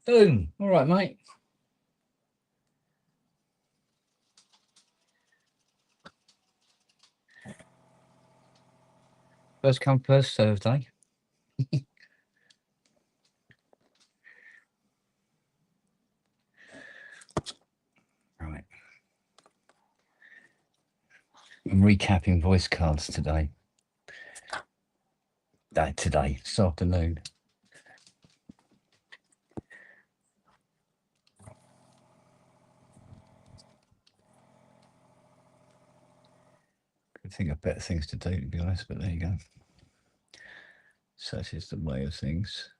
Boom. All right, mate. First come, first served, eh? Right. I'm recapping voice cards today. This afternoon. I think of better things to do, to be honest, but there you go. Such is the way of things.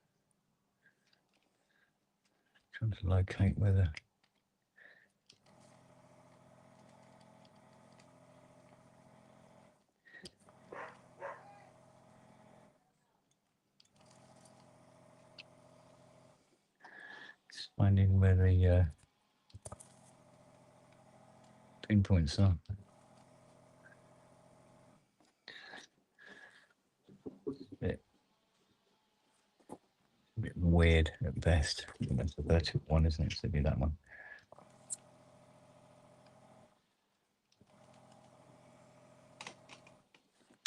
Trying to locate whether. Just finding where the pinpoints are. A bit weird at best. That's the vertical one, isn't it? So it'd be that one.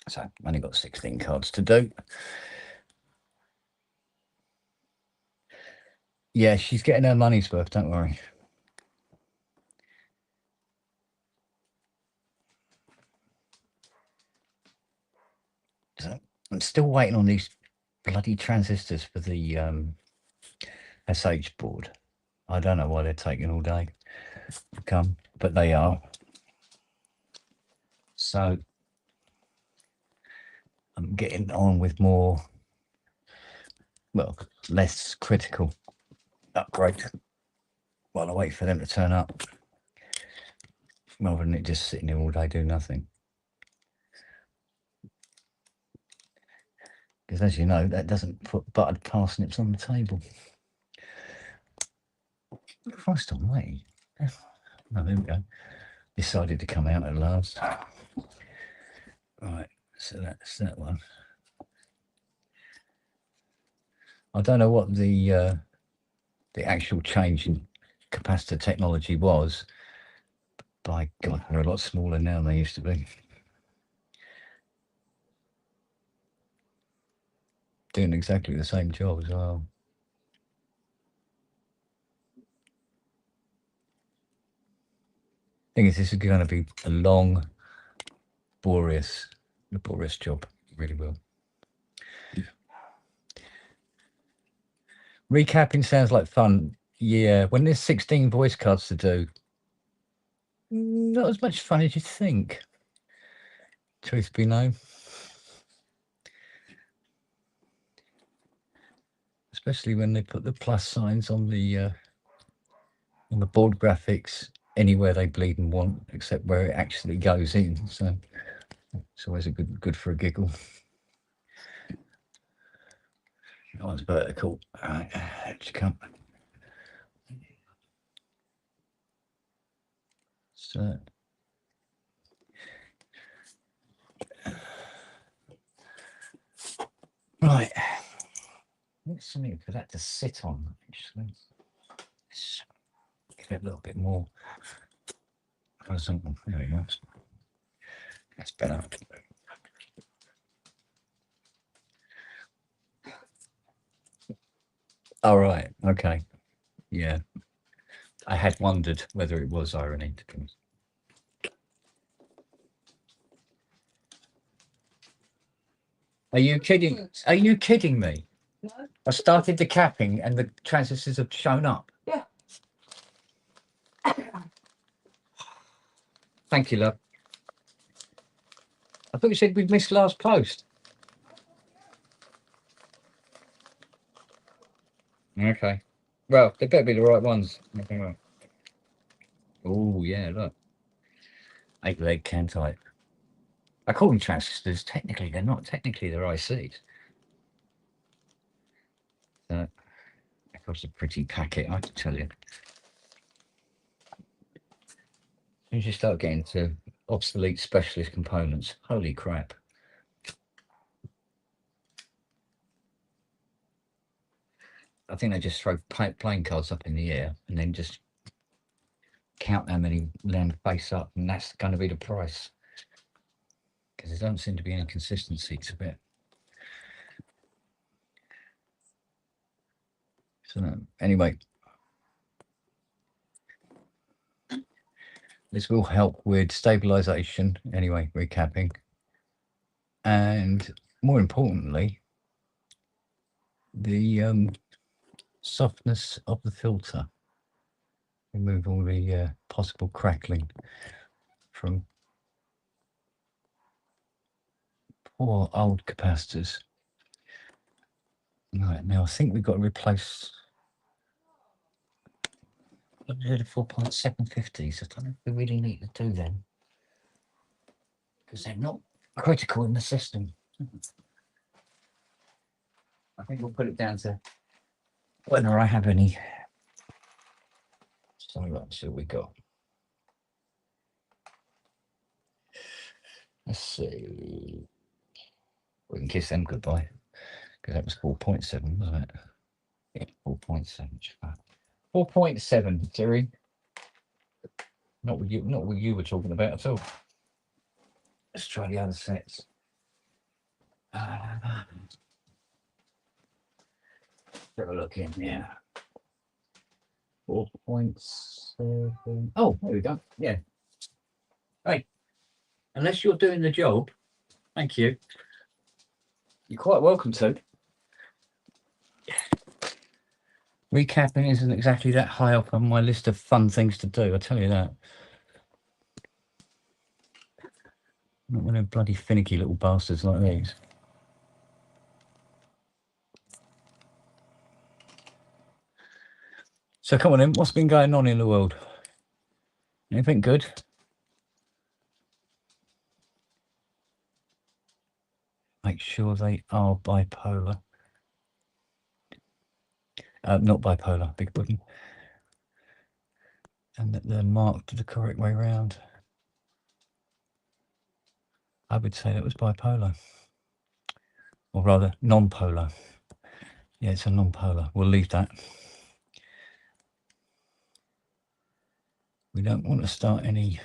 So I've only got 16 cards to do. Yeah, she's getting her money's worth, don't worry. So I'm still waiting on these bloody transistors for the SH board. I don't know why they're taking all day to come, but they are. So I'm getting on with more, well, less critical upgrade while I wait for them to turn up, rather than it just sitting there all day doing nothing. Because as you know, that doesn't put buttered parsnips on the table. Christ almighty. Oh, there we go. Decided to come out at last. Right, so that's that one. I don't know what the actual change in capacitor technology was. By God, they're a lot smaller now than they used to be. Doing exactly the same job as well. Thing is, this is going to be a long, laborious job. Really will. Recapping sounds like fun. Yeah, when there's 16 voice cards to do, not as much fun as you think. Truth be known. Especially when they put the plus signs on the board graphics anywhere they bleed and want, except where it actually goes in. So it's always a good for a giggle. That one's vertical. All right, out you come. So right, let's something for that to sit on. Actually, give it a little bit more. There we go. That's better. All right. Okay. Yeah. I had wondered whether it was irony, to be honest. Are you kidding? Are you kidding me? No. I started the capping and the transistors have shown up. Yeah. Thank you, love. I thought you said we'd missed last post. Okay. Well, they better be the right ones. Oh, yeah, look. 8-leg can type. I call them transistors. Technically, they're not. Technically, they're ICs. That was a pretty packet, I can tell you. As you start getting to obsolete specialist components, holy crap. I think they just throw playing cards up in the air and then just count how many land face up, and that's going to be the price. Because there don't seem to be any consistency to it. So anyway, this will help with stabilization. Anyway, recapping, and more importantly, the softness of the filter. Remove all the possible crackling from poor old capacitors. Right, now I think we've got to replace the 4.750s. I don't know if we really need to do them, because they're not critical in the system. I think we'll put it down to whether I have any. So let's see what we got. Let's see. We can kiss them goodbye, because that was 4.7, wasn't it? Yeah, 4.7. 4.7, Terry. Not what you were talking about at all. Let's try the other sets. Have a look in there. 4.7. Oh, there we go. Yeah. Hey, unless you're doing the job, thank you. You're quite welcome to. Recapping isn't exactly that high up on my list of fun things to do, I tell you that. Not one of bloody finicky little bastards like these. So come on in, what's been going on in the world? Anything good? Make sure they are bipolar. Not bipolar, big button. And that they're marked the correct way around. I would say that was bipolar. Or rather, non-polar. Yeah, it's a non-polar. We'll leave that. We don't want to start any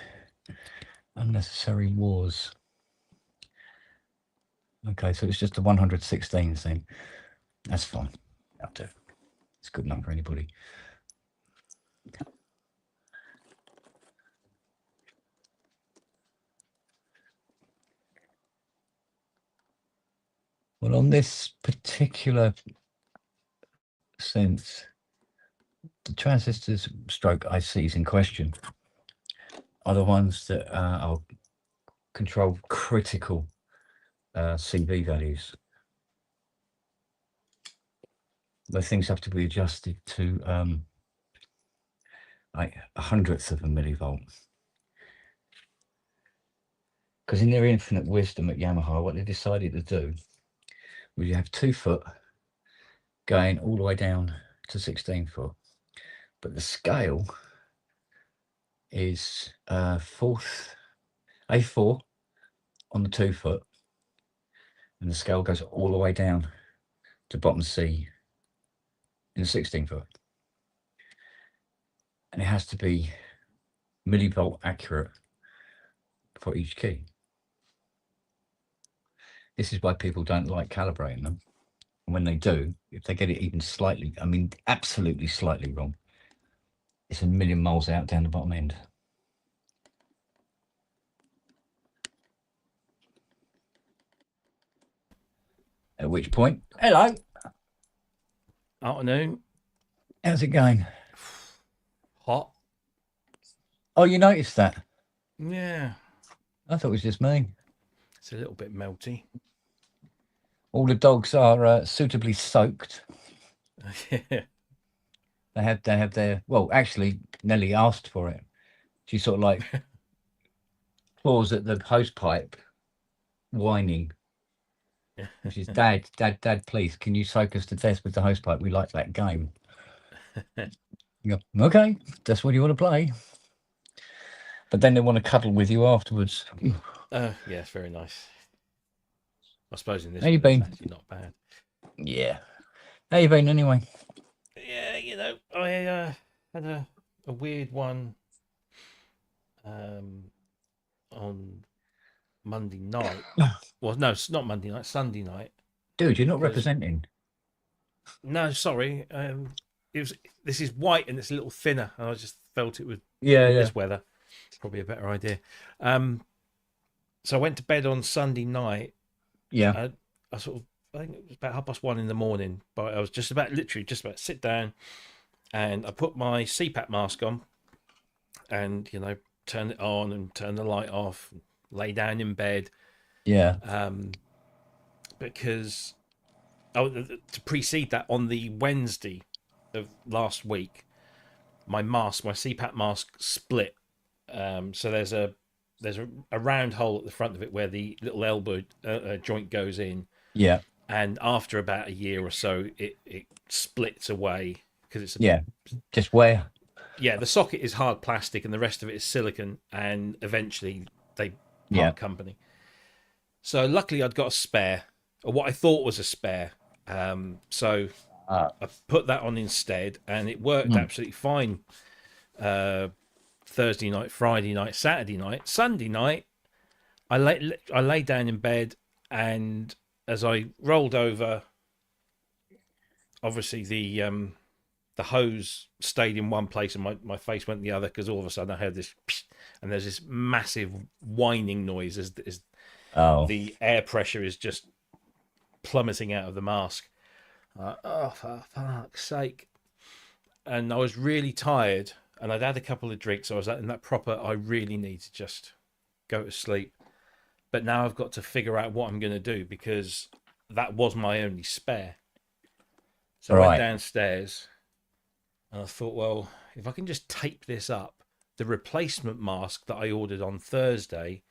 unnecessary wars. Okay, so it's just the 116s then. That's fine. That'll do. It's good enough for anybody. Well, on this particular sense, the transistors stroke ICs in question are the ones that are control critical CV values. Those things have to be adjusted to like 1/100th of a millivolt. Because in their infinite wisdom at Yamaha, what they decided to do was you have 2 foot going all the way down to 16 foot. But the scale is A4 on the 2 foot, and the scale goes all the way down to bottom C in the 16 foot. And it has to be millivolt accurate for each key. This is why people don't like calibrating them. And when they do, if they get it even slightly, I mean, absolutely slightly wrong, it's a million miles out down the bottom end. At which point, hello. Afternoon. How's it going? Hot. Oh, you noticed that? Yeah. I thought it was just me. It's a little bit melty. All the dogs are suitably soaked. Yeah. They have their, well, actually, Nelly asked for it. She sort of like claws at the hose pipe, whining. She's, Dad, please, can you soak us to death with the hose pipe? We like that game. You go, okay, that's what you want to play. But then they want to cuddle with you afterwards. Yeah, it's very nice. I suppose in this How you weather, it's been? actually not bad. Yeah. How you been anyway? Yeah, I had a weird one on Monday night. Well, no, it's not Monday night, Sunday night. Dude, you're not Because representing. no, sorry, this is white and it's a little thinner, and I just felt it was Yeah, in yeah. this weather probably a better idea. So I went to bed on Sunday night. Yeah. I think it was about 1:30 in the morning, but I was literally just about to sit down, and I put my CPAP mask on, and turn it on and turn the light off, lay down in bed, Yeah. because to precede that, on the Wednesday of last week, my CPAP mask split. So there's a round hole at the front of it where the little elbow joint goes in. Yeah. And after about a year or so, it splits away because it's Yeah. Just where? yeah, the socket is hard plastic and the rest of it is silicon, and eventually they Yeah. part company. So luckily I'd got a spare, or what I thought was a spare. So Uh, I put that on instead, and it worked absolutely fine. Thursday night, Friday night, Saturday night, Sunday night, I lay down in bed, and as I rolled over, obviously the hose stayed in one place and my face went the other, because all of a sudden I heard this psh, and there's this massive whining noise as the air pressure is just plummeting out of the mask. Oh, for fuck's sake. And I was really tired, and I'd had a couple of drinks, so I was in that proper, I really need to just go to sleep. But now I've got to figure out what I'm going to do, because that was my only spare. So I went downstairs and I thought, well, if I can just tape this up, the replacement mask that I ordered on Thursday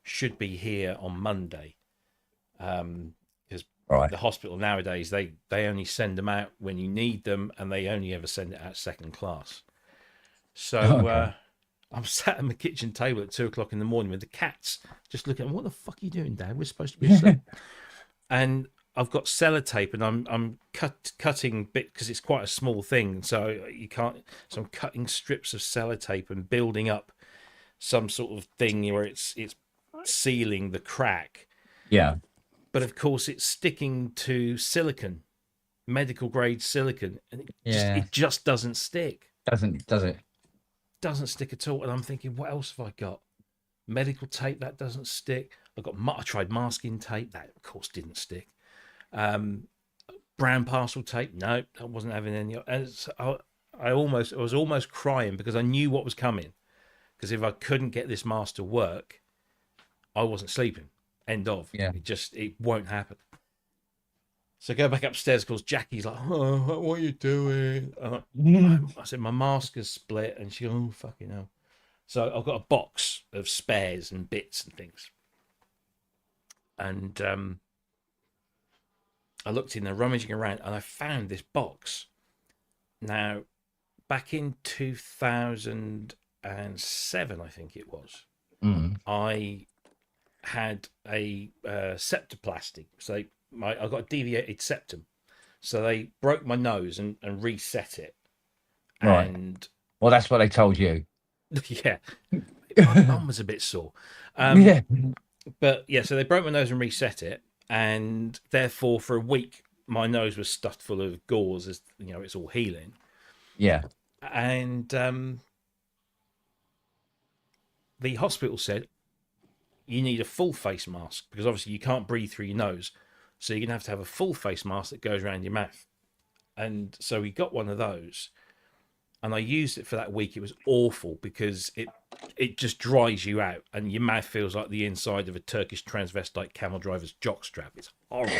should be here on Monday. Because the hospital nowadays, they only send them out when you need them, and they only ever send it out second class. So I'm sat at my kitchen table at 2:00 in the morning with the cats just looking. What the fuck are you doing, Dad? We're supposed to be asleep. And I've got sellotape, and I'm cutting bit, because it's quite a small thing, so you can't. So I'm cutting strips of sellotape and building up some sort of thing where it's sealing the crack. Yeah. But of course, it's sticking to silicon, medical grade silicon, and it just doesn't stick. Does it? Doesn't stick at all. And I'm thinking, what else have I got? Medical tape, that doesn't stick. I tried masking tape, that of course didn't stick. Brown parcel tape, no, I wasn't having any. And I was almost crying, because I knew what was coming. Because if I couldn't get this mask to work, I wasn't sleeping. End of. Yeah. It won't happen. So I go back upstairs, because Jackie's like, oh, what are you doing? I said, my mask is split. And she goes, oh, fucking hell. So I've got a box of spares and bits and things. And I looked in there, rummaging around, and I found this box. Now, back in 2007, I think it was, I had a septoplasty. So I got a deviated septum. So they broke my nose and reset it. Right. And well, that's what they told you. Yeah. My bum was a bit sore. Yeah. But yeah, so they broke my nose and reset it. And therefore, for a week, my nose was stuffed full of gauze, as it's all healing. Yeah. And the hospital said, you need a full face mask, because obviously you can't breathe through your nose. So you're going to have a full face mask that goes around your mouth. And so we got one of those, and I used it for that week. It was awful, because it just dries you out, and your mouth feels like the inside of a Turkish transvestite camel driver's jockstrap. It's horrible.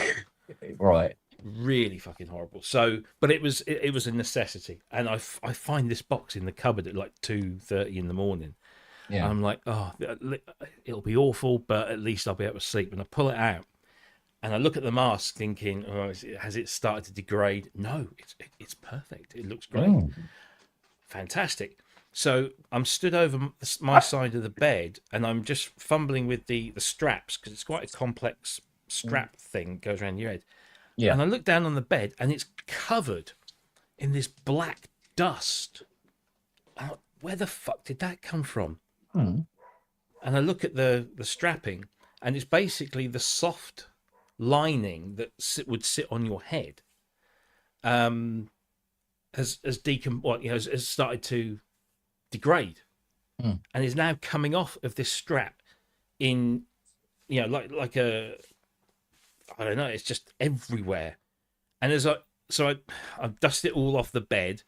Right. really fucking horrible. So, but it was a necessity, and I find this box in the cupboard at like 2:30 in the morning. Yeah. And I'm like, oh, it'll be awful, but at least I'll be able to sleep. And I pull it out, and I look at the mask, thinking, oh, has it started to degrade? No, it's perfect. It looks great, fantastic. So I'm stood over my side of the bed, and I'm just fumbling with the straps, because it's quite a complex strap thing goes around your head. Yeah. And I look down on the bed, and it's covered in this black dust. Where the fuck did that come from? And I look at the strapping, and it's basically the soft lining that would sit on your head. Has started to degrade, and is now coming off of this strap in, like a, I don't know, it's just everywhere. And as I dust it all off the bed,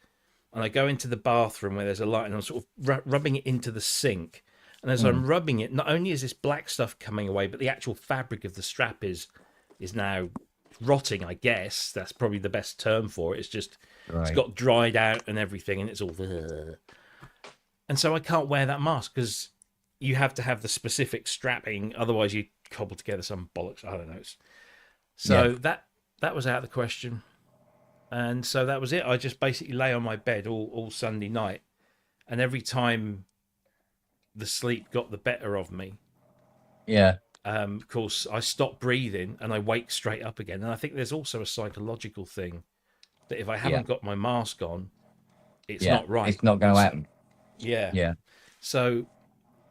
and I go into the bathroom where there's a light, and I'm sort of rubbing it into the sink. And as I'm rubbing it, not only is this black stuff coming away, but the actual fabric of the strap is now rotting, I guess. That's probably the best term for it. It's just, It's got dried out and everything, and it's all... And so I can't wear that mask, because you have to have the specific strapping, otherwise you cobble together some bollocks. I don't know. So that was out of the question. And so that was it. I just basically lay on my bed all Sunday night, and every time the sleep got the better of me, of course, I stop breathing and I wake straight up again. And I think there's also a psychological thing that if I haven't got my mask on, it's not right. It's not going to happen. Yeah. So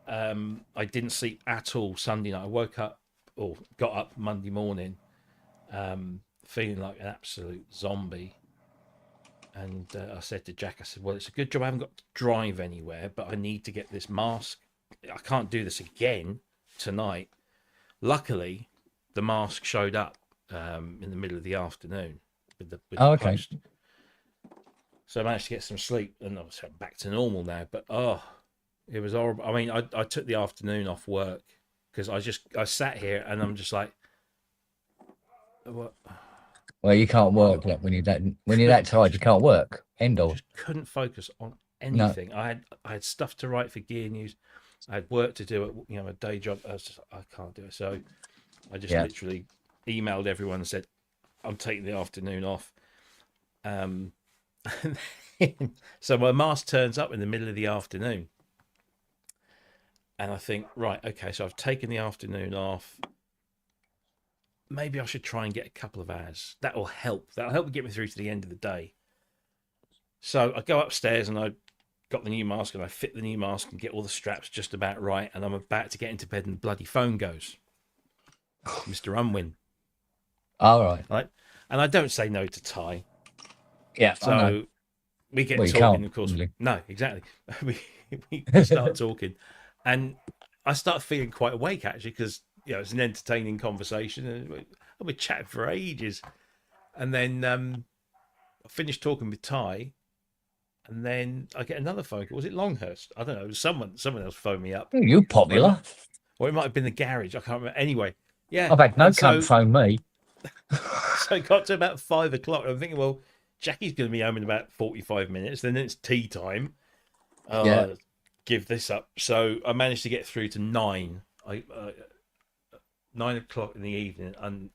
I didn't sleep at all Sunday night. I woke up, or got up Monday morning, feeling like an absolute zombie. And I said to Jack, I said, well, it's a good job I haven't got to drive anywhere, but I need to get this mask. I can't do this again tonight. Luckily, the mask showed up in the middle of the afternoon with the post. So I managed to get some sleep, and I was back to normal now. But it was horrible. I mean, I took the afternoon off work, because I sat here and I'm just like, what? Well, you can't work when you're that tired. You can't work. End of. Just couldn't focus on anything. No. I had stuff to write for Gear News. I had work to do at a day job. I was just I can't do it. So I just literally emailed everyone and said, I'm taking the afternoon off. So my mask turns up in the middle of the afternoon, and I think, right, okay, so I've taken the afternoon off. Maybe I should try and get a couple of hours. That'll help get me through to the end of the day. So I go upstairs, and I got the new mask, and I fit the new mask and get all the straps just about right, and I'm about to get into bed, and the bloody phone goes. Mr. Unwin. All right. Right. And I don't say no to Ty. Yeah. So we get talking, of course. No, exactly. we start talking, and I start feeling quite awake, actually, because it's an entertaining conversation, and we're chatting for ages. And then I finished talking with Ty, and then I get another phone call. Was it Longhurst? I don't know. It was someone else phoned me up. You're popular. Or it might have been the garage. I can't remember. Anyway, yeah. I've had no cunt phone me. So it got to about 5 o'clock. I'm thinking, well, Jackie's going to be home in about 45 minutes. Then it's tea time. Give this up. So I managed to get through to 9. 9 o'clock in the evening, and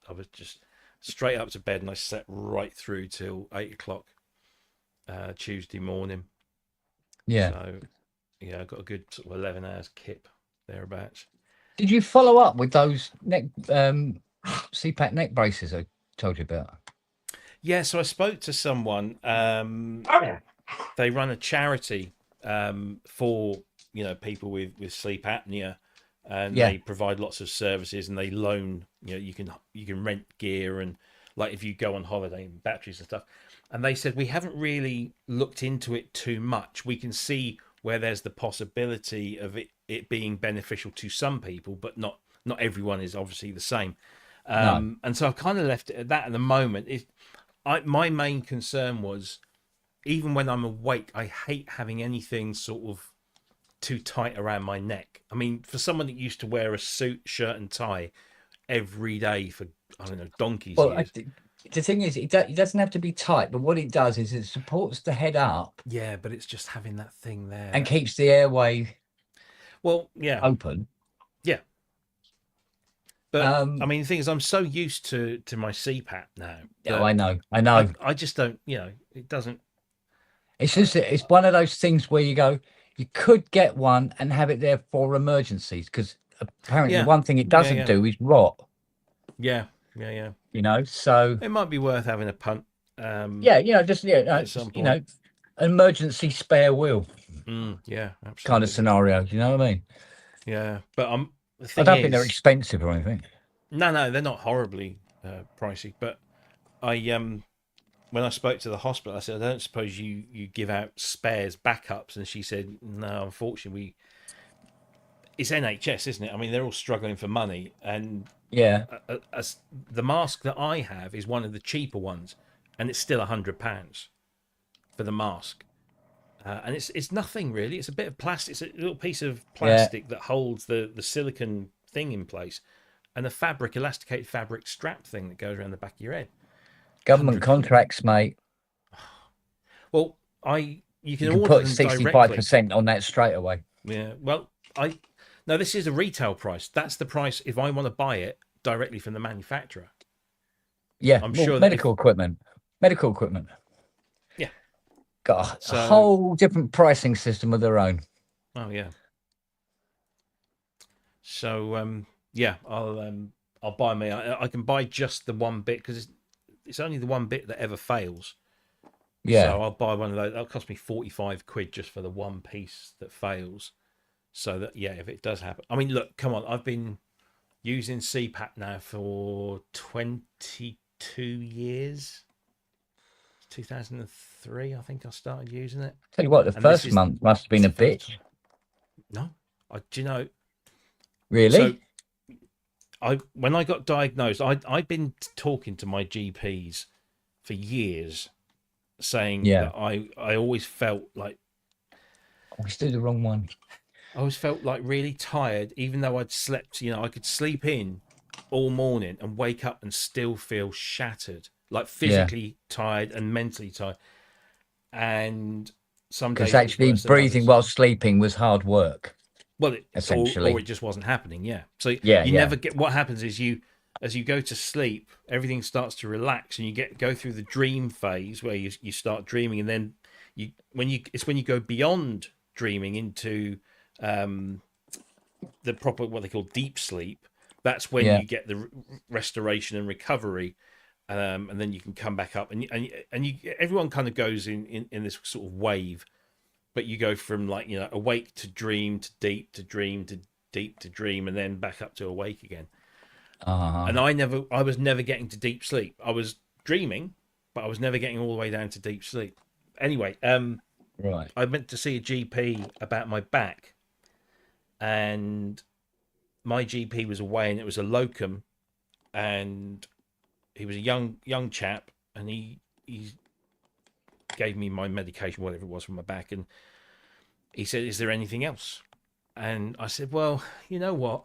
I was just straight up to bed, and I slept right through till 8 o'clock Tuesday morning. Yeah. So I got a good sort of 11 hours kip thereabouts. Did you follow up with those CPAP neck braces I told you about? Yeah, so I spoke to someone. They run a charity for people with sleep apnea, and they provide lots of services, and they loan. You can rent gear, and like if you go on holiday, and batteries and stuff. And they said, we haven't really looked into it too much. We can see where there's the possibility of it being beneficial to some people, but not everyone is obviously the same. No. And so I've kind of left it at that at the moment. My main concern was, even when I'm awake, I hate having anything sort of too tight around my neck. I mean, for someone that used to wear a suit, shirt and tie every day for, I don't know, donkey's years. the thing is, it doesn't have to be tight, but what it does is it supports the head up. Yeah, but it's just having that thing there and keeps the airway open. Yeah. But I Um, mean, the thing is, I'm so used to my CPAP now. oh, I know. I just don't. It doesn't. It's just it's one of those things where you go, you could get one and have it there for emergencies, because apparently the Yeah. one thing it doesn't do is rot. Yeah. Yeah. Yeah. So It might be worth having a punt. at some you point. know, an emergency spare wheel Yeah, kind absolutely. of scenario. You know what I mean? Yeah, but I don't think they're expensive or anything. No, they're not horribly pricey. But I when I spoke to the hospital, I said, I don't suppose you give out spares backups, and she said, no, unfortunately, it's NHS, isn't it? I mean, they're all struggling for money, and Yeah, the mask that I have is one of the cheaper ones, and it's still £100 for the mask. And it's nothing really. It's a bit of plastic. It's a little piece of plastic that holds the silicon thing in place, and a elasticated fabric strap thing that goes around the back of your head. government contracts, mate. Well, you can order put them 65% on that straight away. Yeah. Well, no, this is a retail price. That's the price if I want to buy it directly from the manufacturer. Yeah, I'm sure medical equipment. Yeah. Got a whole different pricing system of their own. Oh yeah. So yeah, I'll buy me. I can buy just the one bit because it's only the one bit that ever fails. Yeah. So I'll buy one of those. That'll cost me £45 just for the one piece that fails. So that if it does happen. I mean, look, come on. I've been using CPAP now for 22 years. 2003, I think I started using it. Tell you what, the first month must have been a bitch. No, do you know? Really? So when I got diagnosed, I'd been talking to my GPs for years, saying that I always felt like I always do the wrong one. I always felt like really tired, even though I'd slept. I could sleep in all morning and wake up and still feel shattered, like physically tired and mentally tired. And some days, because actually breathing while sleeping was hard work. Well, essentially, or it just wasn't happening. Yeah. So you never get. What happens is as you go to sleep, everything starts to relax, and you go through the dream phase where you start dreaming, and then when you go beyond dreaming into the proper what they call deep sleep. That's when you get the restoration and recovery, and then you can come back up, and everyone kind of goes in this sort of wave. But you go from awake to dream to deep to dream to deep to dream, and then back up to awake again. And I was never getting to deep sleep. I was dreaming, but I was never getting all the way down to deep sleep. Anyway, right. I went to see a GP about my back, and my GP was away, and it was a locum, and he was a young chap, and he gave me my medication, whatever it was, for my back, and he said, "Is there anything else?" And I said, "Well, you know what?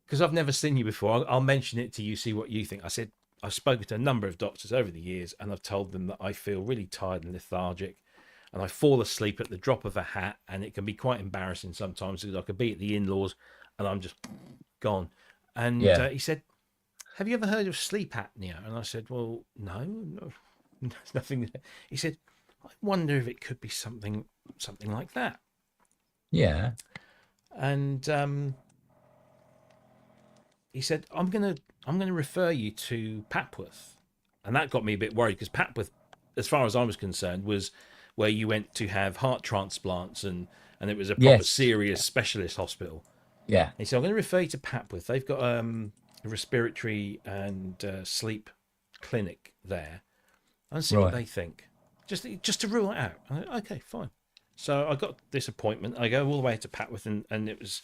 Because I've never seen you before, I'll mention it to you, see what you think." I said, "I've spoken to a number of doctors over the years, and I've told them that I feel really tired and lethargic, and I fall asleep at the drop of a hat, and it can be quite embarrassing sometimes because I could be at the in-laws, and I'm just gone." And he said, "Have you ever heard of sleep apnea?" And I said, "Well, no, there's nothing there." He said, "I wonder if it could be something like that." Yeah. And he said, I'm gonna refer you to Papworth." And that got me a bit worried, because Papworth, as far as I was concerned, was where you went to have heart transplants, and it was a proper serious specialist hospital. Yeah. He said, "I'm going to refer you to Papworth. They've got a respiratory and sleep clinic there, and see what they think, just to rule it out." I went, "Okay, fine." So I got this appointment. I go all the way to Papworth, and it was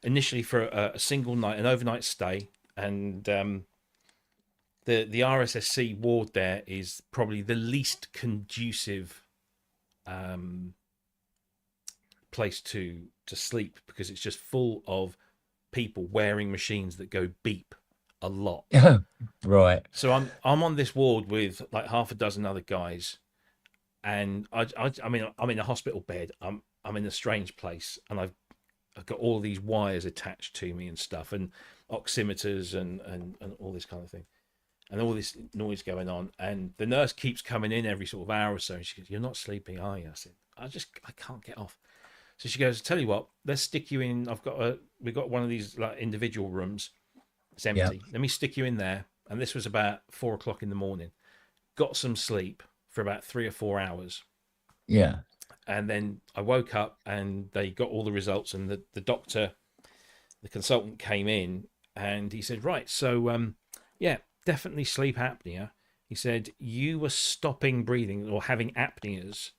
initially for a single night, an overnight stay, and the RSSC ward there is probably the least conducive place to sleep, because it's just full of people wearing machines that go beep a lot. Right. So I'm on this ward with like half a dozen other guys, and I mean I'm in a hospital bed. I'm in a strange place, and I've got all these wires attached to me and stuff, and oximeters and all this kind of thing, and all this noise going on. And the nurse keeps coming in every sort of hour or so, and she goes, "You're not sleeping, are you?" I said, I can't get off." So she goes, "Tell you what, let's stick you in. We've got one of these like individual rooms. It's empty. Let me stick you in there." And this was about 4 o'clock in the morning. Got some sleep for about 3 or 4 hours. Yeah. And then I woke up and they got all the results, and the doctor, the consultant, came in and he said, "Right, so yeah, definitely sleep apnea." He said, "You were stopping breathing or having apneas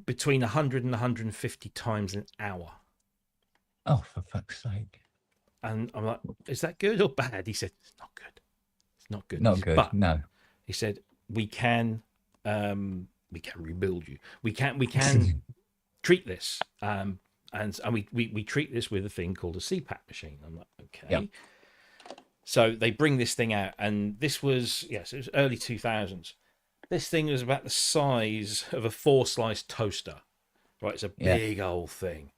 between 100 and 150 times an hour." Oh, for fuck's sake. And I'm like, "Is that good or bad?" He said, "It's not good. It's not good." Not said, good. But no. he said, we can rebuild you. We can treat this. And we treat this with a thing called a CPAP machine. I'm like, okay. Yep. So they bring this thing out, and this was, yes, it was early 2000s. This thing was about the size of a 4-slice toaster. Right, it's a big old thing.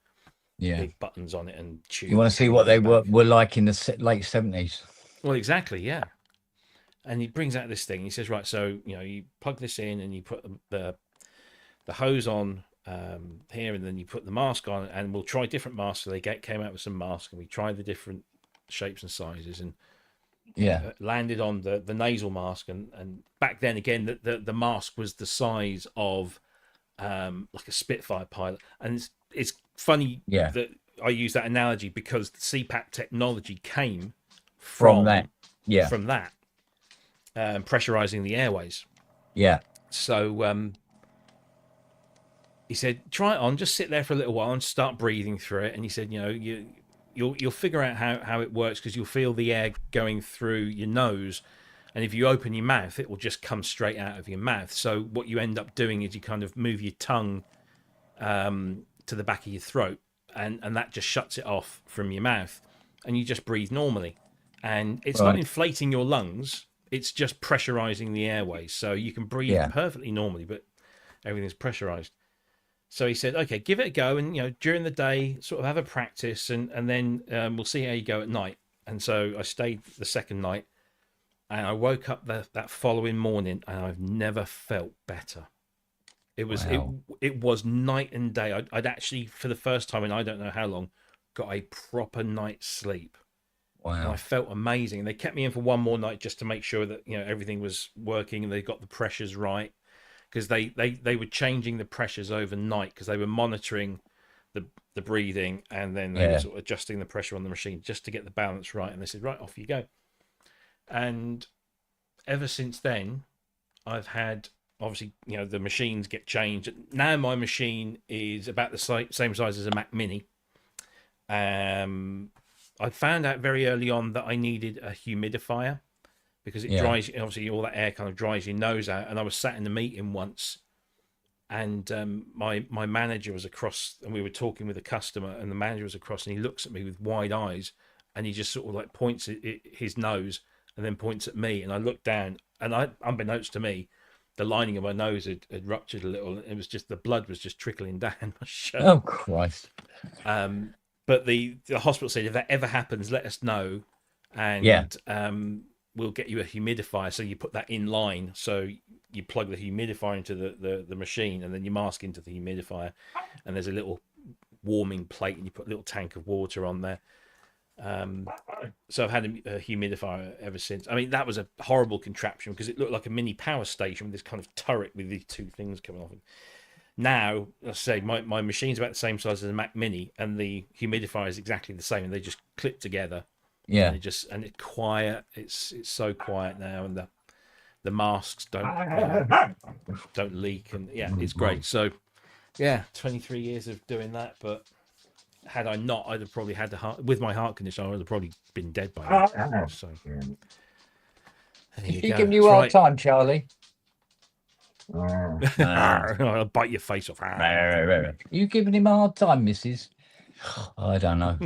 Yeah. Big buttons on it and tubes. You want to see what they were like in the late 70s? Well, exactly, yeah. And he brings out this thing. He says, "Right, so you plug this in and you put the hose on here, and then you put the mask on, and we'll try different masks." So they came out with some masks, and we tried the different shapes and sizes, and landed on the nasal mask. And back then, again, the mask was the size of like a Spitfire pilot. And it's funny that I use that analogy because the CPAP technology came from that. Yeah, from that. Pressurizing the airways. Yeah. So he said, "Try it on, just sit there for a little while and start breathing through it." And he said, you'll figure out how it works, because you'll feel the air going through your nose, and if you open your mouth, it will just come straight out of your mouth. So what you end up doing is you kind of move your tongue to the back of your throat, and that just shuts it off from your mouth, and you just breathe normally. And it's not inflating your lungs. It's just pressurizing the airways. So you can breathe perfectly normally, but everything's pressurized. So he said, "Okay, give it a go. And, during the day, sort of have a practice, and then we'll see how you go at night." And so I stayed the second night, and I woke up that following morning, and I've never felt better. It was, it was night and day. I'd actually, for the first time in I don't know how long, got a proper night's sleep. Wow. And I felt amazing. And they kept me in for one more night just to make sure that everything was working and they got the pressures right, because they were changing the pressures overnight, because they were monitoring the breathing, and then they were sort of adjusting the pressure on the machine just to get the balance right. And they said, "Right, off you go." And ever since then, I've had, obviously, the machines get changed. Now my machine is about the same size as a Mac Mini. I found out very early on that I needed a humidifier, because it dries, obviously all that air kind of dries your nose out. And I was sat in a meeting once, and my manager was across, and we were talking with a customer, and the manager was across, and he looks at me with wide eyes, and he just sort of like points at his nose and then points at me. And I looked down, and unbeknownst to me, the lining of my nose had ruptured a little. It was just, the blood was just trickling down my shirt. Oh, Christ. But the hospital said, "If that ever happens, let us know, and we'll get you a humidifier." So you put that in line. So you plug the humidifier into the machine, and then you mask into the humidifier, and there's a little warming plate, and you put a little tank of water on there. So I've had a humidifier ever since. I mean, that was a horrible contraption, because it looked like a mini power station with this kind of turret with these two things coming off it. Now, let's say my machine's about the same size as a Mac Mini, and the humidifier is exactly the same, and they just clip together. Yeah. And it's quiet. It's so quiet now, and the masks don't leak, and it's great. So 23 years of doing that, but had I not, I'd have probably had with my heart condition, I would have probably been dead by now. So he's giving you a hard time, Charlie. I'll bite your face off. You giving him a hard time, Mrs.? I don't know.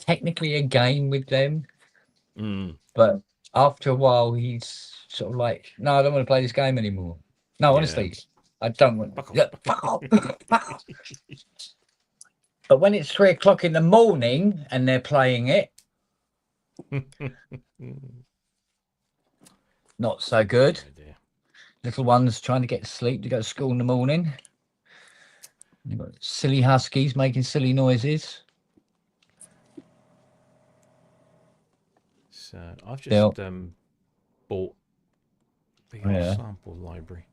technically a game with them, Mm. but after a while, he's sort of like, no, I don't want to play this game anymore. No, honestly, I don't want. Fuck off. Yeah, fuck off. Fuck off. But when it's 3 o'clock in the morning and they're playing it, not so good. Oh, little ones trying to get to sleep to go to school in the morning. You've got silly huskies making silly noises. So I've just bought big old Yeah. sample library.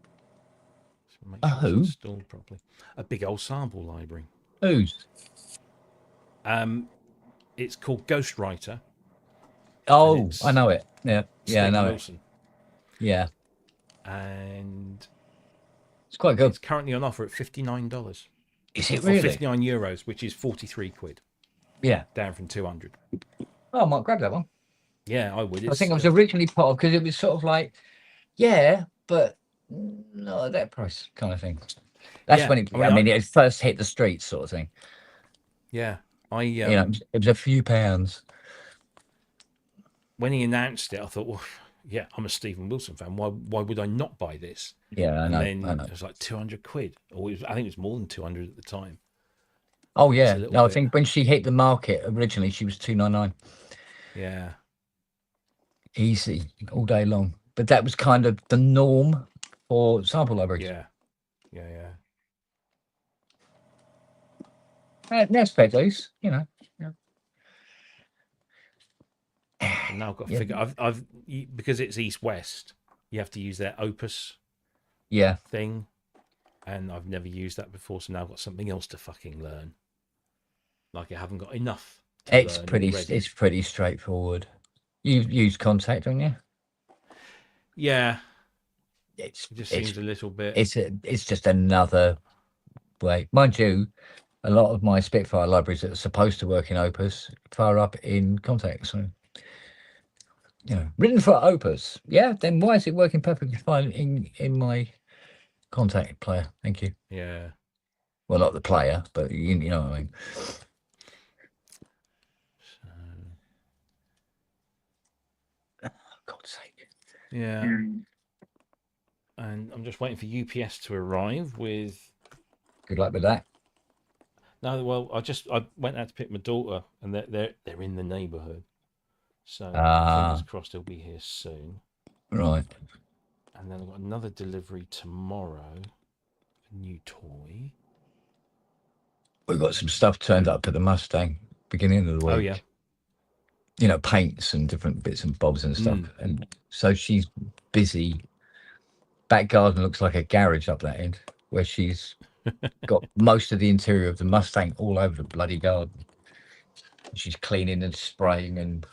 So make sure it's installed properly. A big old sample library. Whose? It's called Ghostwriter. Oh, I know it. Yeah, yeah, I know Wilson. it. Yeah, and it's quite good. It's currently on offer at $59. Is it really? Or €59, which is 43 quid. Yeah, down from 200. Oh, I might grab that one. Yeah, I would. I think I was originally put off because it was sort of like, yeah, but not at that price kind of thing. That's when it. I mean, it first hit the streets, sort of thing. Yeah, it was a few pounds. When he announced it, I thought, well, yeah, I'm a Stephen Wilson fan. Why would I not buy this? Yeah, I know. It was like 200 quid, or I think it was more than 200 at the time. Oh yeah, no, I think when she hit the market originally, she was $2.99. Yeah, easy all day long. But that was kind of the norm for sample libraries. Yeah. That's fair dues, you know. Yeah. And now I've got to figure. I've because it's East West, you have to use their Opus. Thing, and I've never used that before, so now I've got something else to fucking learn. Like I haven't got enough. It's pretty straightforward. You've used Contact, haven't you? Yeah. It just seems a little bit. It's just another way, mind you. A lot of my Spitfire libraries that are supposed to work in Opus fire up in Contact. So, you know, written for Opus. Yeah, then why is it working perfectly fine in my Contact player? Thank you. Yeah. Well, not the player, but you know what I mean. Oh, God's sake. Yeah. And I'm just waiting for UPS to arrive with. Good luck with that. No, well, I went out to pick my daughter, and they're in the neighbourhood, so fingers crossed they'll be here soon. Right. And then I've got another delivery tomorrow. A new toy. We've got some stuff turned up at the Mustang beginning of the week. Oh yeah. You know, paints and different bits and bobs and stuff, and so she's busy. Back garden looks like a garage up that end, where she's got most of the interior of the Mustang all over the bloody garden. She's cleaning and spraying and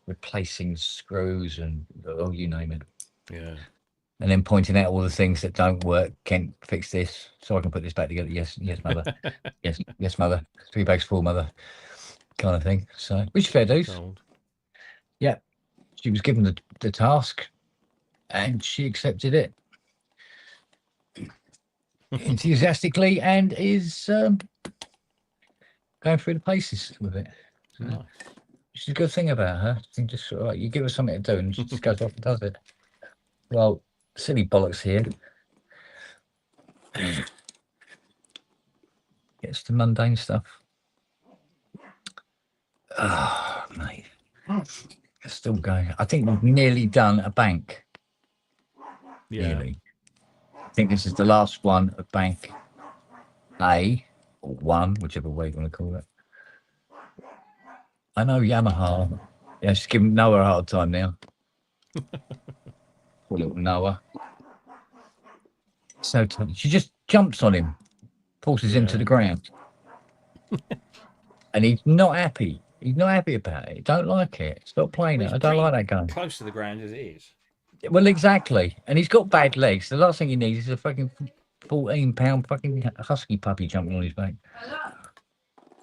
replacing screws and you name it. Yeah. And then pointing out all the things that don't work. Kent, fix this so I can put this back together. Yes, mother. yes, mother. 3 bags full, mother. Kind of thing. So, which fair dues. Yeah, she was given the task, and she accepted it enthusiastically and is going through the paces with it. So, nice. Which is a good thing about her. I think just sort of like you give her something to do and she just goes off and does it. Well, silly bollocks here. Gets the mundane stuff. Oh, mate. It's still going. I think we've nearly done a bank. Yeah. Nearly. I think this is the last one of Bank A, or 1, whichever way you want to call it. I know Yamaha. Yeah, she's giving Noah a hard time now. Poor little Noah. So she just jumps on him, forces him to the ground. And he's not happy. He's not happy about it. Don't like it. Stop playing it. I don't like that game. Close to the ground as it is. Well, exactly. And he's got bad legs. The last thing he needs is a fucking 14-pound fucking husky puppy jumping on his back.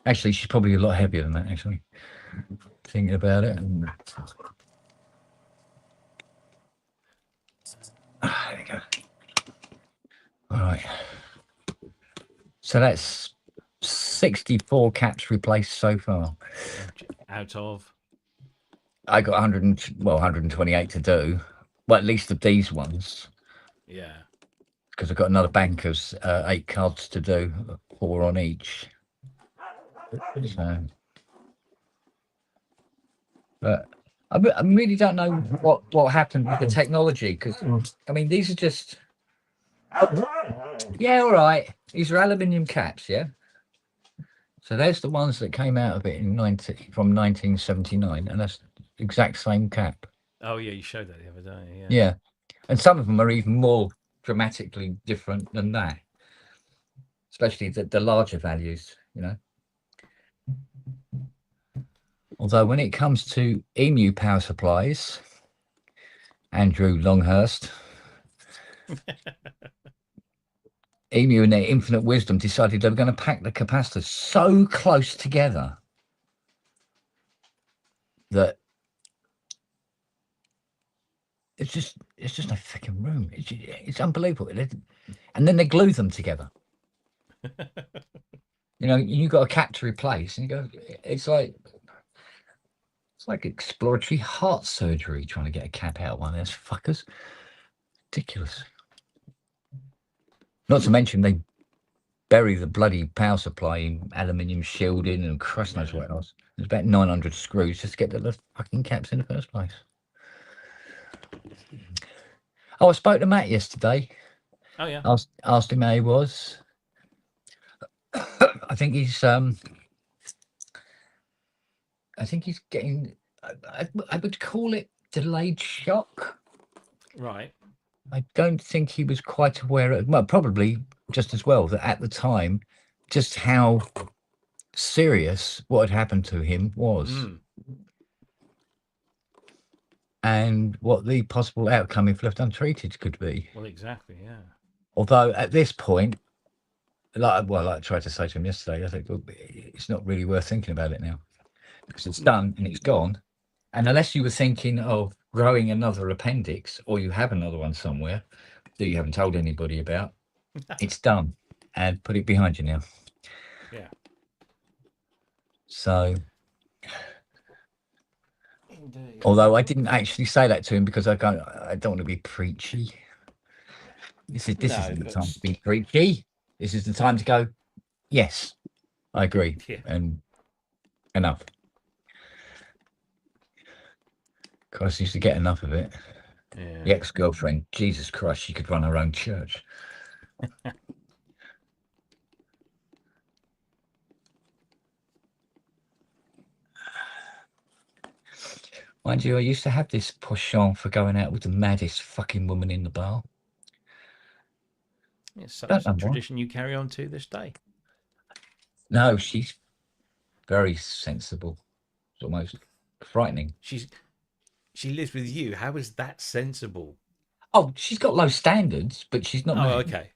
Actually, she's probably a lot heavier than that, actually. Thinking about it. There we go. All right. So that's 64 caps replaced so far. Out of? I got 128 to do. Well, at least of these ones. Yeah. Because I've got another bank of 8 cards to do, 4 on each. So, but I really don't know what happened with the technology. Because, I mean, these are just... Yeah, all right. These are aluminium caps, yeah? So there's the ones that came out of it from 1979, and that's the exact same cap. Oh, yeah, you showed that the other day, yeah. Yeah. And some of them are even more dramatically different than that, especially the larger values, you know. Although when it comes to EMU power supplies, Andrew Longhurst, EMU in their infinite wisdom decided they were going to pack the capacitors so close together that it's just no fucking room. It's unbelievable. And then they glue them together. You know, you got a cap to replace, and you go, it's like exploratory heart surgery trying to get a cap out of one of those fuckers. Ridiculous. Not to mention they bury the bloody power supply in aluminium shielding and Christ knows what else. There's about 900 screws just to get the fucking caps in the first place. Oh, I spoke to Matt yesterday. Oh, yeah. Asked him how he was. I think he's getting, I would call it delayed shock. Right. I don't think he was quite aware of, well, probably just as well, that at the time, just how serious what had happened to him was. And what the possible outcome if left untreated could be. Well, exactly, yeah. Although at this point, like I tried to say to him yesterday, I think, well, it's not really worth thinking about it now because it's done and it's gone. And unless you were thinking of growing another appendix or you have another one somewhere that you haven't told anybody about, it's done and put it behind you now. Yeah. So, indeed. Although I didn't actually say that to him because I don't want to be preachy. This isn't the time to be preachy. This is the time to go, yes, I agree. Yeah. And enough. Christ, I used to get enough of it. Yeah. The ex-girlfriend, Jesus Christ, she could run her own church. Mind you, I used to have this penchant for going out with the maddest fucking woman in the bar. It's such a tradition you carry on to this day. No, she's very sensible. It's almost frightening. She lives with you. How is that sensible? Oh, she's got low standards, but she's not. Oh, okay.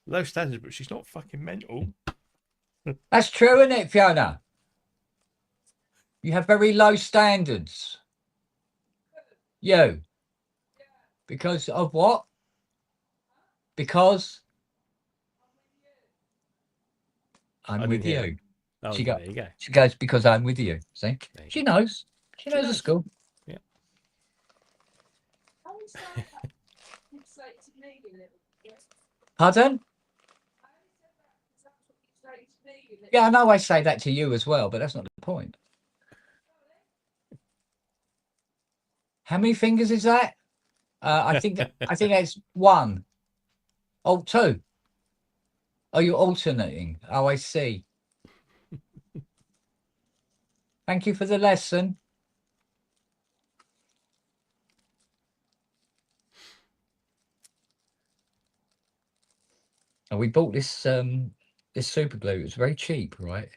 Low standards, but she's not fucking mental. That's true, isn't it, Fiona? You have very low standards. You. Because of what? Because I'm with you. Oh, there you go. She goes, because I'm with you. See? She knows. She knows the school. Yeah. Pardon? Yeah, I know I say that to you as well, but that's not the point. How many fingers is that? I think that's one. Oh, two. Oh, you're alternating. Oh, I see. Thank you for the lesson. And we bought this this super glue. It was very cheap, right?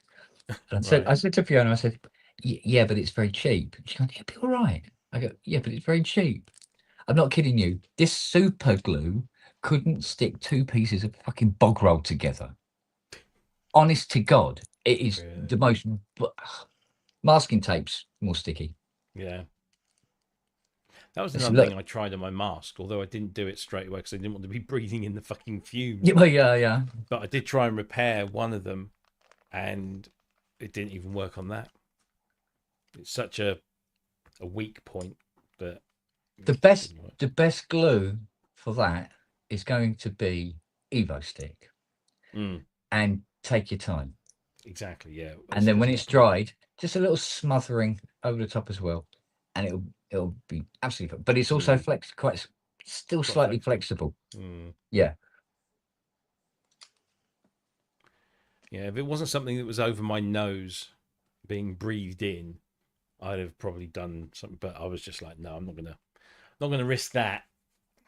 And I said to Fiona, I said, yeah, but it's very cheap. She goes, yeah, be all right. I go, yeah, but it's very cheap. I'm not kidding you. This super glue couldn't stick two pieces of fucking bog roll together. Honest to God, it is the most... Masking tape's more sticky. Yeah. That was another thing I tried on my mask, although I didn't do it straight away because I didn't want to be breathing in the fucking fumes. Yeah, well, yeah. But I did try and repair one of them, and it didn't even work on that. It's such a weak point that the best glue for that is going to be Evo stick, and take your time. Exactly, yeah. And then when it's dried, just a little smothering over the top as well, and it'll be absolutely. But it's also still slightly flexible. Yeah. Yeah, if it wasn't something that was over my nose being breathed in, I'd have probably done something. But I was just like, no, I'm not gonna risk that.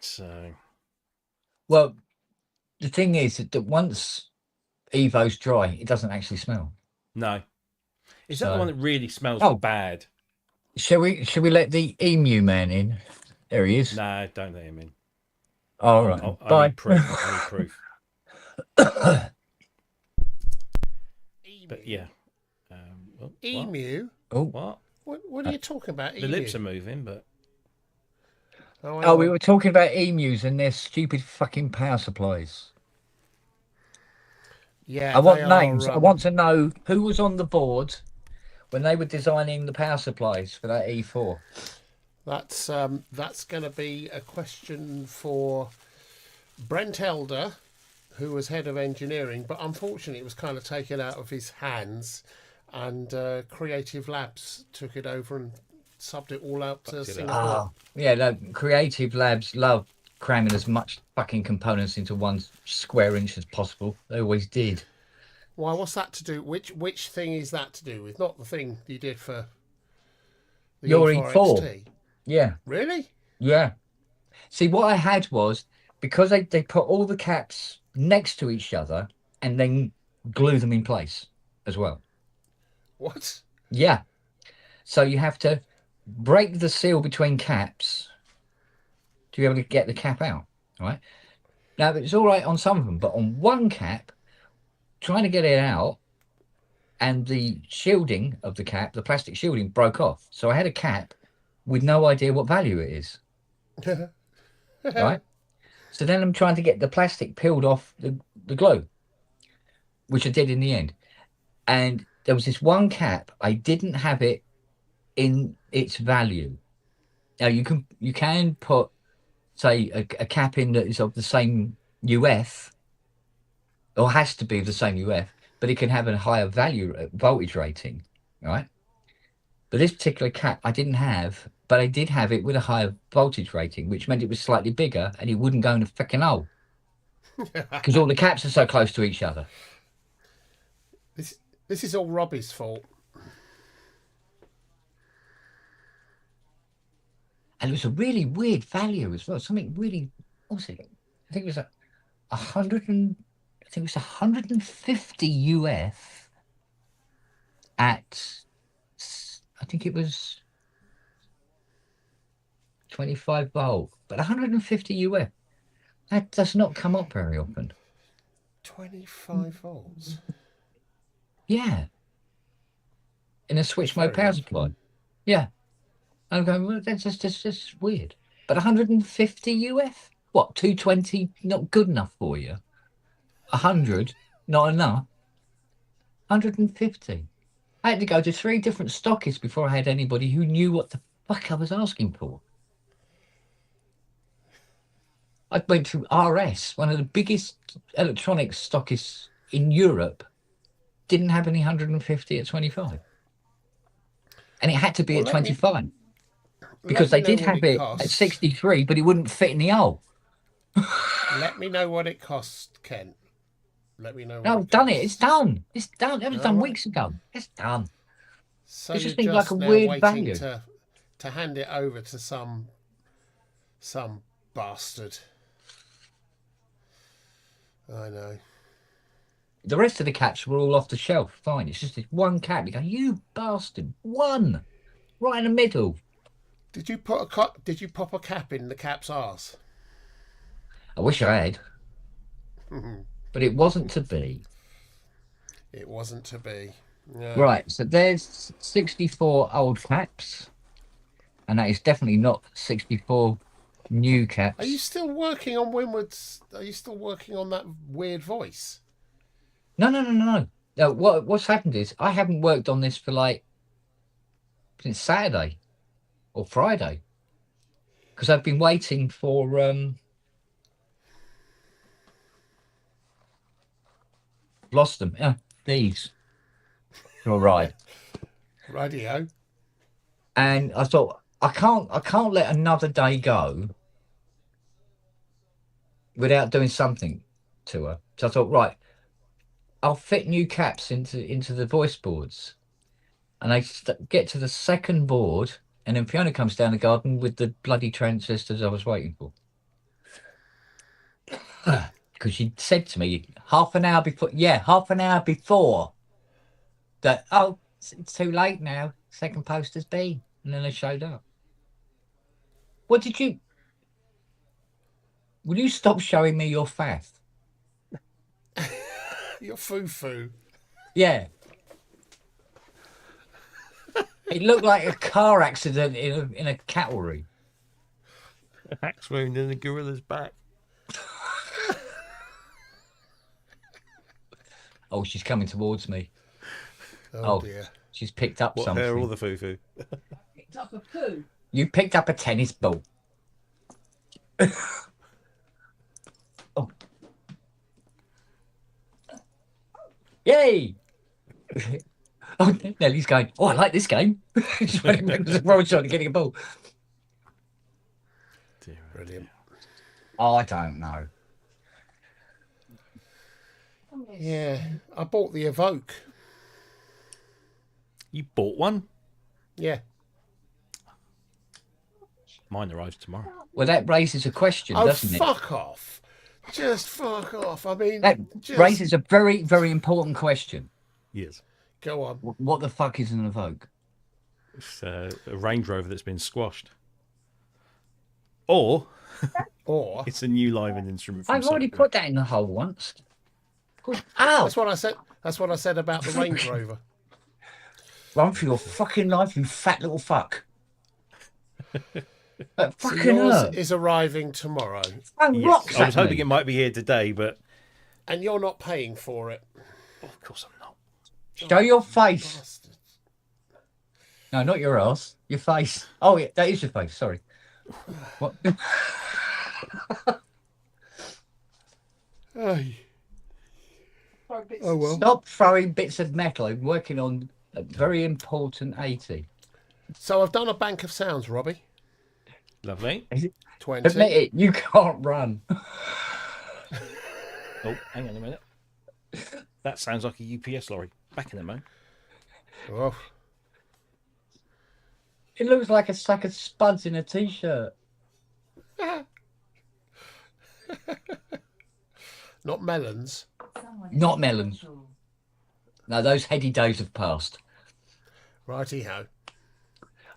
So, well, the thing is that once Evo's dry, it doesn't actually smell. No, is that the one that really smells bad? Shall we let the emu man in? There he is. No, don't let him in. All right. Bye. I need proof. But yeah. Emu? What? What are you talking about? The lips are moving, but... Oh, we were talking about emus and their stupid fucking power supplies. Yeah, I want names. I want to know who was on the board when they were designing the power supplies for that E4. That's going to be a question for Brent Elder, who was head of engineering, but unfortunately it was kind of taken out of his hands, and Creative Labs took it over and subbed it all out to Singapore. Yeah, no, Creative Labs love cramming as much fucking components into one square inch as possible. They always did. Why? What's that to do? Which thing is that to do with? Not the thing you did for the your E4 E4. XT. Yeah. Really? Yeah. See, what I had was, because they put all the caps next to each other and then glue them in place as well. What? Yeah. So you have to break the seal between caps to be able to get the cap out. All right. Now, it's all right on some of them, but on one cap, trying to get it out, and the shielding of the cap, the plastic shielding, broke off. So I had a cap with no idea what value it is. Right? So then I'm trying to get the plastic peeled off the glue, which I did in the end. And there was this one cap, I didn't have it in its value. Now you can put, say, a cap in that is of the same UF, or has to be the same UF, but it can have a higher voltage rating, right? But this particular cap I didn't have, but I did have it with a higher voltage rating, which meant it was slightly bigger and it wouldn't go in a freaking hole because all the caps are so close to each other. This is all Robbie's fault. And it was a really weird value as well. Something really, what was it? I think it was 150 UF at, I think it was 25 volt, but 150 UF. That does not come up very often. 25 volts. Yeah. In a switch mode power supply. Yeah. I'm going, well, that's just weird. But 150 UF? What, 220 not good enough for you? 100 not enough? 150. I had to go to 3 different stockists before I had anybody who knew what the fuck I was asking for. I went to RS, one of the biggest electronics stockists in Europe, didn't have any 150 at 25. And it had to be at 25. Because they did have it at 63, but it wouldn't fit in the hole. Let me know what it costs, Kent. Let me know. No, I've done it. It's done. It's done. It was done weeks ago. It's done. So it just seems like a weird value. To hand it over to some bastard. I know. The rest of the caps were all off the shelf. Fine. It's just this one cap. You go, you bastard. One. Right in the middle. Did you pop a cap in the cap's arse? I wish I had. But it wasn't to be. It wasn't to be. No. Right, so there's 64 old caps. And that is definitely not 64 new caps. Are you still working on Winward's? Are you still working on that weird voice? No. No, what's happened is I haven't worked on this for like since Saturday or Friday because I've been waiting for lost them. These to arrive. Radio. And I thought I can't let another day go without doing something to her. So I thought, right, I'll fit new caps into the voice boards. And I get to the second board, and then Fiona comes down the garden with the bloody transistors I was waiting for. Because she said to me half an hour before that, oh, it's too late now. Second poster's been. And then they showed up. What did you... Will you stop showing me your faff? Your foo-foo. Yeah. It looked like a car accident in a cavalry. An axe wound in a gorilla's back. Oh, she's coming towards me. Oh dear. She's picked up something. What, her or the foo-foo? Picked up a poo. You picked up a tennis ball. Oh. Yay! Oh, Nellie's going, oh, I like this game. She's running back to the road trying to get a ball. Brilliant. Oh, I don't know. Yeah, I bought the Evoke. You bought one? Yeah. Mine arrives tomorrow. Well, that raises a question, Oh, doesn't it? fuck off. Just fuck off. I mean, That just raises a very, very important question. Yes. go on. What the fuck is an Evoke? It's a Range Rover that's been squashed. Or Or it's a new live instrument from I've already Sony. put that in the hole once. Ow! that's what I said. That's what I said about the Range Rover. Run for your fucking life, you fat little fuck. So Fucking yours hell. is arriving tomorrow, Rocks I was at hoping me. it might be here today, but and you're not paying for it. of course I'm not. Show your face. Bastards. No, not your ass. Your face. Oh, yeah, that is your face. Sorry. What? Ay. Oh well. Stop throwing bits of metal. I'm working on a very important 80. So I've done a bank of sounds, Robbie. Lovely. 20. Admit it, you can't run. Oh, hang on a minute. That sounds like a UPS lorry. Back in a moment. Oh, It looks like a sack of spuds in a t-shirt. not melons. Not melons. No, those heady days have passed. Righty-ho.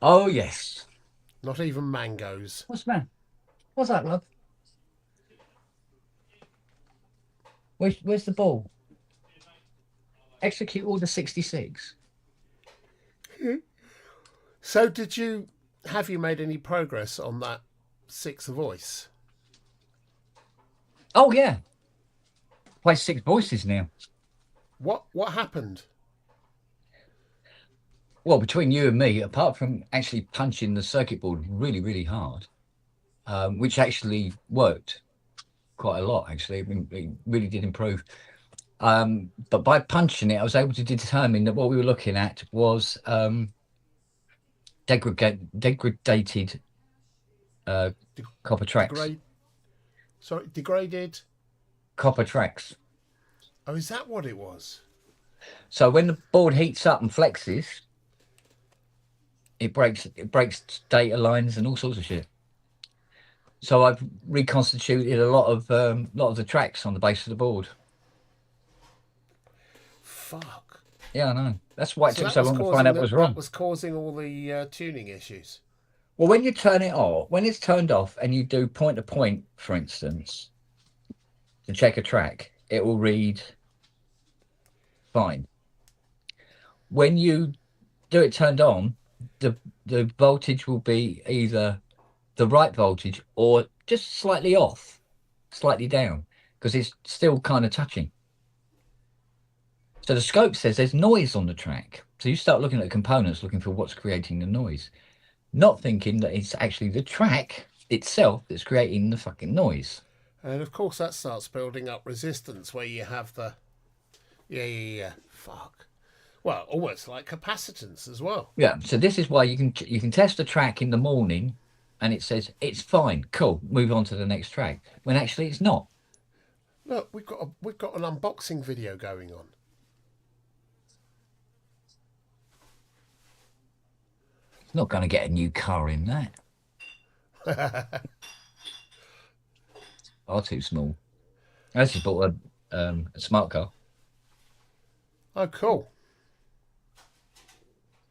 Oh, yes. Not even mangoes. What's the matter? What's that, love? Where's the ball? Execute order 66. So have you made any progress on that sixth voice? Oh, yeah. Play 6 voices now. What happened? Well, between you and me, apart from actually punching the circuit board really, really hard, which actually worked quite a lot, actually. I mean, it really did improve. But by punching it, I was able to determine that what we were looking at was degraded copper tracks. Degraded. Copper tracks. Oh, is that what it was? So when the board heats up and flexes, it breaks data lines and all sorts of shit. So I've reconstituted a lot of the tracks on the base of the board. Fuck. Yeah, I know. That's why it took that so was long to causing find out what was wrong. That was causing all the tuning issues. Well, when you turn it off, when it's turned off and you do point to point, for instance, to check a track, it will read fine. When you do it turned on, the voltage will be either the right voltage or just slightly off, slightly down, because it's still kind of touching. So the scope says there's noise on the track. So you start looking at the components, looking for what's creating the noise, not thinking that it's actually the track itself that's creating the fucking noise. And of course that starts building up resistance where you have the... Yeah. Fuck. Well, almost like capacitance as well. Yeah, so this is why you can test a track in the morning and it says it's fine, cool, move on to the next track, when actually it's not. Look, we've got an unboxing video going on. It's not going to get a new car in that. Are too small. I actually bought a smart car. Oh, cool.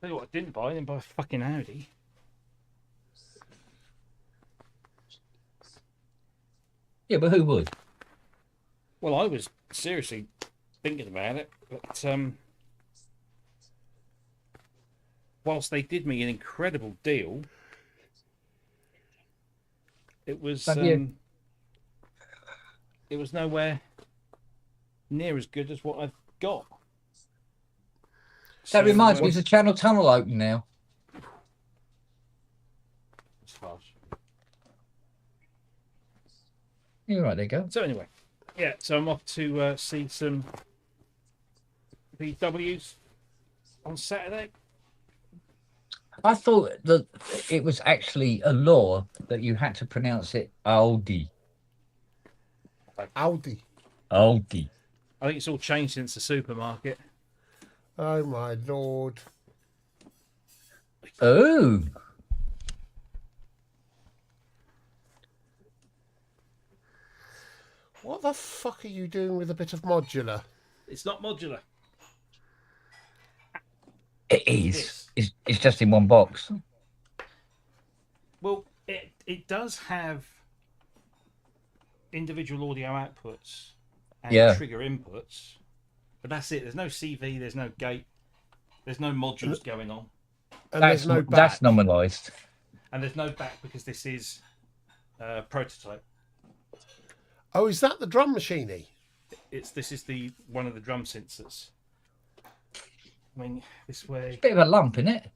Tell you what, I didn't buy a fucking Audi. Yeah, but who would? Well, I was seriously thinking about it, but whilst they did me an incredible deal, it was nowhere near as good as what I've got. That reminds me, there's a Channel Tunnel open now. It's harsh. You're right, there you go. So anyway, yeah, so I'm off to see some VWs on Saturday. I thought that it was actually a law that you had to pronounce it Audi. Audi. Audi. I think it's all changed since the supermarket. Oh, my Lord. Oh. What the fuck are you doing with a bit of modular? It's not modular. It is. It's just in one box. Well, it does have individual audio outputs and trigger inputs, but that's it. There's no CV, there's no gate, there's no modules going on. And there's no back. That's nominalised. And there's no back because this is prototype. Oh, is that the drum machine-y? This is one of the drum synths. I mean, this way. Bit of a lump in it.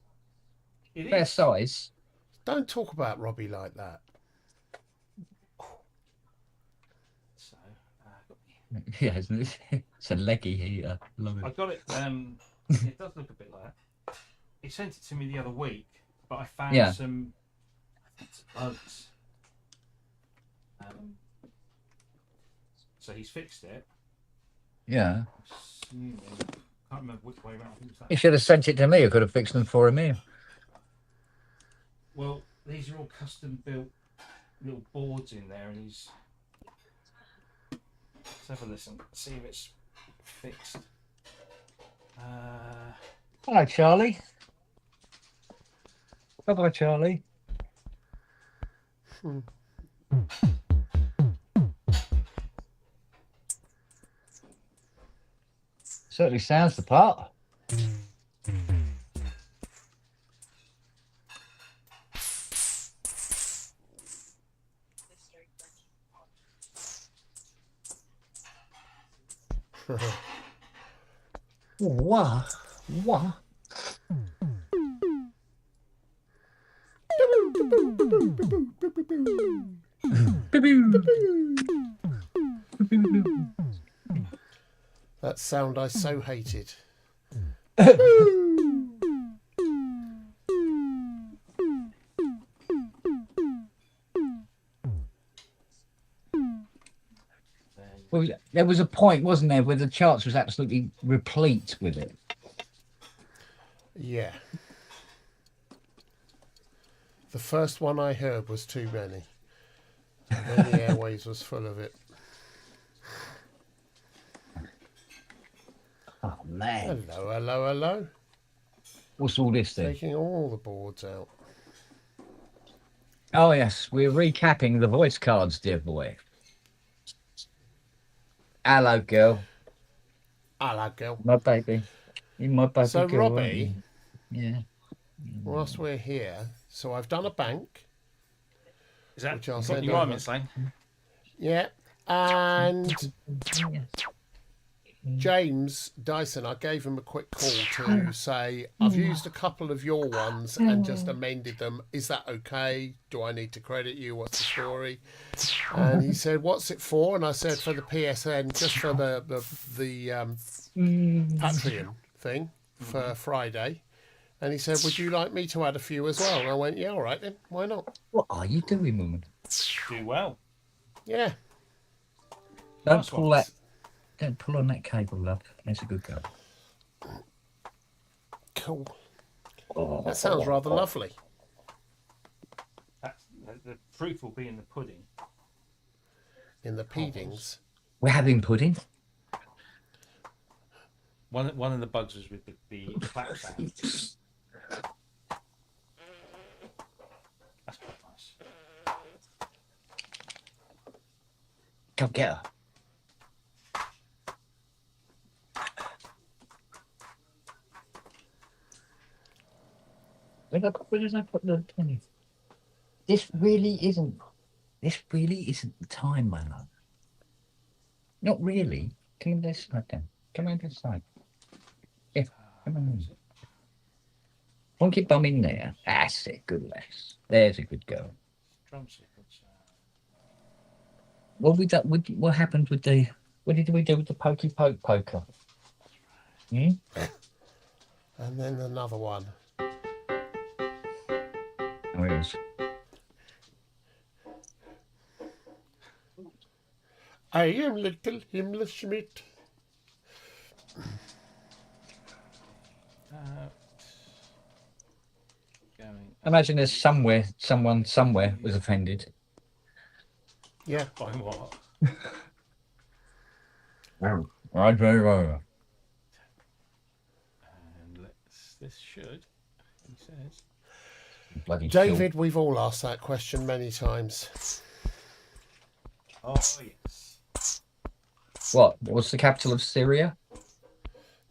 It is. Size. Don't talk about Robbie like that. So, Yeah, it's a leggy heater. Love it. I got it. It does look a bit like that. He sent it to me the other week, but I found some bugs. So he's fixed it. Yeah. I can't remember which way around. He should have sent it to me. I could have fixed them for him here. Well, these are all custom built little boards in there, and let's have a listen, see if it's fixed. Hello, Charlie. Bye-bye, Charlie. Certainly sounds the part. Wah, wah. That sound I so hated. Well, there was a point, wasn't there, where the charts was absolutely replete with it. Yeah. The first one I heard was too many. And then the airways was full of it. Oh, man. Hello. What's all this then? Taking all the boards out. Oh, yes, we're recapping the voice cards, dear boy. Hello, girl. Hello, girl. My baby. You're my baby So, girl, Robbie, yeah. whilst we're here, so I've done a bank. Is that which I'll what send you over. are, slang? Yeah. And James Dyson, I gave him a quick call to say, I've used a couple of your ones and just amended them. Is that okay? Do I need to credit you? What's the story? And he said, what's it for? And I said, for the PSN, just for the Patreon thing for Friday. And he said, would you like me to add a few as well? And I went, yeah, all right then. Why not? What are you doing, woman? Do well. Yeah. Don't Nice pull ones. that. Don't pull on that cable, love. That's a good girl. Cool. That sounds rather lovely. The proof will be in the pudding. In the peedings. We're having pudding. One of the bugs was with the clap sound. That's quite nice. Go get her. Where did I put the 20? This really isn't the time, my love. Not really. Come on this side then. Come on this side. Yeah, come on. Plonk your bum in there. That's it. Good lass. There's a good girl. Drum sequence. What happened with the? What did we do with the pokey poke poker? Hmm? And then another one. Oh, it is. I am little Himmler Schmidt. Imagine there's someone somewhere was offended. Yeah. By what? Right, very well. And this should, he says. Bloody David, we've all asked that question many times. Oh yes. What? What's the capital of Syria?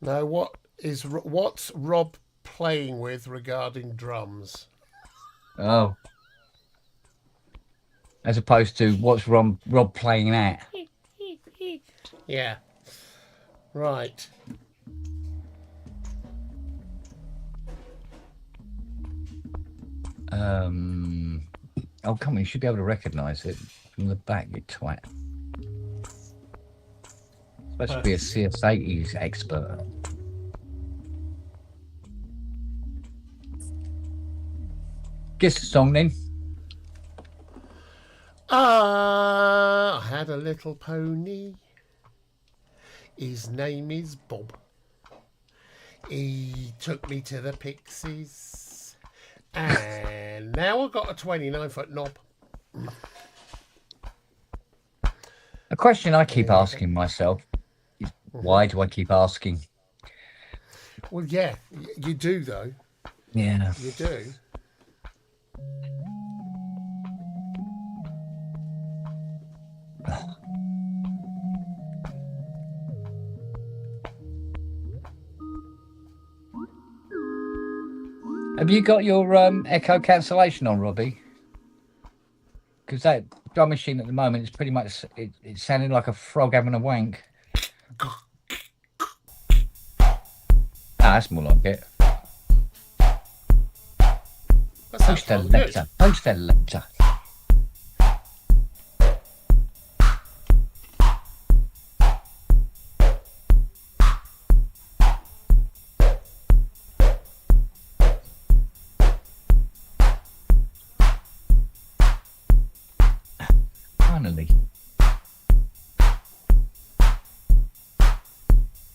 Now, what's Rob playing with regarding drums? Oh. As opposed to what's Rob playing at? Yeah. Right. Oh, come on, you should be able to recognise it from the back, you twat. Supposed to be a CS80 expert. Guess the song then. I had a little pony. His name is Bob. He took me to the Pixies. And now I've got a 29-foot knob. A question I keep asking myself is, why do I keep asking? Well, yeah, you do, though. Yeah. You do. Have you got your echo cancellation on, Robbie? Because that drum machine at the moment is pretty much, it's sounding like a frog having a wank. That's more like it. That sounds Post a rather good. letter. Post a letter. Finally.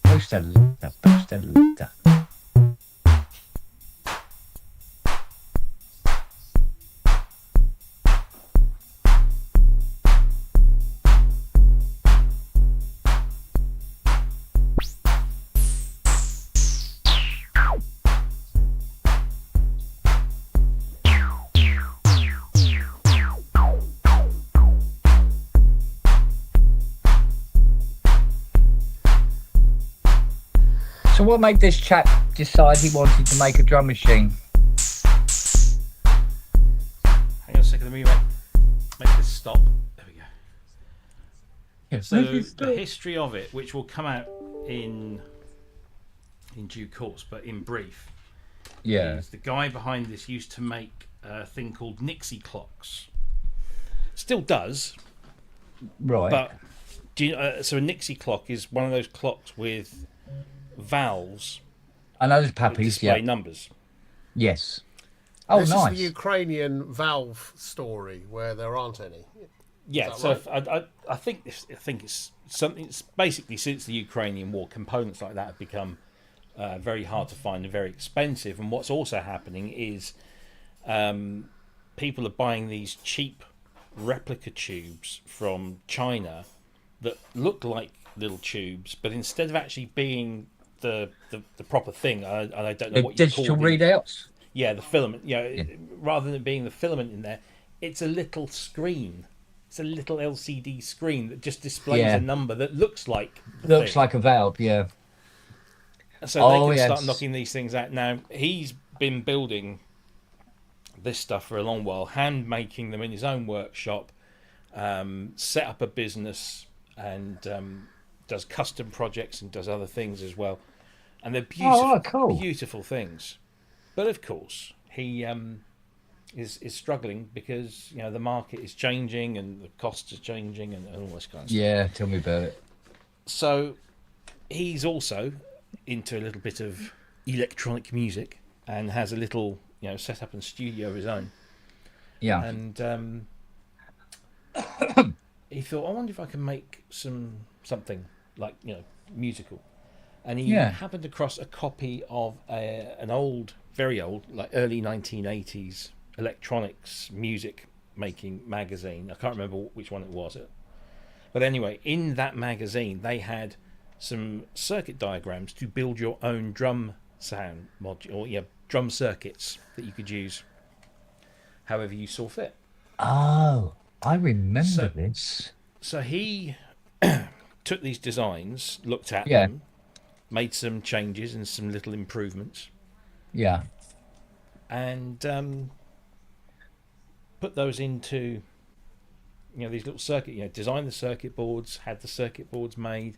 Post a letter. Post a letter. So what made this chap decide he wanted to make a drum machine? Hang on a second, let me make this stop. There we go. So the history of it, which will come out in due course, but in brief, Yeah. is the guy behind this used to make a thing called Nixie clocks. Still does, Right. but do you, so a Nixie clock is one of those clocks with valves I know there's that puppies. display Yeah. numbers. Yes. Oh, This nice. is the Ukrainian valve story where there aren't any. Yeah, Is so that I think it's something. It's basically since the Ukrainian war, components like that have become very hard to find and very expensive. And what's also happening is people are buying these cheap replica tubes from China that look like little tubes, but instead of actually being the proper thing, I don't know The what you digital call the, readouts. yeah, the filament. Yeah. Rather than being the filament in there, it's a little screen. It's a little LCD screen that just displays Yeah. a number that looks like the Looks thing. like a valve. Yeah. So Oh, they can start yes. knocking these things out. Now, he's been building this stuff for a long while, hand making them in his own workshop, set up a business, and does custom projects and does other things as well. And they're beautiful, Oh, cool. beautiful things. But of course, he is struggling because the market is changing and the costs are changing and all this kind of stuff. Yeah. Tell me about it. So he's also into a little bit of electronic music and has a little set up and studio of his own. Yeah. And he thought, I wonder if I can make something like musical. And he Yeah. happened across a copy of an old, very old, like early 1980s electronics music making magazine. I can't remember which one it was. But anyway, in that magazine, they had some circuit diagrams to build your own drum sound module, or drum circuits that you could use however you saw fit. Oh, I remember this. So he took these designs, looked at Yeah. them, made some changes and some little improvements, Yeah. and put those into these little circuit. Designed the circuit boards, had the circuit boards made,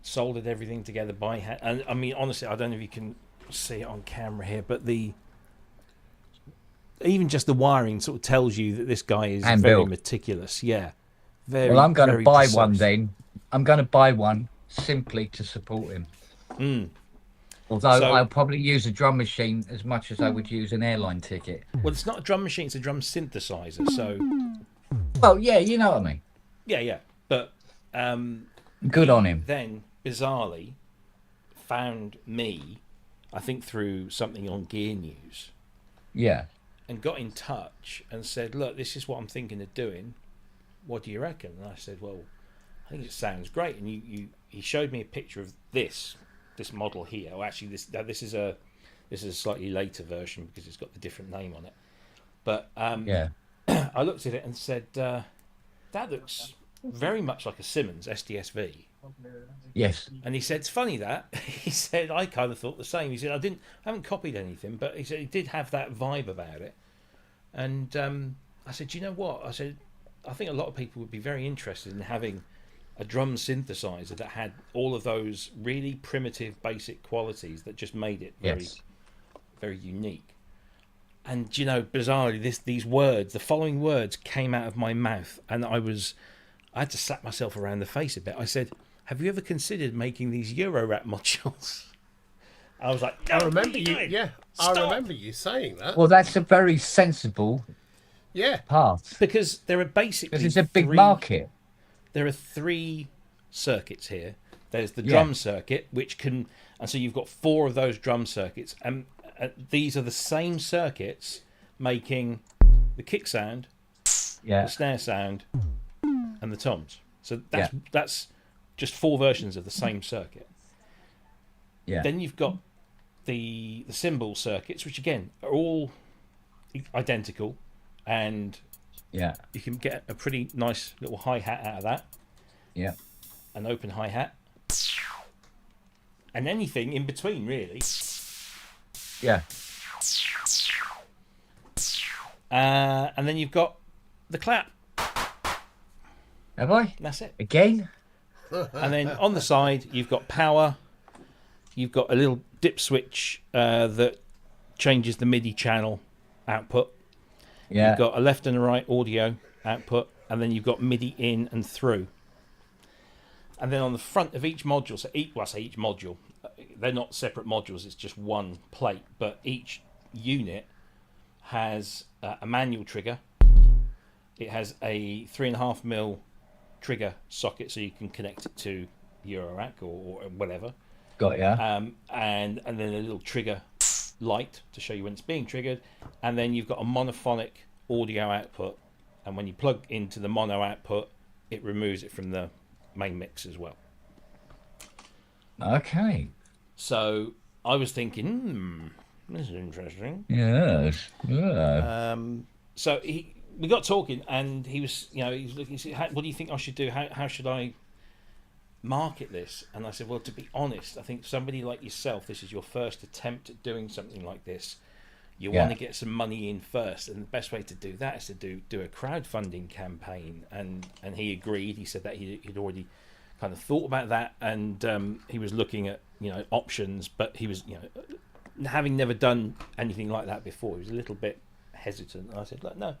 soldered everything together by hand. And I mean, honestly, I don't know if you can see it on camera here, but even just the wiring sort of tells you that this guy is And very built. meticulous. Yeah, very. Well, I'm going to very buy precise. one then. I'm going to buy one simply to support him. Mm. Although So- I'll probably use a drum machine as much as I would use an airline ticket. Well, it's not a drum machine; it's a drum synthesizer. So Well, yeah, you know what I mean. yeah. But Good on him. then bizarrely found me, I think through something on Gear News, Yeah. and got in touch and said, look, this is what I'm thinking of doing. What do you reckon? And I said, well, I think it sounds great. And he showed me a picture of this model here. Well, actually, this is a slightly later version because it's got the different name on it. But Yeah. I looked at it and said, that looks very much like a Simmons SDSV. Yes. And he said, it's funny that. He said, I kind of thought the same. He said, I haven't copied anything, but he said it did have that vibe about it. And I said, you know what? I said, I think a lot of people would be very interested in having a drum synthesizer that had all of those really primitive, basic qualities that just made it very, Yes. very unique. And bizarrely, these words, the following words, came out of my mouth, and I had to slap myself around the face a bit. I said, "Have you ever considered making these Eurorack modules?" I was like, I "No, remember what are you. doing? Yeah, Stop." I remember you saying that. Well, that's a very sensible Yeah, path. Because there are basically Because it's a big three- market. There are three circuits here. There's the Yeah. drum circuit, and so you've got four of those drum circuits, and these are the same circuits making the kick sound, Yeah. the snare sound, and the toms. So that's just four versions of the same circuit. Yeah. Then you've got the cymbal circuits, which again are all identical, and Yeah. you can get a pretty nice little hi-hat out of that, Yeah. an open hi-hat, and anything in between, really. Yeah. And then you've got the clap. Have I? And that's it. Again? And then on the side, you've got power. You've got a little dip switch that changes the MIDI channel output. Yeah. You've got a left and a right audio output, and then you've got MIDI in and through. And then on the front of each module, so each module, they're not separate modules, it's just one plate, but each unit has a manual trigger. It has a 3.5mm trigger socket, so you can connect it to Eurorack or whatever. Got ya. And then a little trigger light to show you when it's being triggered. And then you've got a monophonic audio output, and when you plug into the mono output, it removes it from the main mix as well. Okay. So I was thinking, this is interesting. Yes. Yeah. So we got talking, and he was looking. What do you think I should do? How should I market this? And I said, well, to be honest, I think somebody like yourself, this is your first attempt at doing something like this. You want to get some money in first, and the best way to do that is to do a crowdfunding campaign. And he agreed. He said that he'd already kind of thought about that, and he was looking at options, but he was having never done anything like that before, he was a little bit hesitant. And I said, look, no,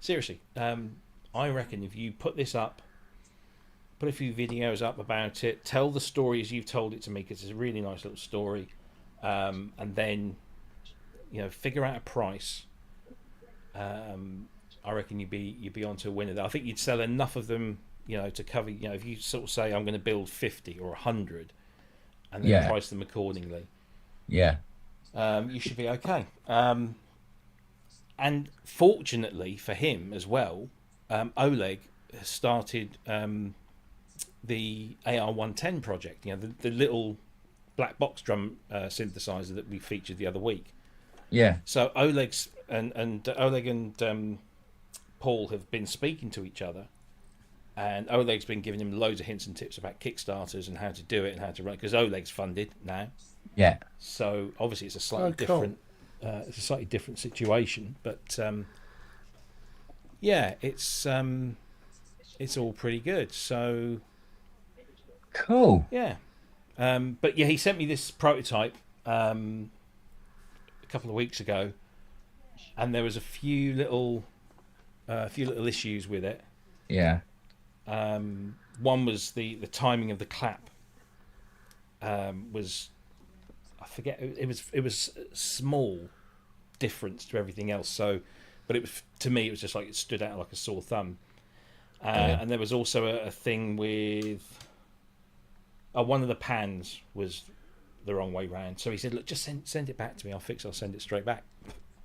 seriously, I reckon if you put this up, put a few videos up about it, tell the story as you've told it to me, because it's a really nice little story, and then figure out a price. I reckon you'd be onto a winner there. I think you'd sell enough of them, to cover. If you sort of say I'm going to build 50 or 100, and then price them accordingly. Yeah. You should be okay. And fortunately for him as well, Oleg has started the AR110 project. The little black box drum synthesizer that we featured the other week. Yeah. So Oleg and Paul have been speaking to each other, and Oleg's been giving him loads of hints and tips about Kickstarters and how to do it and how to run, because Oleg's funded now. Yeah. So obviously it's a slightly different. It's a slightly different situation, but it's all pretty good. So cool. Yeah. But yeah, he sent me this prototype a couple of weeks ago, and there was a few little issues with it. Yeah. One was the timing of the clap. Was, I forget, it was a small difference to everything else. So, but it was, to me, it was just like it stood out like a sore thumb. And there was also a thing with one of the pans was the wrong way round. So he said, look, just send it back to me. I'll send it straight back.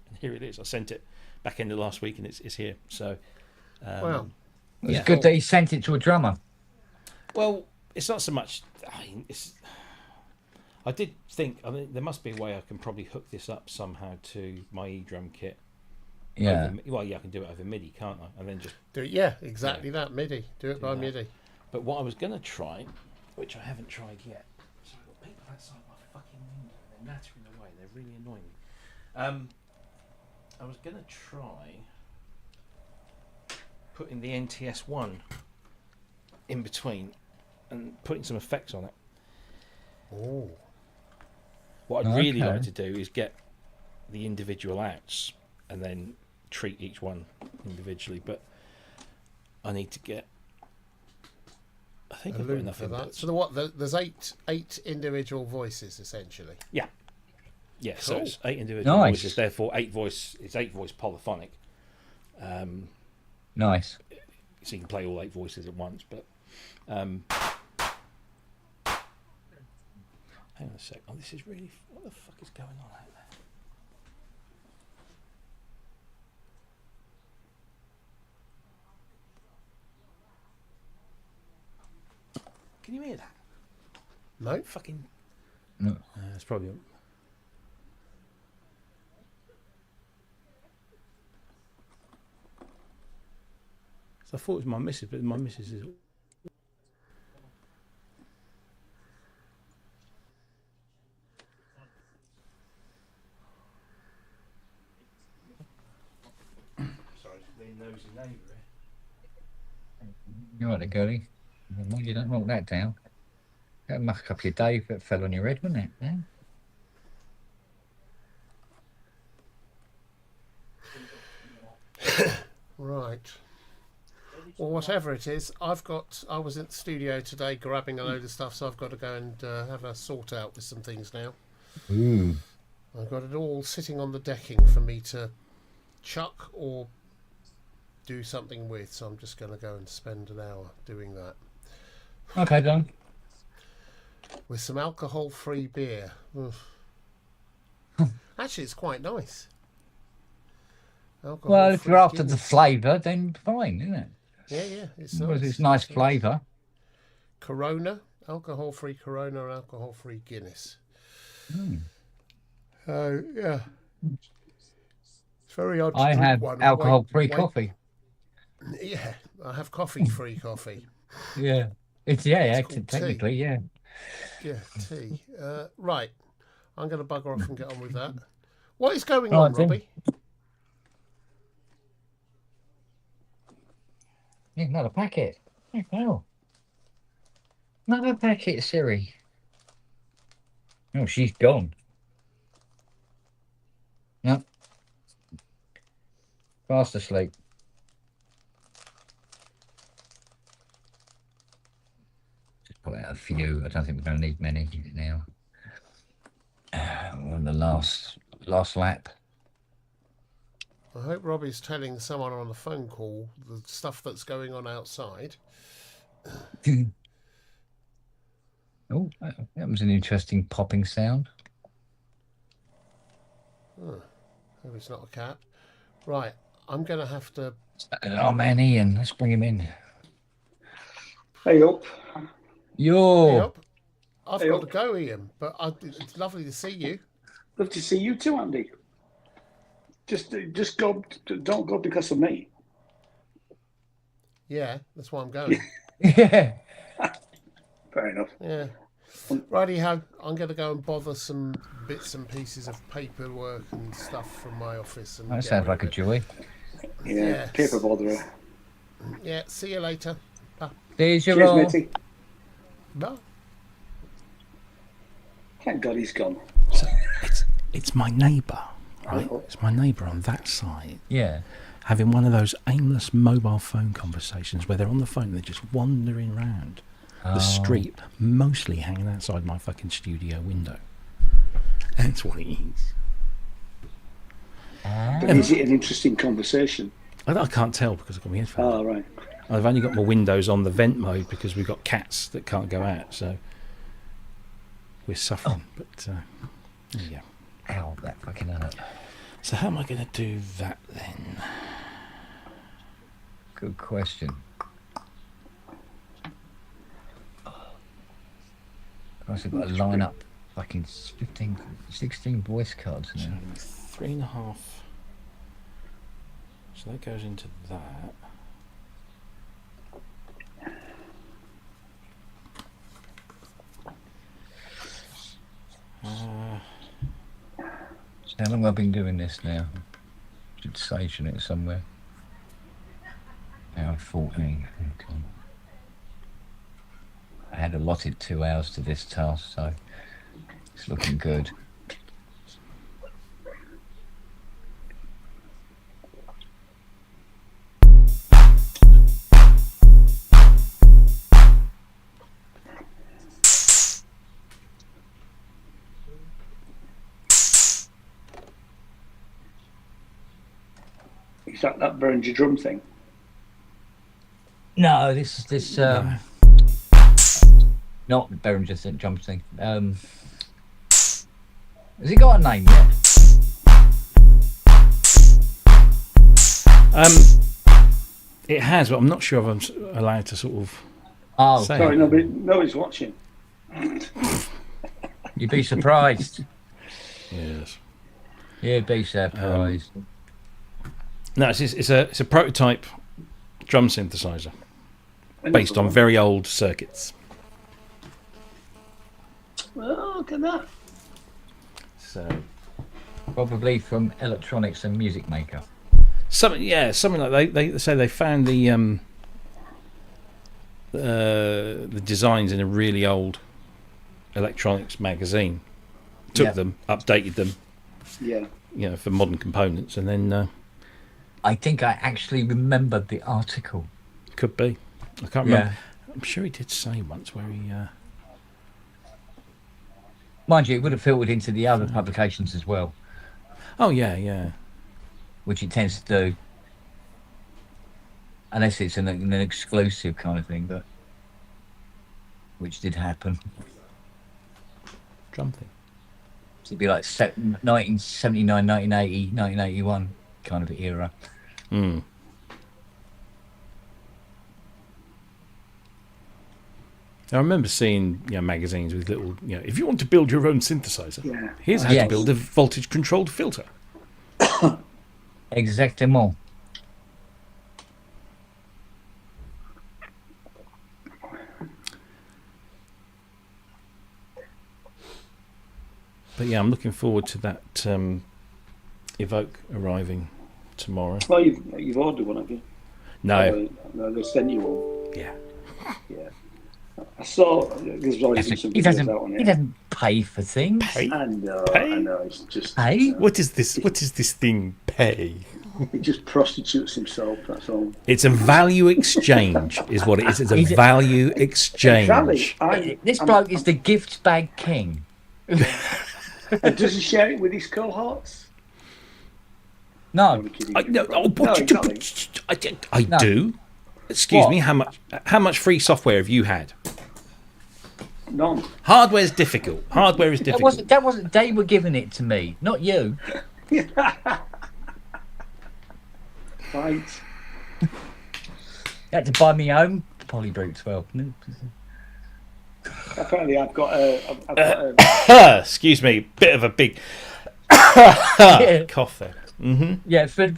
And here it is. I sent it back into last week, and it's here. So wow. It's good that he sent it to a drummer. Well, it's not so much. I did think. I mean, there must be a way I can probably hook this up somehow to my e-drum kit. Yeah. I can do it over MIDI, can't I? And then just do it. Yeah, exactly that MIDI. Do it by MIDI. But what I was going to try, which I haven't tried yet. So I've got people outside my fucking window. They're nattering away. They're really annoying me. I was going to try putting the NTS1 in between and putting some effects on it. Oh. What I'd really like to do is get the individual outs and then treat each one individually, but I need to get. I think I've got enough for that. inputs. So there's eight individual voices essentially. Yeah. Yeah. Cool. So it's 8 individual voices. Therefore, 8 voice polyphonic. Nice. So you can play all 8 voices at once, but. Hang on a sec. Oh, this is really. What the fuck is going on out there? Can you hear that? No. Fucking. No. It's probably. So I thought it was my missus, but my missus is. Sorry, nosy neighbour. You want to, Cody? Well, you don't knock that down. That'd muck up your day if it fell on your head, wouldn't it? Yeah. Right. Well, whatever it is, I was in the studio today grabbing a load of stuff, so I've got to go and have a sort out with some things now. Ooh. I've got it all sitting on the decking for me to chuck or do something with, so I'm just going to go and spend an hour doing that. Okay, done. With some alcohol-free beer. Actually, it's quite nice. Well, if you're after Guinness. the flavour, then fine, isn't it? Yeah, it's Well, nice. it's nice flavour. Corona, alcohol-free Corona, or alcohol-free Guinness. Yeah. It's very odd to I drink have one. alcohol-free Wait. coffee. Yeah, I have coffee-free coffee. Yeah. It's called technically, yeah. Yeah, tea. Right, I'm going to bugger off and get on with that. What is going Right, on, then. Robbie? Yeah, another packet. Oh, another packet, Siri. Oh, she's gone. Yep. Fast asleep. Just put out a few. I don't think we're going to need many now. We're on the last lap. I hope Robbie's telling someone on the phone call the stuff that's going on outside. Oh, that was an interesting popping sound. Hope it's not a cat. Right, I'm going to have to... Oh, man, Ian, let's bring him in. Hey up. Yo. Hey up. I've Hey got up. to go, Ian, but it's lovely to see you. Love to see you too, Andy. Just go. Don't go because of me. Yeah, that's why I'm going. Yeah. Fair enough. Yeah. Righty-ho, I'm going to go and bother some bits and pieces of paperwork and stuff from my office. And That get sounds rid like a of it. joy. Yeah. Yes. Paper botherer. Yeah, see you later. There's your Cheers, roll. matey. Bye. Thank God he's gone. So it's my neighbour, right? Oh. It's my neighbour on that side Yeah. having one of those aimless mobile phone conversations where they're on the phone and they're just wandering round the street, mostly hanging outside my fucking studio window. That's what it is. But is it an interesting conversation? I can't tell because I've got my headphones. Oh, right. I've only got my windows on the vent mode because we've got cats that can't go out, so we're suffering. But there you go. Ow, that fucking hurt. So how am I going to do that then? Good question. I've got to line up fucking 15, 16 voice cards So now. 3.5. So that goes into that. How long have I been doing this now? Should station it somewhere. Hour 14. Okay. I had allotted 2 hours to this task, so it's looking good. Is that burns your drum thing? No, this not Behringer St. John's thing. Has it got a name yet? It has, but I'm not sure if I'm allowed to sort of. Oh, Say Sorry, nobody's watching. you'd be surprised. Yes. You'd be surprised. No, it's a prototype drum synthesizer based on very old circuits. Oh, look at that. So Probably from Electronics and Music Maker. something like they say they found the the designs in a really old electronics magazine. Took them, updated them. Yeah. You know, for modern components, and then I think I actually remembered the article. could be. I can't remember. I'm sure he did say once where he. Mind you, it would have filtered into the other publications as well, Oh yeah. which it tends to do. Unless it's an exclusive kind of thing, but which did happen. Drum thing. So it'd be like 1979, 1980, 1981 kind of era. Mm. I remember seeing magazines with little, if you want to build your own synthesizer, here's how to build a voltage-controlled filter. Exactement. But yeah, I'm looking forward to that Evoke arriving tomorrow. Well, you've ordered one, have you? No. No, they sent you one. Yeah. Yeah. I saw there's always some videos out on it. He doesn't pay for things. Pay? I know. It's just Pay? What is this? What is this thing? Pay? he just prostitutes himself. That's all. It's a value exchange, is what it is. It's a value exchange. Exactly. This bloke is the gift bag king. And does he share it with his cohorts? No. I No. do. Excuse What? me. How much free software have you had? None. Hardware's difficult. Hardware is difficult. That wasn't. They were giving it to me, not you. Right. Had to buy me own Polybrute 12. Apparently, I've got a Excuse me. Bit of a big cough there. Mm-hmm. Yeah, for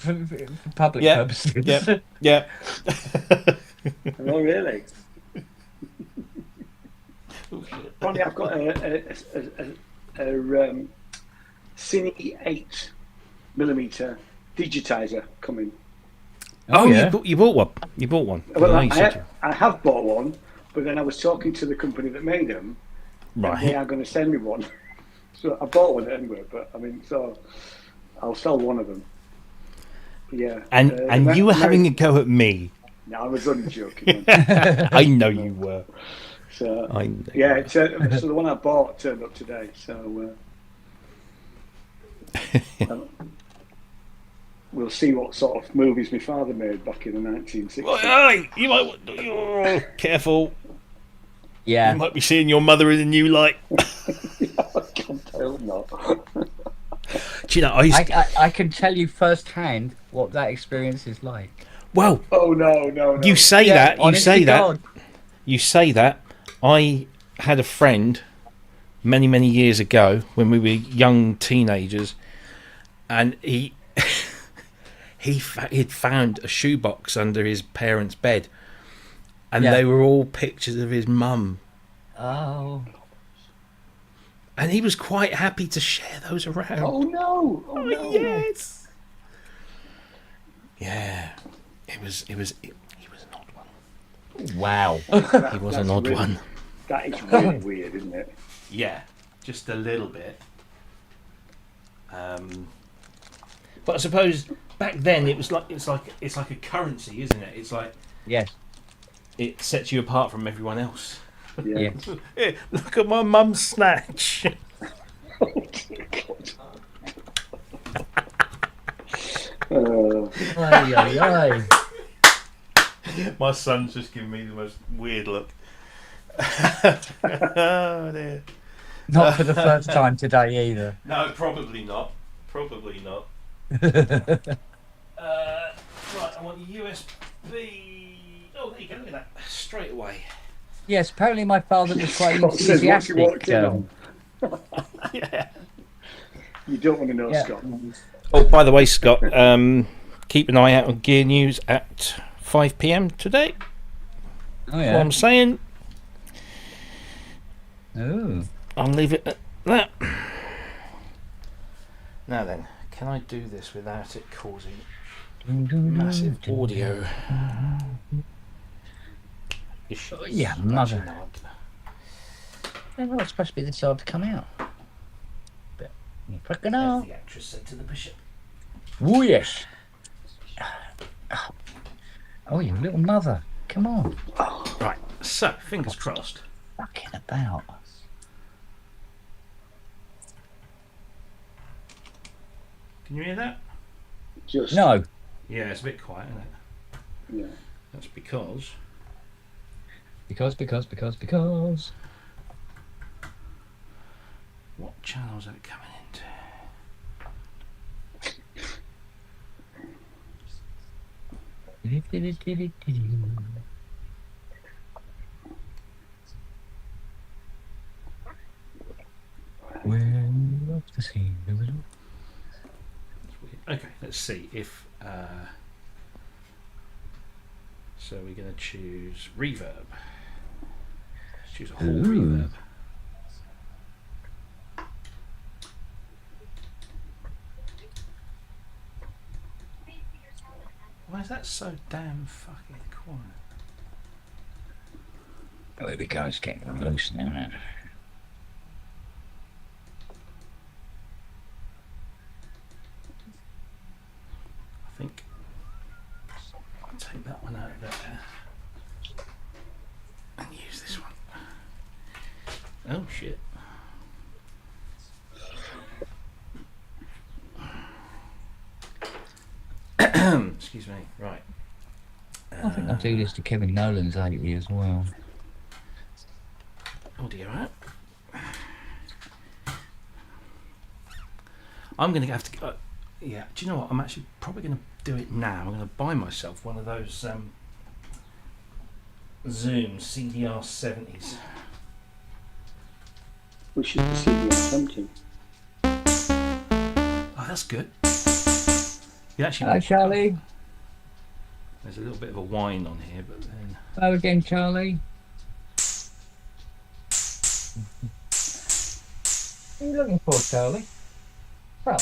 public purposes. Yeah. Oh, really? Apparently, I've got a Cine 8mm digitizer coming. Oh, yeah. you bought one. You bought one. Well, I know you said I have bought one, but then I was talking to the company that made them. Right. And they are going to send me one. So I bought one anyway, but I mean, so I'll sell one of them. Yeah. And you were having a go at me. No, I was only joking. I know you were. So I know. yeah, so the one I bought turned up today. So we'll see what sort of movies my father made back in the 1960s. Hey, you might careful. Yeah. You might be seeing your mother in a new light. I hope not. Do you know? I can tell you firsthand what that experience is like. Well. Oh no. You say Yeah, that. You honest say to that. God. You say that. I had a friend many years ago when we were young teenagers, and he'd found a shoebox under his parents' bed, and they were all pictures of his mum. Oh. And he was quite happy to share those around. Oh no! Oh no! Yes. Yeah. He was an odd one. Wow. He was an odd one. That is really weird, isn't it? Yeah, just a little bit. But I suppose back then it's like a currency, isn't it? It's like Yes. it sets you apart from everyone else. Yeah. Hey, look at my mum's snatch. Oh dear God. Ay, ay, ay. My son's just giving me the most weird look. Oh dear. Not for the first time today either. No, probably not. Probably not. Right, I want USB. Oh, there you go. Look at that. Straight away. Yes, apparently my father was quite Scott says what you walked enthusiastic. in on. Yeah. You don't want to know, Yeah. Scott. Oh, by the way, Scott, keep an eye out on Gear News at 5 p.m. today. Oh, What yeah. I'm saying. Oh. I'll leave it at that. Now then, can I do this without it causing massive audio? issues. Yeah, mother. Actually, no, They're not supposed to be this hard to come out. But you fucking as are. the actress said to the bishop. Oh, yes. Oh, you little mother. Come on. Right, so, fingers crossed. Fucking about. Can you hear that? Just No. Yeah, it's a bit quiet, isn't it? Yeah. That's because... Because. What channels are it coming into? When you love the scene, Okay, let's see if... so we're going to choose reverb. Let's choose a whole reverb. Why is that so damn fucking quiet? Oh, here we go. It's getting loose now, isn't it? I think I'll take that one out of there and use this one. Oh shit. Excuse me. Right. I think I'll do this to Kevin Nolan's 80 as well. Audio out. I'm going to have to... yeah, do you know what? I'm actually probably going to do it now. I'm going to buy myself one of those Zoom CDR70s. Which is the CDR70. Oh, that's good. You actually... Hello, Charlie. There's a little bit of a whine on here, but then... Hello again, Charlie. What are you looking for, Charlie? Well.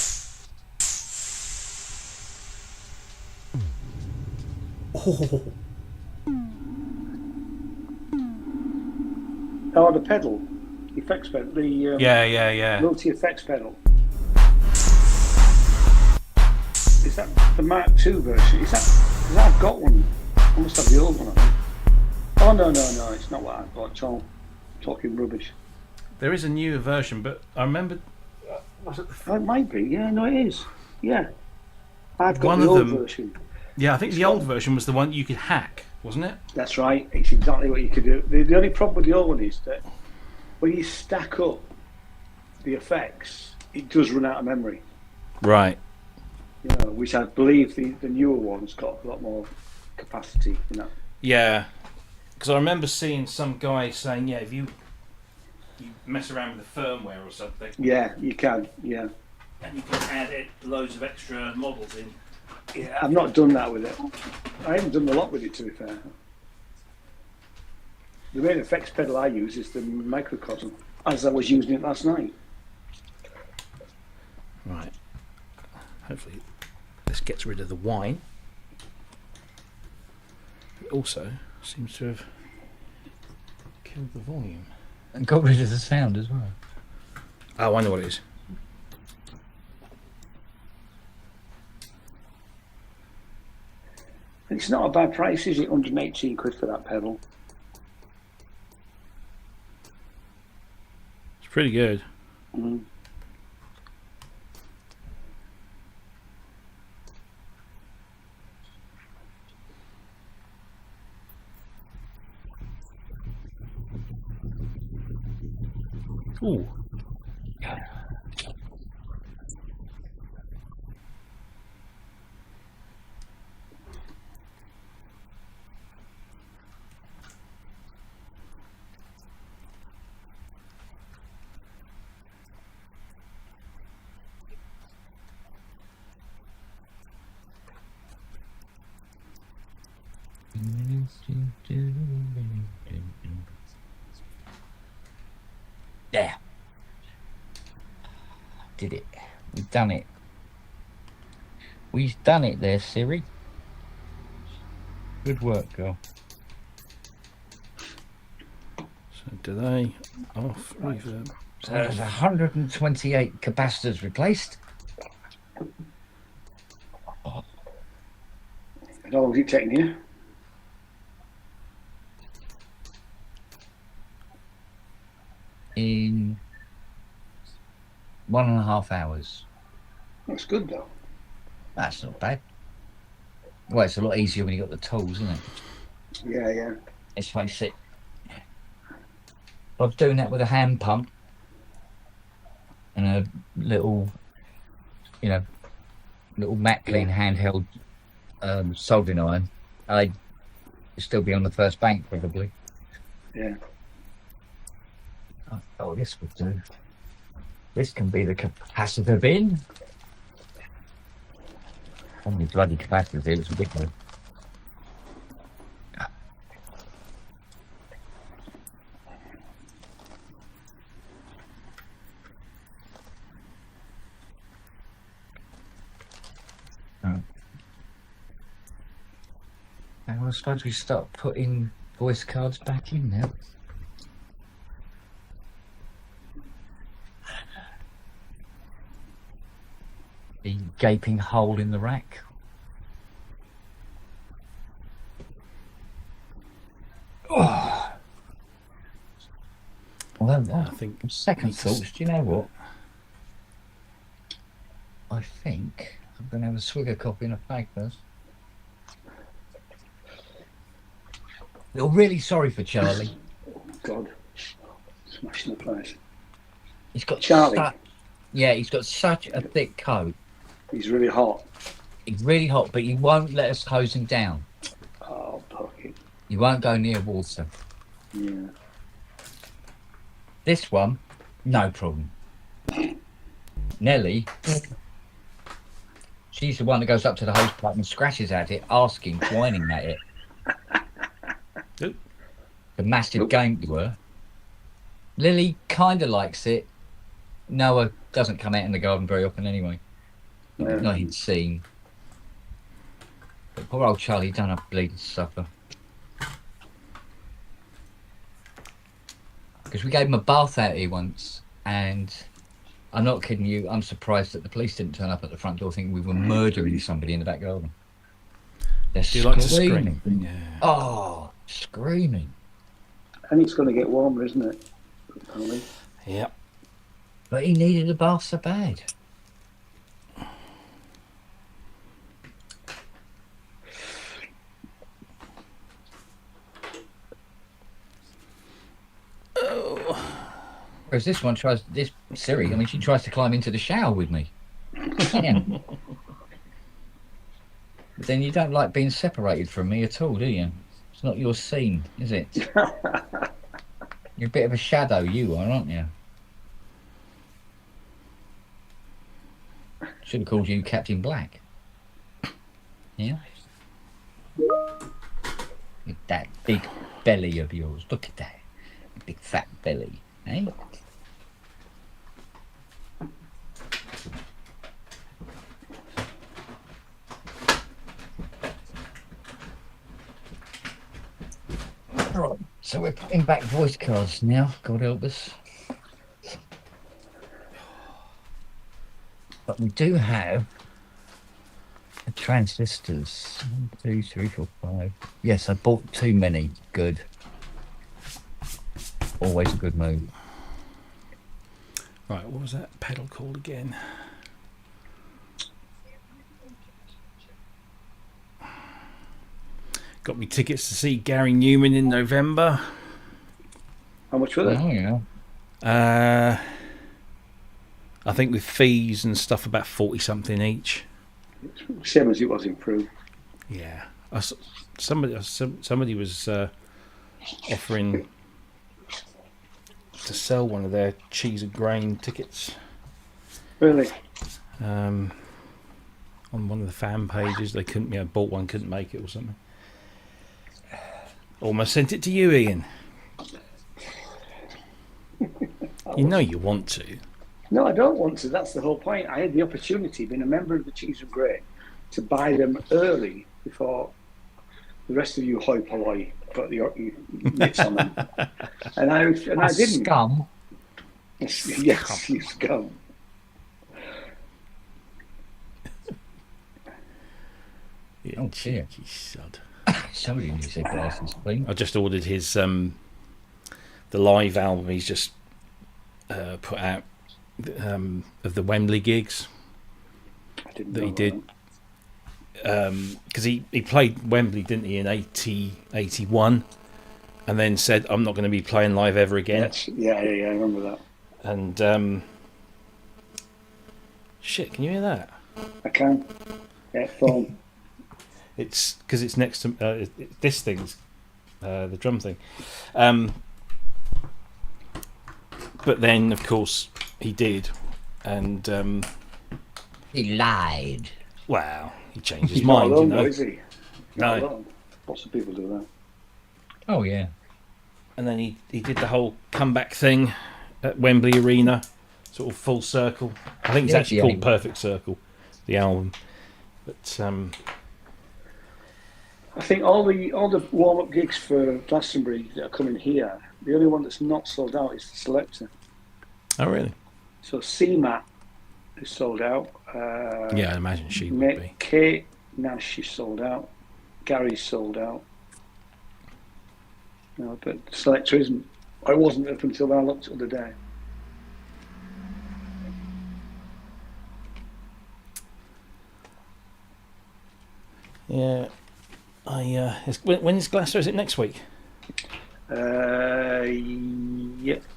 Oh, the pedal. The effects pedal. The yeah. multi-effects pedal. Is that the Mark II version? Is that... Because I've got one. I must have the old one, I think. Oh, no. It's not what I bought at all. Talking rubbish. There is a newer version, but I remember... was it Oh, it might be. Yeah, no, it is. Yeah. I've got One the of old them- version. Yeah, I think the old version was the one you could hack, wasn't it? That's right. It's exactly what you could do. The only problem with the old one is that when you stack up the effects, it does run out of memory. Right. You know, which I believe the newer one's got a lot more capacity. You know. Yeah. Because I remember seeing some guy saying, yeah, if you mess around with the firmware or something, Yeah, you can. Yeah. and you can add loads of extra models in. Yeah, I've not done that with it. I haven't done a lot with it, to be fair. The main effects pedal I use is the microcosm, as I was using it last night. Right. Hopefully this gets rid of the whine. It also seems to have killed the volume. And got rid of the sound as well. Oh, I know what it is. It's not a bad price, is it? 118 quid for that pedal. It's pretty good. Mm. Ooh. There. Did it. We've done it. We've done it there, Siri. Good work, girl. do they? Off, reverb. So there's 128 capacitors replaced. How long has it taken you? In 1.5 hours. That's good though. That's not bad. Well, it's a lot easier when you've got the tools, isn't it? Yeah, yeah. Let's face it. I was doing that with a hand pump and a little, little Maclean handheld soldering iron. I'd still be on the first bank probably. Yeah. Oh, this would do. This can be the capacitor bin. How many bloody capacitors here? It's ridiculous. I suppose we start putting voice cards back in now. The gaping hole in the rack. Oh. Well, I think second thoughts, do you know what? I think I'm going to have a swig of coffee and a fag first. Feel really sorry for Charlie. Oh, God. Smashing the place. He's got Charlie? He's got such a thick coat. He's really hot. He's really hot, but he won't let us hose him down. Oh, pocket. He won't go near water. Yeah. This one, no problem. Nelly, she's the one that goes up to the hose pipe and scratches at it, asking, whining at it. Oop. The massive Oop. game to her. Lily kind of likes it. Noah doesn't come out in the garden very often anyway. Yeah. Not in scene. But poor old Charlie done a bleeding suffer. Because we gave him a bath out here once, and I'm not kidding you, I'm surprised that the police didn't turn up at the front door thinking we were murdering somebody in the back garden. They're Do you like to screaming. scream? Yeah. Oh, screaming. And it's going to get warmer, isn't it? Apparently. Yep. But he needed a bath so bad. Whereas this one this Siri, I mean, she tries to climb into the shower with me. Yeah. But then you don't like being separated from me at all, do you? It's not your scene, is it? You're a bit of a shadow, you are, aren't you? Should have called you Captain Black. Yeah? With that big belly of yours. Look at that. Big fat belly, eh? Right, so we're putting back voice cards now, God help us. But we do have transistors. 1, 2, 3, 4, 5. Yes, I bought too many. Good. Always a good move. Right, what was that pedal called again? Got me tickets to see Gary Newman in November. How much were they? Oh, yeah. I think with fees and stuff about 40 something each. Same as it was in Peru. Yeah. Somebody was offering to sell one of their cheese and grain tickets. Really? On one of the fan pages. They couldn't, bought one, couldn't make it or something. Almost sent it to you, Ian. You know you want to. No, I don't want to. That's the whole point. I had the opportunity, being a member of the Cheese and Grain, to buy them early before The rest of you hoi polloi got your mitts on them, and I didn't. Scum. Yes, you scum. Oh, dear. Cheeky sod. Somebody needs their glasses clean. I just ordered his the live album he's just put out of the Wembley gigs I didn't that know he did. Because he played Wembley, didn't he, in 81, and then said, I'm not going to be playing live ever again. Yes. Yeah, I remember that. And shit, can you hear that? I can. Yeah, phone. It's because it's next to this thing's the drum thing. But then, of course, he did, and He lied. wow, he changed his He's not mind. alone, You know? though, is he? Not No. alone. Lots of people do that. Oh, yeah. And then he did the whole comeback thing at Wembley Arena, sort of full circle. I think it's Yeah, actually yeah. called Perfect Circle, the album. But I think all the warm up gigs for Glastonbury that are coming here, the only one that's not sold out is the Selector. oh really? So CMAT is sold out. Yeah, I imagine she would be. Kate Nash is sold out. Gary's sold out. No, but Selector isn't. I wasn't up until I looked the other day. Yeah, when is Glasgow? Is it next week? Yeah,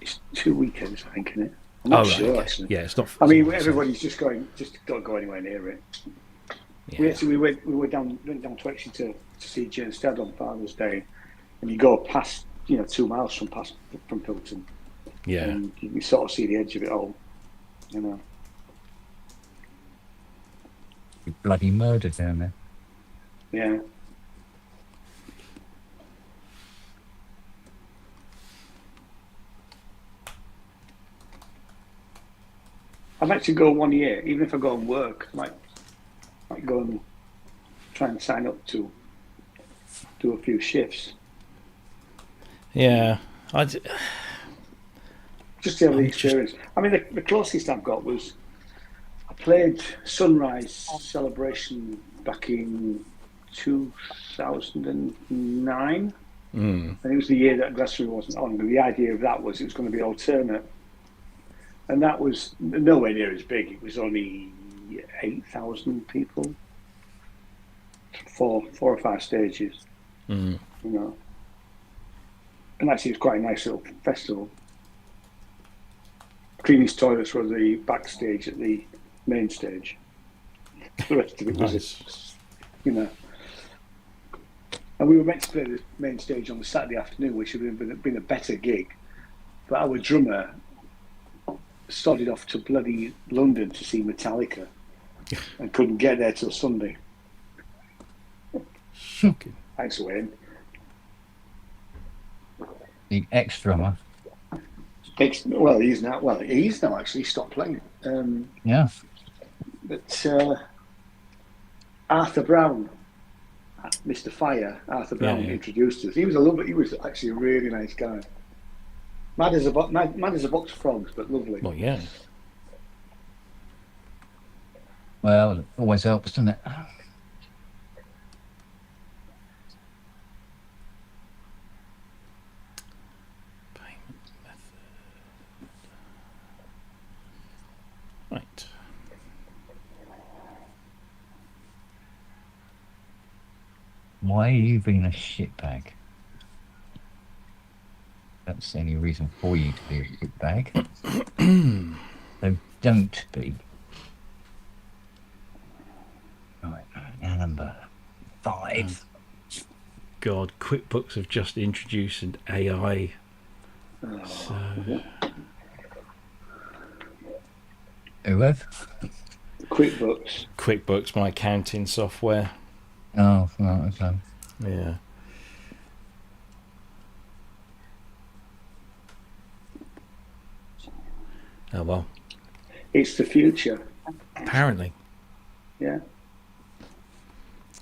it's 2 weekends, I think, isn't it? I'm not sure, okay. actually. Yeah, it's not. I mean, it's not- everybody's just don't go anywhere near it. Yeah. We went down to actually to see Jane Stead on Father's Day, and you go past 2 miles from Pilton, Yeah. and you sort of see the edge of it all, you know. You bloody murdered down there. Yeah. I might actually go 1 year, even if I go and work. I might go and try and sign up to do a few shifts. Yeah, Just to have the experience. I mean, the closest I've got was I played Sunrise Celebration back in 2009. And it was the year that Glastonbury wasn't on. But the idea of that was it was going to be alternate. And that was nowhere near as big. It was only 8,000 people. 4 or 5 stages. You know. And actually, it was quite a nice little festival. Cleanest toilets were the backstage at the main stage. The rest of it was, Nice. And we were meant to play the main stage on the Saturday afternoon, which would have been a better gig. But our drummer started off to bloody London to see Metallica and couldn't get there till Sunday. shocking. Thanks, Wayne. The ex-drummer. He's now actually stopped playing. Yeah. But Arthur Brown, Mr. Fire, Arthur Brown introduced us. He was he was actually a really nice guy. Mad as a box of frogs, but lovely. Well, yeah. Well, it always helps, doesn't it? Payment method. Right. Why are you being a shitbag? That's any reason for you to be a shitbag. So don't be. Right, now number 5. God, QuickBooks have just introduced an AI. Who have? QuickBooks. QuickBooks, my accounting software. Oh, right, okay. Yeah. Oh well. It's the future. Apparently, Yeah.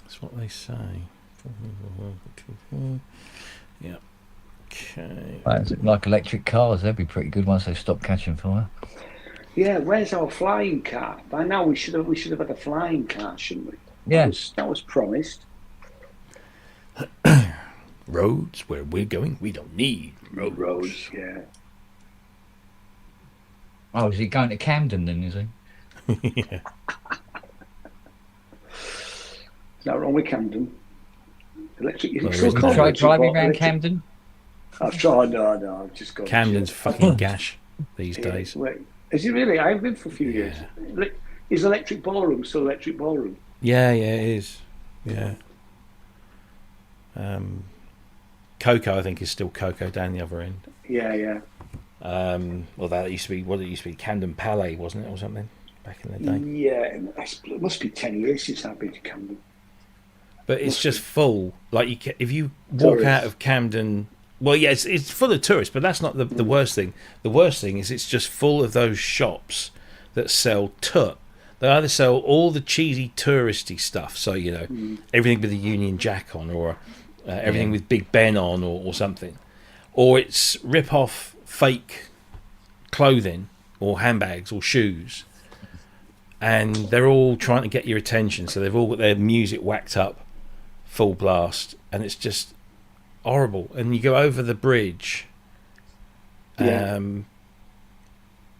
that's what they say. Yeah. Okay. Like electric cars, they'd be pretty good once they stop catching fire. Yeah, where's our flying car? By now we should have had a flying car, shouldn't we? Yeah. That was promised. Roads where we're going, we don't need roads. Yeah. Oh, is he going to Camden then, is he? Yeah. Is that wrong with Camden? Electric. Well, Have you tried driving around Camden? I've tried. No, I've just gone. Camden's fucking gash these days. Wait, is it really? I've been for a few years. Is Electric Ballroom still Electric Ballroom? Yeah, it is. Yeah. Coco, I think, is still Coco down the other end. Yeah. Well, that used to be what it used to be, Camden Palais, wasn't it, or something back in the day? Yeah, it must be 10 years since I've been to Camden. But it's just full. Like if you walk out of Camden, well, yeah, it's full of tourists. But that's not the worst thing. The worst thing is it's just full of those shops that sell tut. They either sell all the cheesy touristy stuff, so everything with the Union Jack on, or everything with Big Ben on, or something, or it's rip-off fake clothing or handbags or shoes, and they're all trying to get your attention. So they've all got their music whacked up full blast, and it's just horrible. And you go over the bridge, and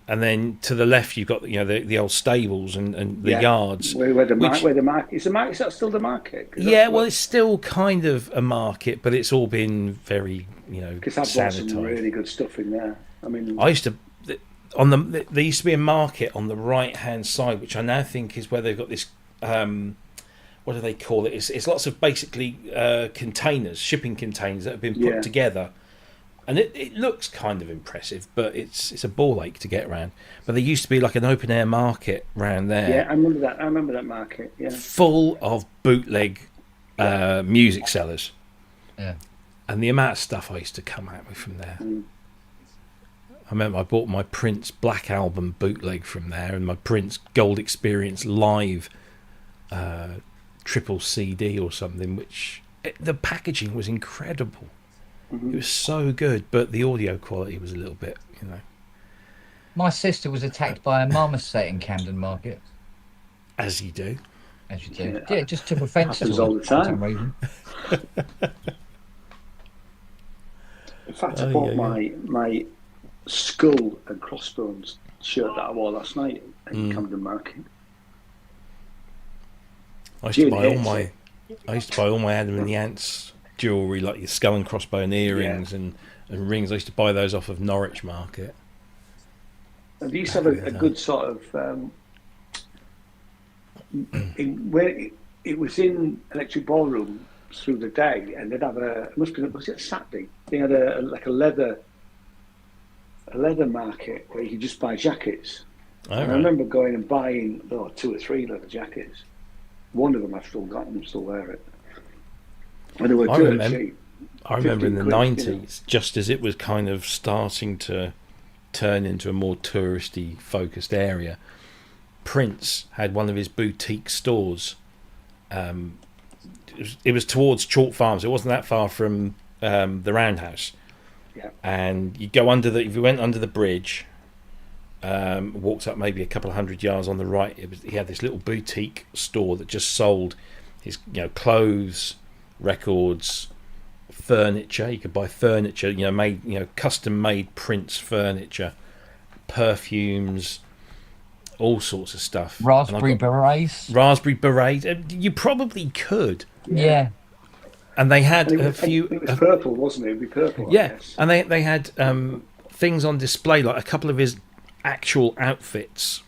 then to the left you've got the old stables and the yards. Where the market is that still the market? Well, it's still kind of a market, but it's all been very because I've bought some really good stuff in there. I mean, I used to there used to be a market on the right hand side, which I now think is where they've got this. What do they call it? It's lots of basically containers, shipping containers that have been put together. And it looks kind of impressive, but it's a ball ache to get around. But there used to be like an open air market around there. Yeah, I remember that market. Yeah, full of bootleg music sellers. Yeah, and the amount of stuff I used to come at me from there. I remember I bought my Prince Black Album bootleg from there, and my Prince Gold Experience Live triple CD or something. Which the packaging was incredible. It was so good, but the audio quality was a little bit, My sister was attacked by a marmoset in Camden Market. As you do. As you do. Yeah, it just took offence to it all the time. for some reason. In fact, I bought my skull and crossbones shirt that I wore last night in Camden Market. I used to buy all my Adam and the Ants jewellery, like your skull and crossbone earrings and rings. I used to buy those off of Norwich Market. And they used to have a good sort of where it was in Electric Ballroom through the day, and they'd have was it a Saturday? They had a leather market where you could just buy jackets. I remember going and buying 2 or 3 leather jackets. One of them I've still got and still wear it. And they were cheap. I remember in the 90s, just as it was kind of starting to turn into a more touristy focused area, Prince had one of his boutique stores. It was towards Chalk Farms. It wasn't that far from the Roundhouse. Yeah. And you go if you went under the bridge, walked up maybe a couple of 100 yards on the right, he had this little boutique store that just sold his clothes, records, furniture. You could buy furniture, made custom made Prince furniture, perfumes, all sorts of stuff. Raspberry berets. You probably could. Yeah. And they had a few. It was purple, wasn't it? It'd be purple. Yeah, and they had things on display, like a couple of his actual outfits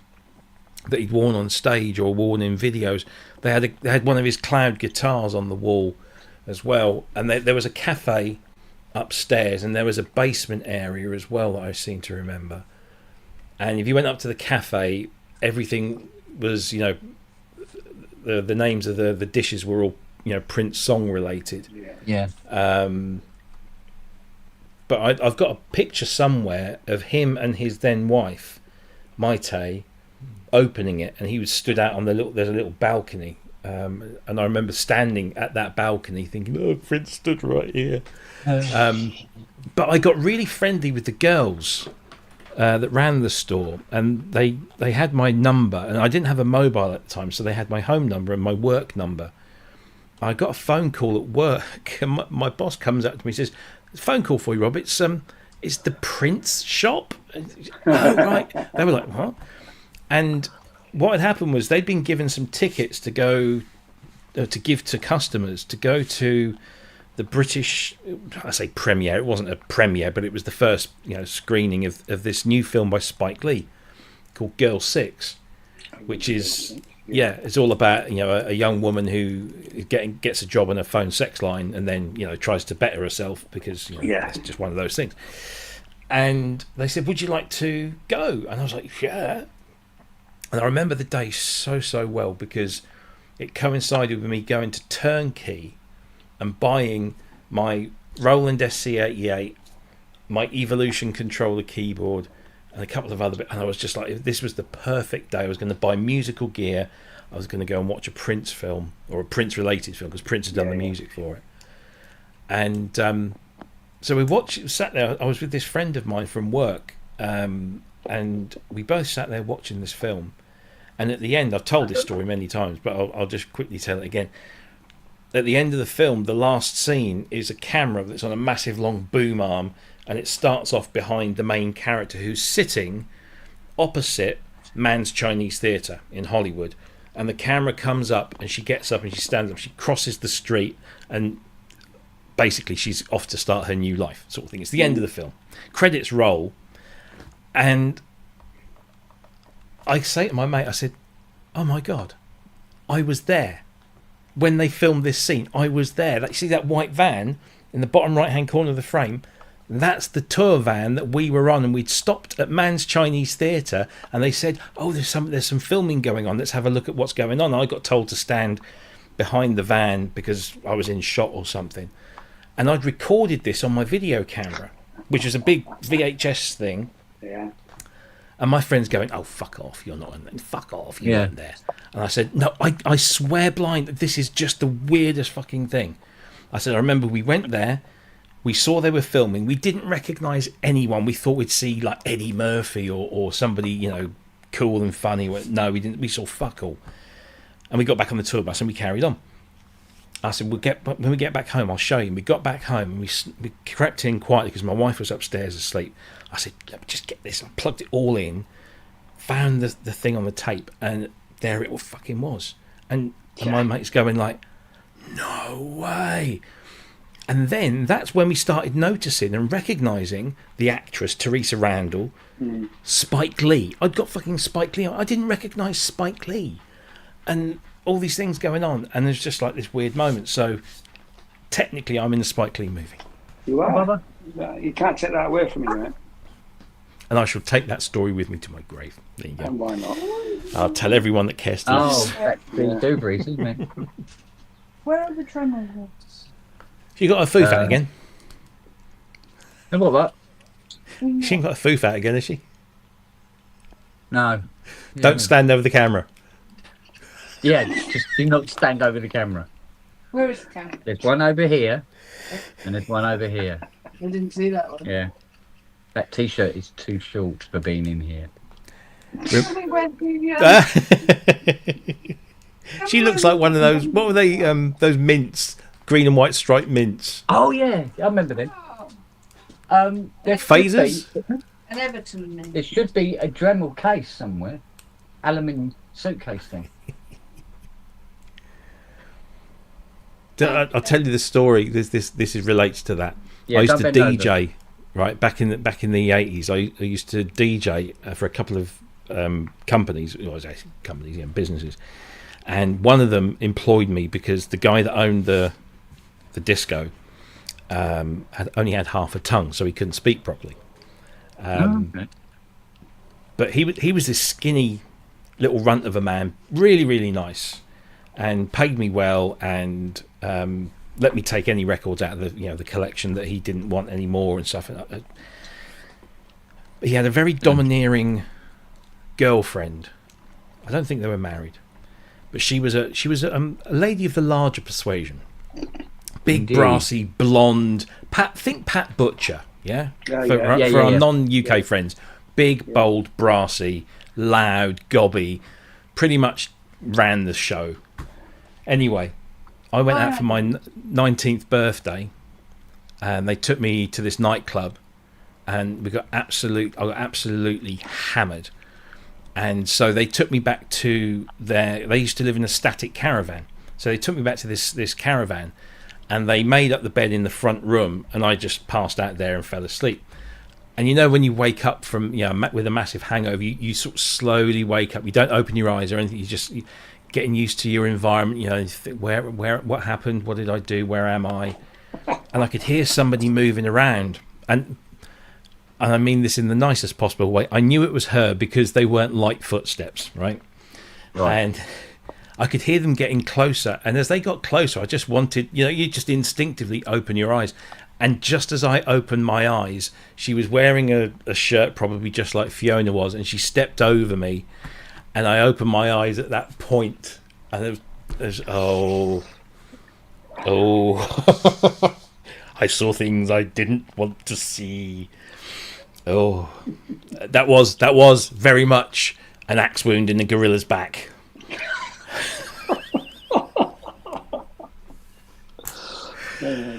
that he'd worn on stage or worn in videos. They had one of his cloud guitars on the wall as well, and there was a cafe upstairs, and there was a basement area as well that I seem to remember. And if you went up to the cafe, everything was the names of the dishes were all Prince song related. Yeah. But I've got a picture somewhere of him and his then wife, Maite, opening it, and he was stood out on there's a little balcony and I remember standing at that balcony thinking, oh, Prince stood right here. But I got really friendly with the girls that ran the store, and they had my number, and I didn't have a mobile at the time, so they had my home number and my work number. I got a phone call at work, and my boss comes up to me and says, phone call for you, Rob. It's the Prince shop. Oh, right. They were like, what? And what had happened was they'd been given some tickets to go to give to customers to go to the British, I say premiere. It wasn't a premiere, but it was the first screening of this new film by Spike Lee called Girl 6, which is it's all about a young woman who gets a job on a phone sex line and then tries to better herself because it's just one of those things. And they said, would you like to go? And I was like, yeah. And I remember the day so well because it coincided with me going to Turnkey and buying my Roland SC88, my Evolution controller keyboard, and a couple of other bits. And I was just like, this was the perfect day. I was going to buy musical gear. I was going to go and watch a Prince film, or a Prince-related film, because Prince had done the music for it. And so we sat there. I was with this friend of mine from work, and we both sat there watching this film. And at the end, I've told this story many times, but I'll just quickly tell it again. At the end of the film, the last scene is a camera that's on a massive long boom arm, and it starts off behind the main character who's sitting opposite Mann's Chinese Theatre in Hollywood. And the camera comes up, and she gets up and she stands up, she crosses the street, and basically she's off to start her new life, sort of thing. It's the end of the film. Credits roll, and I say to my mate, I said, oh my God, I was there. When they filmed this scene, I was there. Like, see that white van in the bottom right-hand corner of the frame? That's the tour van that we were on, and we'd stopped at Mann's Chinese Theatre, and they said, oh, there's some filming going on. Let's have a look at what's going on. I got told to stand behind the van because I was in shot or something. And I'd recorded this on my video camera, which was a big VHS thing. Yeah. And my friend's going, oh, fuck off, you're not in there. Fuck off, you weren't there. And I said, no, I swear blind, this is just the weirdest fucking thing. I said, I remember we went there, we saw they were filming, we didn't recognise anyone. We thought we'd see like Eddie Murphy or somebody, cool and funny. No, we didn't. We saw fuck all. And we got back on the tour bus and we carried on. I said, when we get back home, I'll show you. And we got back home and we crept in quietly because my wife was upstairs asleep. I said, let me just get this. I plugged it all in, found the thing on the tape, and there it fucking was. And my mate's going like, no way. And then that's when we started noticing and recognising the actress Teresa Randall, Spike Lee. I'd got fucking Spike Lee. I didn't recognise Spike Lee. And all these things going on, and there's just like this weird moment. So technically I'm in the Spike Lee movie. You are. You can't take that away from me, mate. And I shall take that story with me to my grave. There you go. And why not? I'll tell everyone that cares to listen. Oh, that's the Dubreys, isn't it? Where are the Tremors? You got a foof out again? And what? She ain't got a foof out again, has she? No. Don't stand over the camera. Yeah, just do not stand over the camera. Where is the camera? There's one over here, and there's one over here. I didn't see that one. Yeah. That T-shirt is too short for being in here. She looks like one of those. What were they? Those mints, green and white striped mints. Oh yeah, I remember them. There Phasers. An Everton mint. There should be a Dremel case somewhere, aluminium suitcase thing. I'll tell you the story. This relates to that. Yeah, I used to don't bend DJ. over. Right, back in the 80s, I used to DJ for a couple of companies, businesses, and one of them employed me because the guy that owned the disco only had half a tongue, so he couldn't speak properly. Okay. But he was this skinny little runt of a man, really, really nice, and paid me well, and let me take any records out of the collection that he didn't want anymore and stuff. He had a very domineering girlfriend. I don't think they were married, but she was a lady of the larger persuasion, big, Indeed. brassy, blonde. Think Pat Butcher, yeah, for our non-UK friends, big, bold, brassy, loud, gobby, pretty much ran the show. Anyway, I went out for my 19th birthday, and they took me to this nightclub, and I got absolutely hammered. And so they took me back to they used to live in a static caravan. So they took me back to this caravan, and they made up the bed in the front room, and I just passed out there and fell asleep. And you know, when you wake up from, with a massive hangover, you sort of slowly wake up. You don't open your eyes or anything. You just getting used to your environment. You think, what happened? What did I do? Where am I? And I could hear somebody moving around, and I mean this in the nicest possible way. I knew it was her because they weren't light footsteps, right? And I could hear them getting closer. And as they got closer, I just wanted, you just instinctively open your eyes. And just as I opened my eyes, she was wearing a shirt probably just like Fiona was, and she stepped over me. And I opened my eyes at that point, and there's I saw things I didn't want to see. Oh, that was very much an axe wound in the gorilla's back.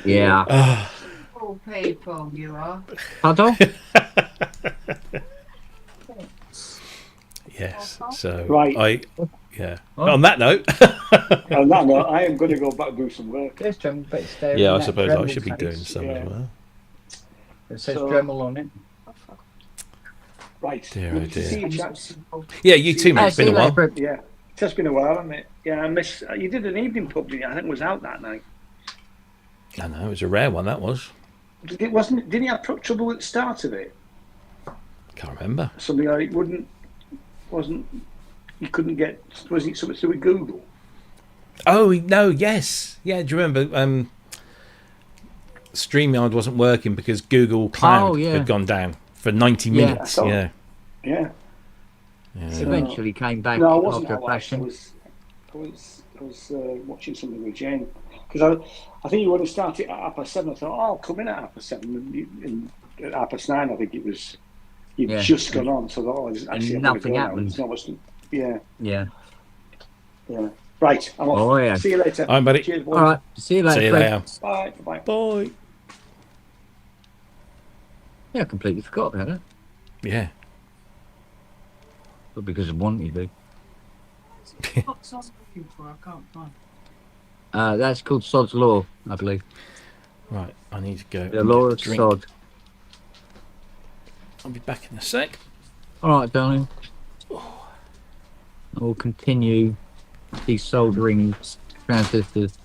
Yeah. Poor people, you are. Pardon? Yes. So Right. On that note, On that note, I am going to go back and do some work. There's Dremel, but it's there. yeah, in I that suppose I Dremel should be case. doing some as well. It says So- Dremel on it. Right. Dear, Good oh to dear. see you, chaps. Yeah, you too, mate. It's been a while. Yeah. It's just been a while, hasn't it? Yeah, I miss. You did an evening pub, didn't you? I think it was out that night. I know, it was a rare one, that was. Didn't you have trouble at the start of it? Can't remember. Something like it you couldn't get, was it something to do with Google? Oh, no, yes. Yeah, do you remember StreamYard wasn't working because Google Cloud had gone down for 90 minutes. Yeah. It eventually came back No, I wasn't after a out last. fashion. I was watching something with Jane. Because I think you would have started at 7:30. I thought, I'll come in at 7:30. And at 9:30, I think it was, you'd just gone on. So I thought, it's actually nothing happened. Yeah. Right, I'm off. Oh, yeah. See you later. All right, buddy. Cheers, boys. All right. See you later. See you Fred. later. Bye. Bye. Bye. Yeah, I completely forgot about it. Yeah. But because I wanted to. What's I'm looking for? I can't find. That's called Sod's Law, I believe. Right, I need to go. The Law of drink. Sod. I'll be back in a sec. All right, darling. I will continue desoldering transistors.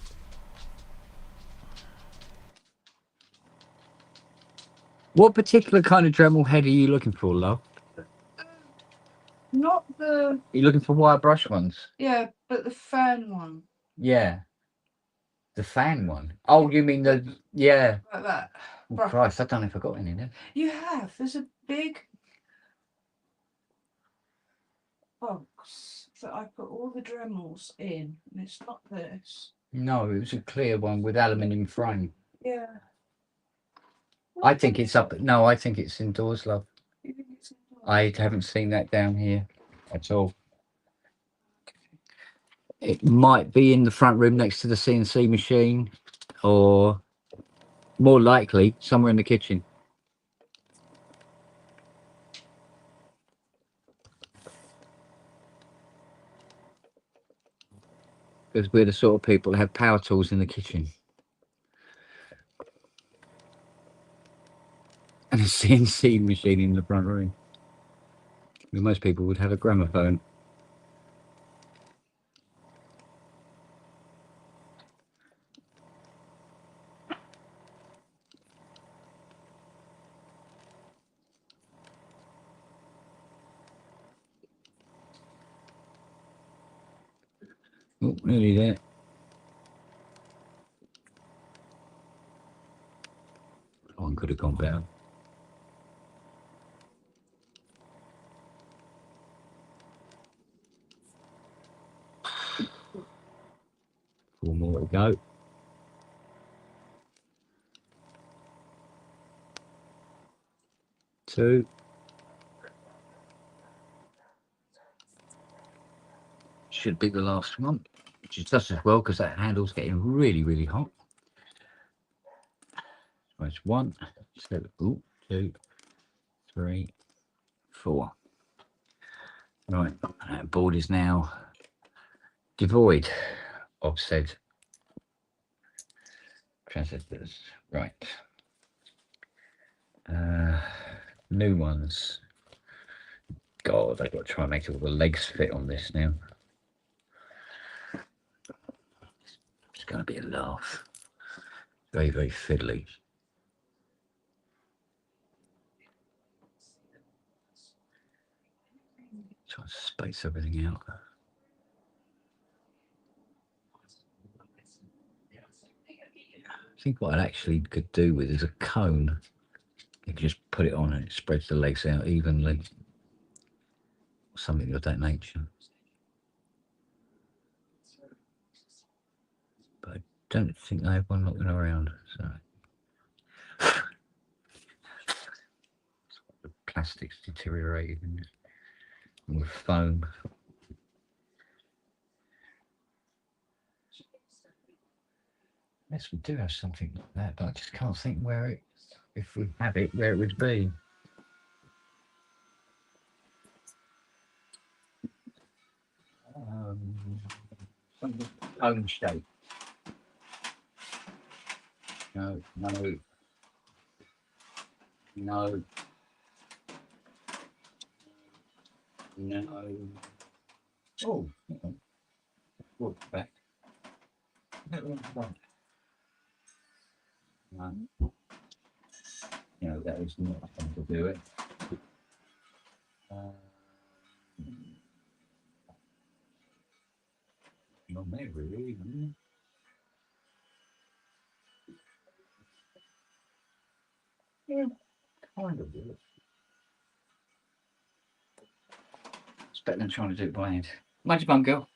What particular kind of Dremel head are you looking for, love? Not the Are you looking for wire brush ones? but the fan one Yeah. The fan one. Oh, you mean the like that. Oh, Christ, I don't know if I got any there. You have. There's a big box that I put all the Dremels in, and it's not this. No, it was a clear one with aluminium frame. Yeah. I think it's up. No, I think it's indoors, love. You think it's in the- I haven't seen that down here at all. It might be in the front room next to the CNC machine, or more likely somewhere in the kitchen. Because we're the sort of people that have power tools in the kitchen. And a CNC machine in the front room. Most people would have a gramophone. Oh, nearly there. One could have gone better. 4 more to go. Two. Should be the last one, which is just as well because that handle's getting really, really hot. So it's 1, 2, 3, 4. Right, that board is now devoid of said transistors. Right. New ones. God, I've got to try and make all the legs fit on this now. It's going to be a laugh. Very, very fiddly. Try and space everything out. I think what I actually could do with is a cone. You can just put it on and it spreads the legs out evenly. Something of that nature. But I don't think I have one looking around. So the plastic's deteriorating with foam. Yes, we do have something like that, but I just can't think where it, if we have it, where it would be. Something cone shape. No, no, no, no. Oh, walk back. No, that is not going to do it. Not there really. Yeah, kind of do it. It's better than trying to do it by hand. Mind your bum, girl.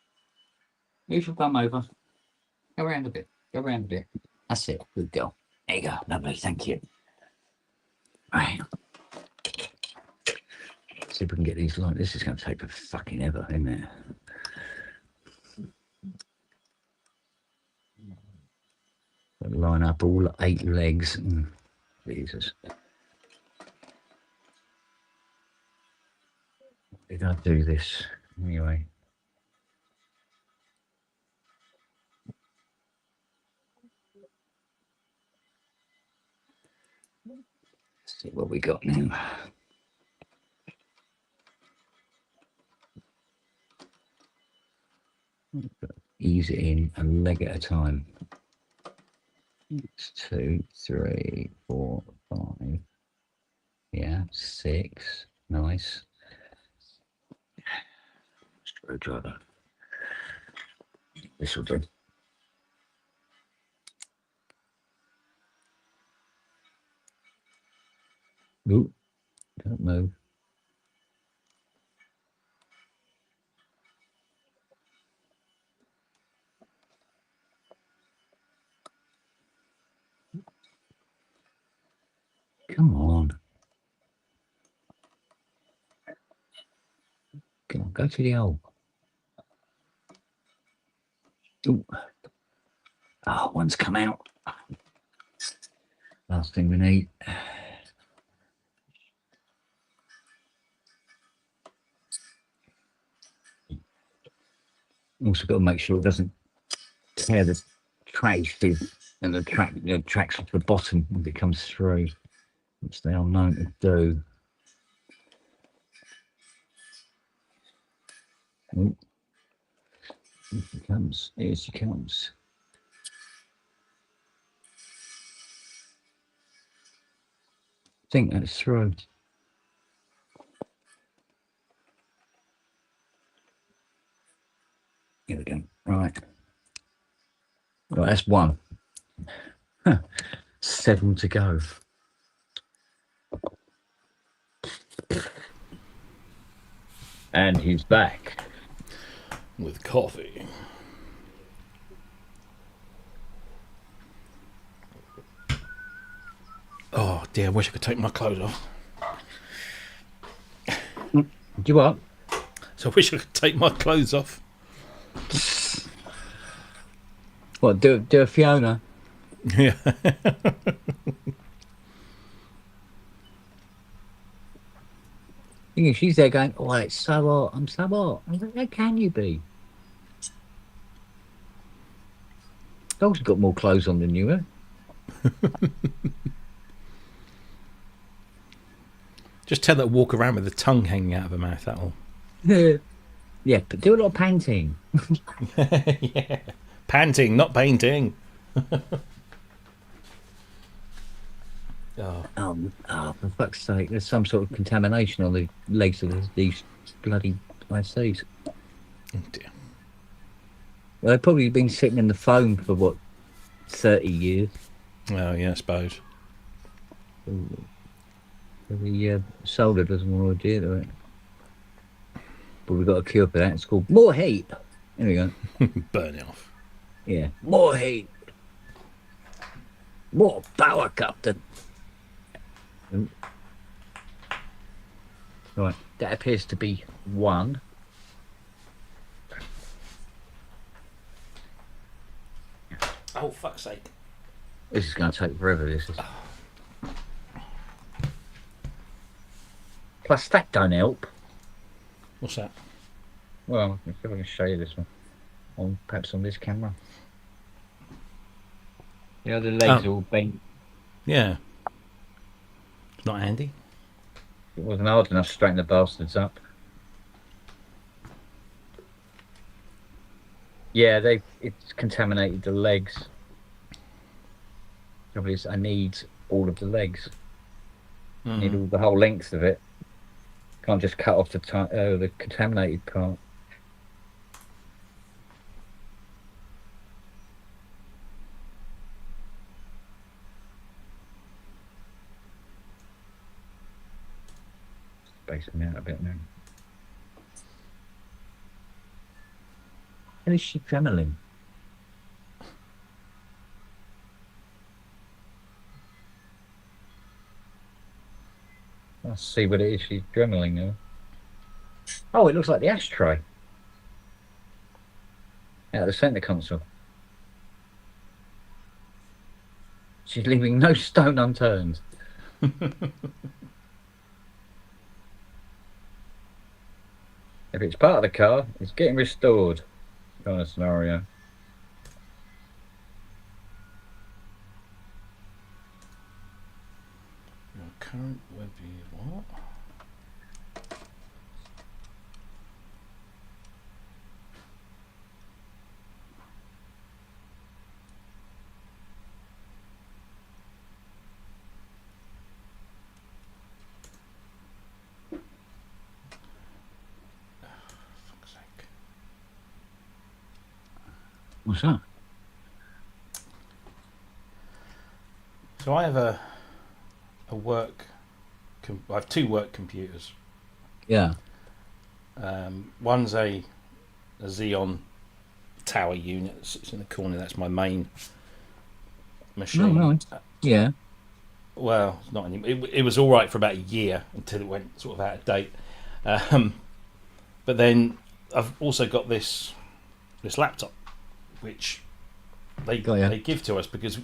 Move your bum over. Go around a bit. Go around a bit. That's it. Good girl. There you go. Lovely. Thank you. Right. See if we can get these light. This is going to take a fucking ever, isn't it? Line up all 8 legs. Jesus. Did I do this? Anyway. Let's see what we got now. Ease it in a leg at a time. It's 2, 3, 4, 5. Yeah, 6. Nice. Screwdriver. This will do. Ooh, don't move. Come on. Come on, go to the hole. Ooh. Oh, one's come out. Last thing we need. Also got to make sure it doesn't tear the trace and the tracks off the bottom when it comes through, which they are known to do. Ooh. Here she comes. Here she comes. I think that's through. Here we go. Right. Right, that's 1. 7 to go. And he's back. With coffee. dear, I wish I could take my clothes off. Do you what? So I wish I could take my clothes off. What, do a Fiona? Yeah. Thing is, she's there going, oh, it's so hot, I'm so hot. I was like, how can you be? Dogs have got more clothes on than you have. Just tell her to walk around with the tongue hanging out of her mouth, that'll... Yeah, but do a lot of panting. Yeah. Panting, not painting. For fuck's sake, there's some sort of contamination on the legs of these bloody ICs. Oh dear. Well, they've probably been sitting in the foam for, what, 30 years? Oh, yeah, I suppose. The solder doesn't want to adhere to it. But we've got a cure for that. It's called more heat. There we go. Burn it off. Yeah, more heat. More power, Captain. Right, that appears to be 1. Oh, fuck's sake. This is going to take forever, this is. Plus, that don't help. What's that? Well, if I can show you this one, perhaps on this camera. The other legs are all bent. Yeah. It's not handy. It wasn't hard enough to straighten the bastards up. Yeah, it's contaminated the legs. Trouble is, I need all of the legs. I need all the whole length of it. Can't just cut off the contaminated part. Space them out a bit now. How is she dremeling? Let's see what it is she's dremeling now. Oh, it looks like the ashtray. Out of the centre console. She's leaving no stone unturned. If it's part of the car, it's getting restored. Kind of scenario. Your current web view, what? Fuck's sake. What's that? So I have a work. I have 2 work computers. Yeah. One's a Xeon tower unit that sits in the corner. That's my main machine. Oh, right. Yeah. Well, it's not anymore. It was all right for about a year until it went sort of out of date. But then I've also got this laptop, which they give to us because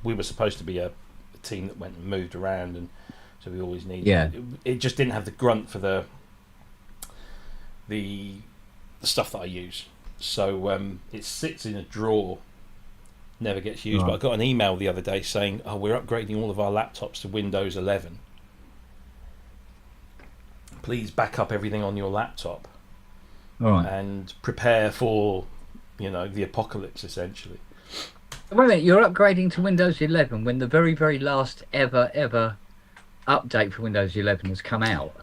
we were supposed to be a team that went and moved around, and so we always needed. Yeah. It just didn't have the grunt for the stuff that I use. So it sits in a drawer, never gets used. Right. But I got an email the other day saying, "Oh, we're upgrading all of our laptops to Windows 11. Please back up everything on your laptop, All right. and prepare for, the apocalypse, essentially." Wait a minute, you're upgrading to Windows 11 when the very, very last ever update for Windows 11 has come out.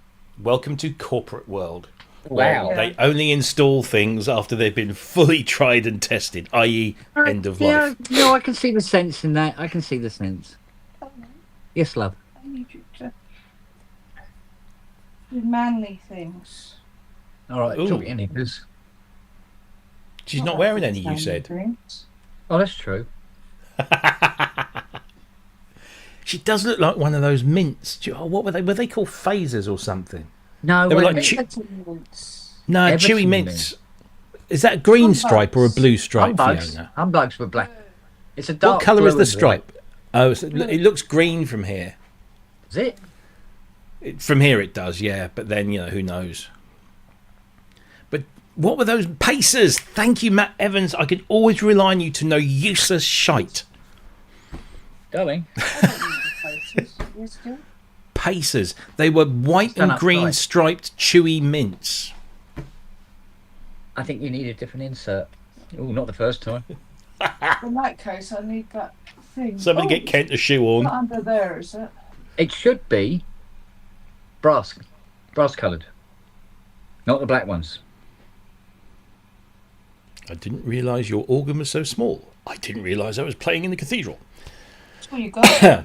Welcome to corporate world. Wow. Where they only install things after they've been fully tried and tested, i.e. end of life. No, I can see the sense in that. I can see the sense. Yes, love. I need you to do manly things. All right, Ooh. talk any because. She's not wearing any, you Manly said. things. Oh, that's true. She does look like one of those mints. What were they? Were they called phasers or something? No, They were wait a like minute. no, Everton chewy mints. mints. Is that a green Humbugs. stripe or a blue stripe, Humbugs. Fiona? Humbugs were black. It's a dark What colour blue is the and black. stripe? Oh, it looks green from here. Is it? From here it does, yeah. But then, who knows? But what were those pacers? Thank you, Matt Evans. I can always rely on you to know useless shite. Darling. Pacers. They were white Stand and up green straight. striped chewy mints. I think you need a different insert. Oh, not the first time. In that case, I need that thing. Somebody get Kent a shoe Not on. under there, is it? It should be brass coloured, not the black ones. I didn't realise your organ was so small. I didn't realise I was playing in the cathedral. That's what you got.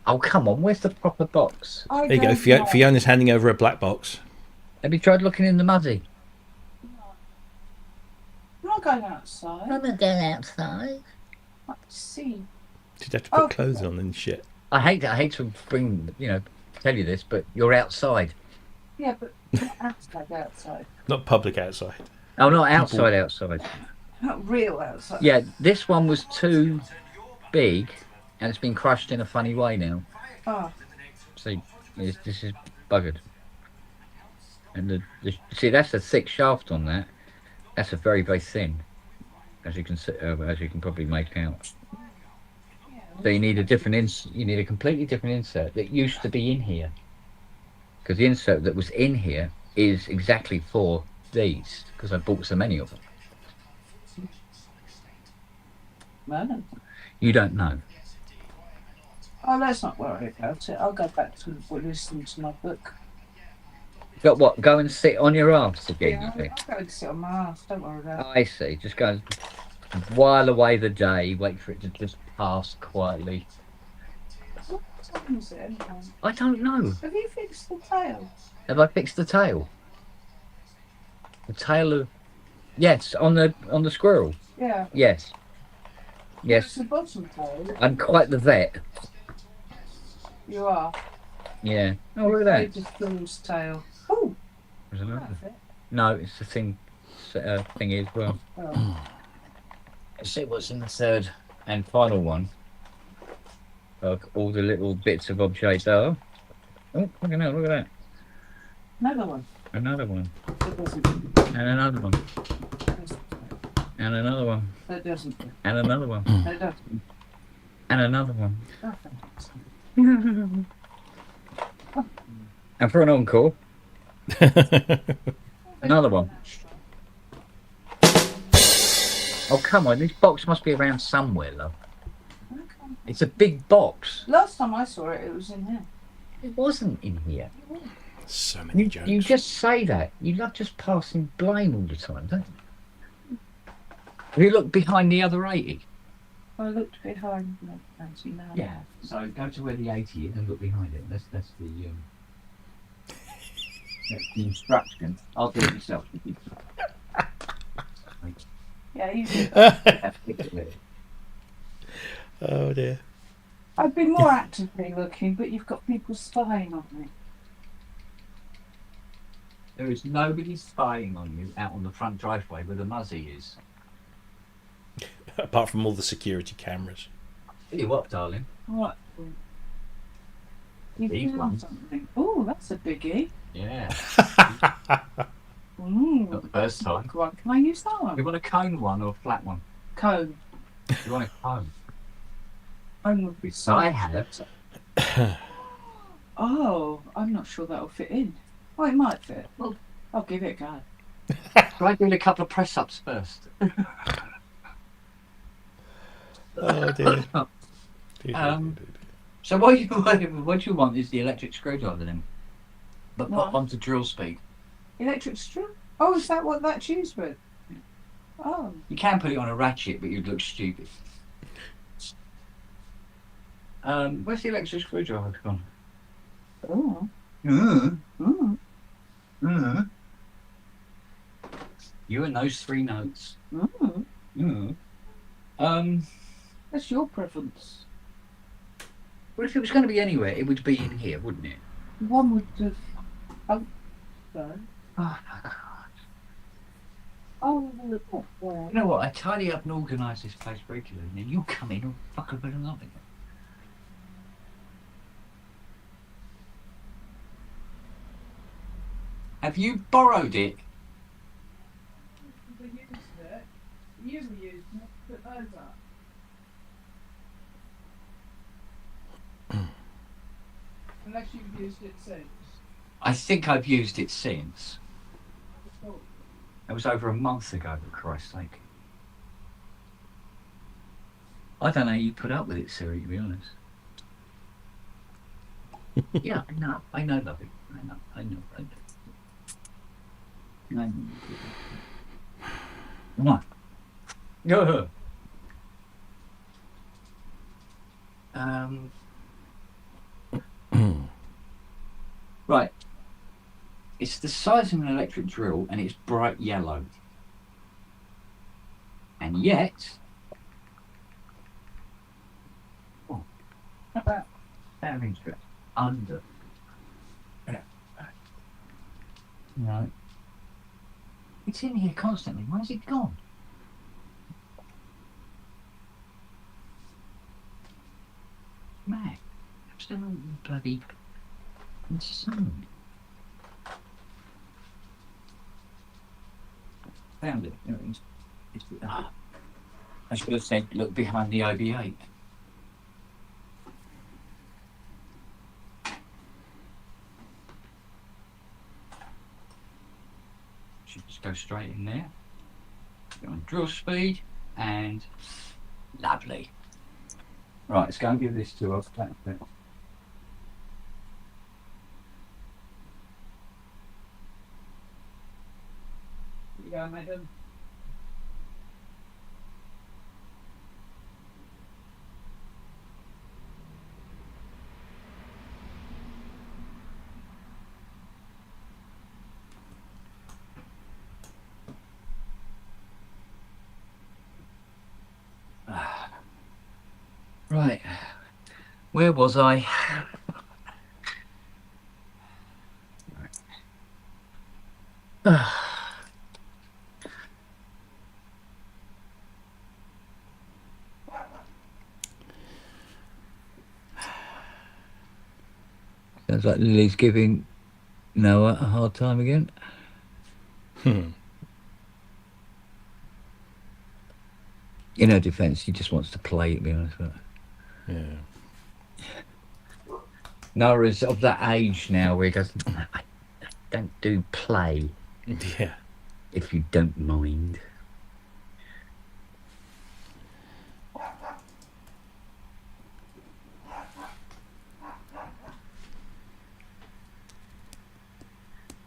Oh, come on, where's the proper box? I There you go. don't know. Fiona's handing over a black box. Have you tried looking in the muddy? I'm not going outside. I'm not going outside. I see. She'd have to put Oh. clothes on and shit. I hate to bring, tell you this, but you're outside. Yeah, but not outside. Not public outside. Oh, not outside. Not real outside. Yeah, this one was too big, and it's been crushed in a funny way now. Oh, See, this is buggered. And see, that's a thick shaft on that. That's a very, very thin, as you can probably make out. So you need a completely different insert that used to be in here, because the insert that was in here is exactly for these, because I bought so many of them. man. You don't know. Oh, let's not worry about it. I'll go back to listening to my book. Got what? Go and sit on your arse again, Yeah, you think? I'll go and sit on my ass. Don't worry about it. I see. Just go and while away the day, wait for it to just pass quietly. What time is it anyway? I don't know. Have you fixed the tail? Have I fixed the tail? The tail of... Yes, on the squirrel. Yeah. Yes. It's Yes. the bottom tail. I'm quite the vet. You are. Yeah. Oh, look at that. David Film's tail. Oh, There's another. that's it. No, it's the thing as well. Oh. Let's see what's in the third and final one. All the little bits of objects are. Oh, look at that. Another one. Another one. That doesn't. And another one. And another one. That doesn't. And another one. That doesn't. And another one. Nothing. And for an encore, another one. Oh, come on. This box must be around somewhere, love. Okay. It's a big box. Last time I saw it, it was in here. It wasn't in here. So many You jokes. just say that. You love just passing blame all the time, don't you? Have you looked behind the other 80? I looked behind the fancy now. Yeah. So go to where the 80 is and look behind it. That's the that's the instruction. I'll do it myself. Yeah, you did. Oh dear. I'd be more actively looking, but you've got people spying on me. There is nobody spying on you out on the front driveway where the muzzy is. Apart from all the security cameras. Tell you what, darling. What? You Big found one. something. Oh, that's a biggie. Yeah. Mm. Not the first time. Big one. Can I use that You one? want a cone one or a flat one? Cone. You want a cone? Cone would be so. I have. Oh, I'm not sure that'll fit in. Oh, it might fit. Well, I'll give it a go. Try doing a couple of press-ups first. Oh dear. So what you want is the electric screwdriver then, but pop Right. onto drill speed. Electric strip? Oh, is that what that's used with? Oh, You can put it on a ratchet, but you'd look stupid. Where's the electric screwdriver gone? oh, mm. You and those three notes. Mm. Mm. That's your preference. Well, if it was going to be anywhere, it would be in here, wouldn't it? One would have. Oh, so. Oh, my God. Oh, look at that. You know what? I tidy up and organise this place regularly, and then you come in and fuck up and up again. Have you borrowed it? We used it. You used it. Put those up. Unless you've used it since. I think I've used it since. Oh. It was over a month ago, for Christ's sake. I don't know how you put up with it, Siri, to be honest. Yeah, I know, lovely. I know. Come on. Go. Right. It's the size of an electric drill and it's bright yellow. And yet... Oh, how about that of interest? Under. No. It's in here constantly. Where's it gone? Man, absolutely bloody insane. Found it. I should have said, look behind the OB8. Should just go straight in there. Go on drill speed and lovely. Right, let's go and give this to us. You go, madam. Right, where was I? Sounds like Lily's giving Noah a hard time again. In her defence, she just wants to play, to be honest. But Yeah. Noah is of that age now where he goes, I don't do play. Yeah. If you don't mind.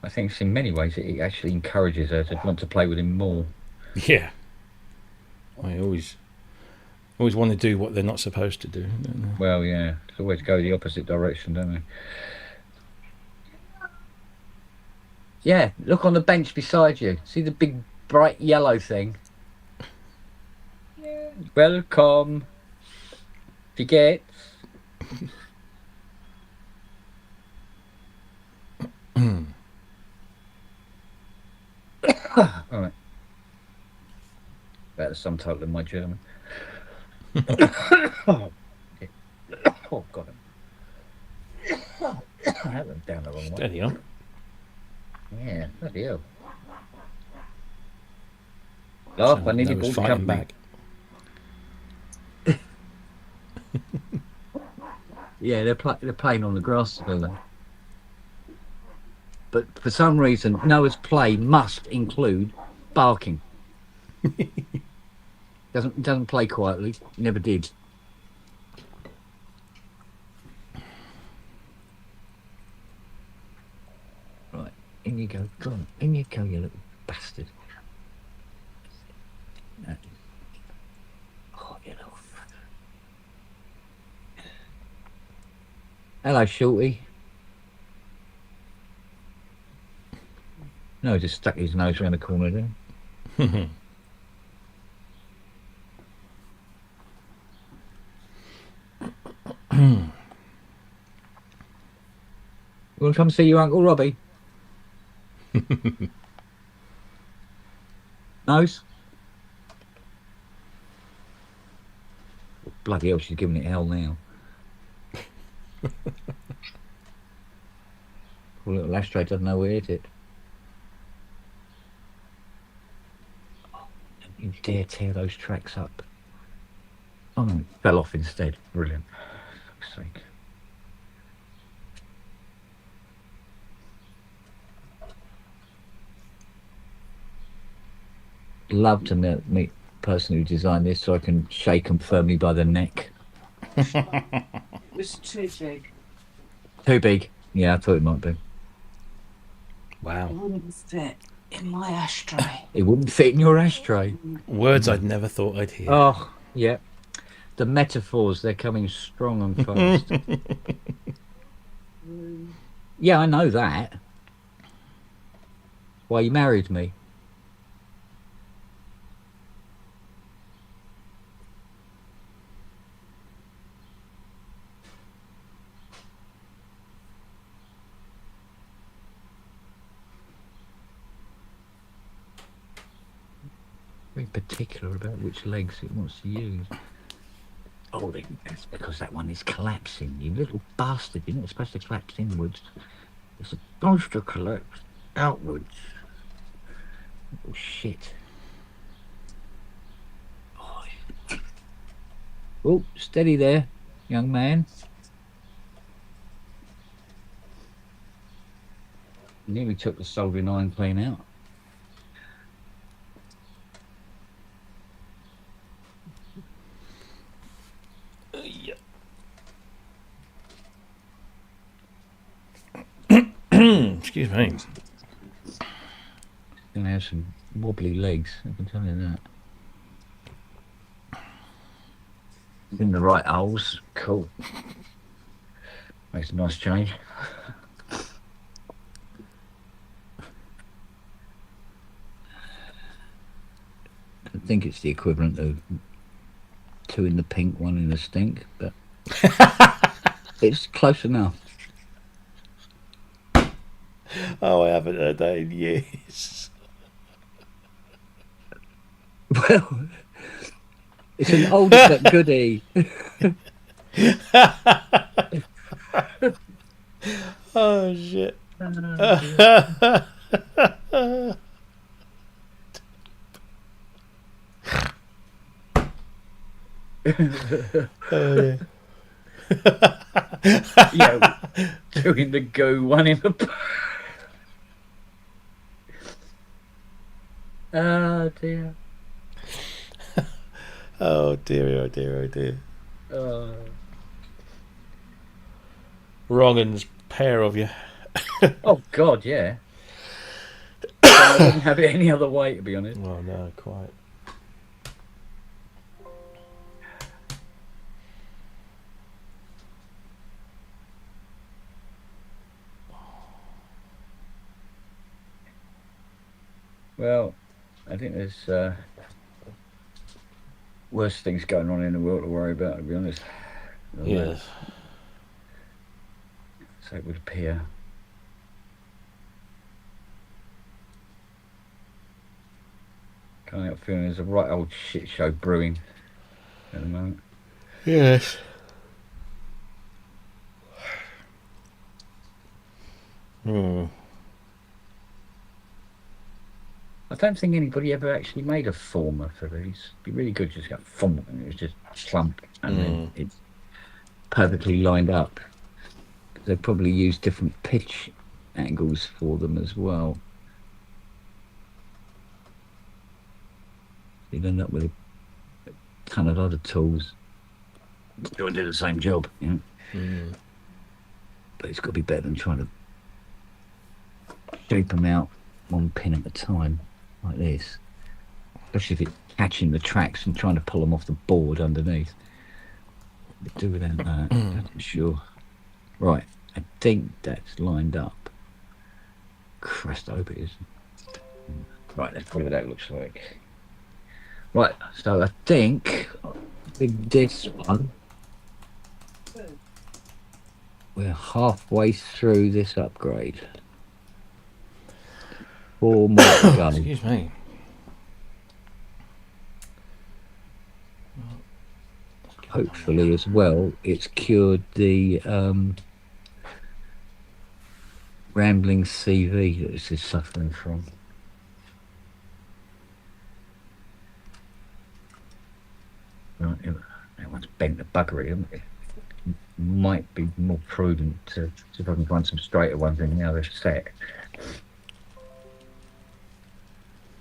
I think in many ways it actually encourages her to want to play with him more. Yeah. I always want to do what they're not supposed to do, don't they? Well, yeah. It's always go the opposite direction, don't they? Yeah, look on the bench beside you. See the big bright yellow thing? Yeah. Welcome. Forget. All right. That's some total of my German. Oh, God. That went down the wrong way. Steady on. Yeah, bloody hell. Laugh, I nearly bought the company back. Yeah, they're playing on the grass together. But for some reason, Noah's play must include barking. Doesn't play quietly. Never did. Right, in you go. Go on, in you go, you little bastard. No. Oh, you little fucker. Hello, Shorty. No, just stuck his nose around the corner there. want to come see your Uncle Robbie? Nose? Bloody hell, she's giving it hell now. Poor little ashtray doesn't know where to hit it. Oh, don't you dare tear those tracks up. Oh no, it fell off instead. Brilliant. For fuck's sake. Love to meet the person who designed this so I can shake them firmly by the neck. It was too big. Too big? Yeah, I thought it might be. Wow. It wouldn't fit in my ashtray. It wouldn't fit in your ashtray. Words I'd never thought I'd hear. Oh, yeah. The metaphors, they're coming strong and fast. Yeah, I know that. Why you married me. Very particular about which legs it wants to use. Oh, that's because that one is collapsing. You little bastard. You're not supposed to collapse inwards. You're supposed to collapse outwards. Oh, shit. Oh, steady there, young man. Nearly took the soldering iron clean out. Excuse me. Gonna have some wobbly legs, I can tell you that. In the right holes, cool. Makes a nice change. I think it's the equivalent of 2 in the pink, 1 in the stink, but it's close enough. Oh, I haven't heard that in years. Well, it's an old but goodie. Oh, shit. Oh, yeah. Yeah, 2 in the go, 1 in the... Oh dear. Oh dear, oh dear, oh dear. Wrong and pair of you. Oh God, yeah. I wouldn't have it any other way, to be honest. Oh no, quite. Well, I think there's worse things going on in the world to worry about, to be honest. Yes. So it would appear. Can't help feeling there's a right old shit show brewing at the moment. Yes. Hmm. I don't think anybody ever actually made a former for these. It'd be really good just to get a form and it was just slump and then it's perfectly lined up. They probably use different pitch angles for them as well. You'd end up with a ton of other tools. Go and do the same job, you know. But it's got to be better than trying to shape them out one pin at a time like this. Especially if it's catching the tracks and trying to pull them off the board underneath. Do without that, I'm sure. Right, I think that's lined up. Christ, I hope it is. Right, let's see what that looks like. Right, so I think this one We're halfway through this upgrade. 4 more to go. Excuse me. Hopefully as well, it's cured the rambling CV that this is suffering from. Right, everyone's bent the buggery, haven't they? Might be more prudent to see if I can find some straighter ones than the other set.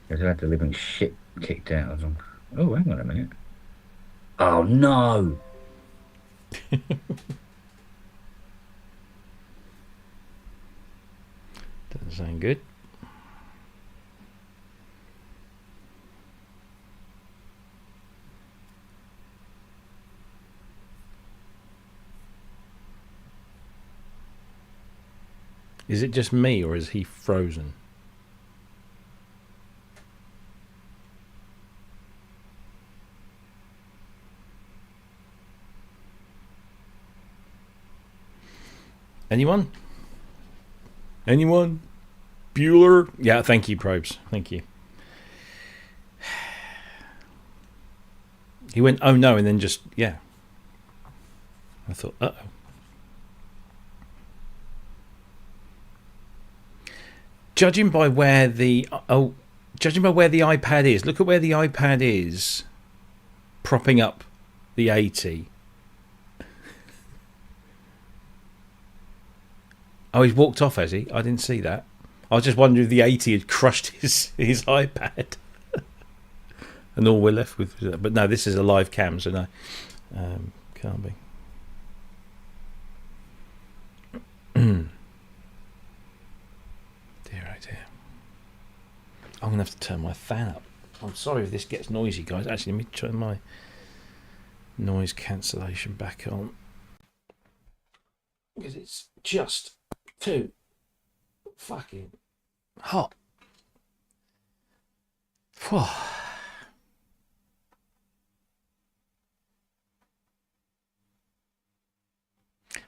Because I had the living shit kicked out of them. Oh, hang on a minute. Oh no! Doesn't sound good. Is it just me, or is he frozen? Anyone? Anyone? Bueller? Yeah, thank you, Probes. Thank you. He went, oh no, and then just, yeah. I thought, uh-oh. Judging by where the iPad is, look at where the iPad is propping up the 80. Oh, he's walked off, has he? I didn't see that. I was just wondering if the 80 had crushed his iPad. And all we're left with is that. But no, this is a live cam, so no. Can't be. I'm going to have to turn my fan up. I'm sorry if this gets noisy, guys. Actually, let me turn my noise cancellation back on. Because it's just too fucking hot. Whew.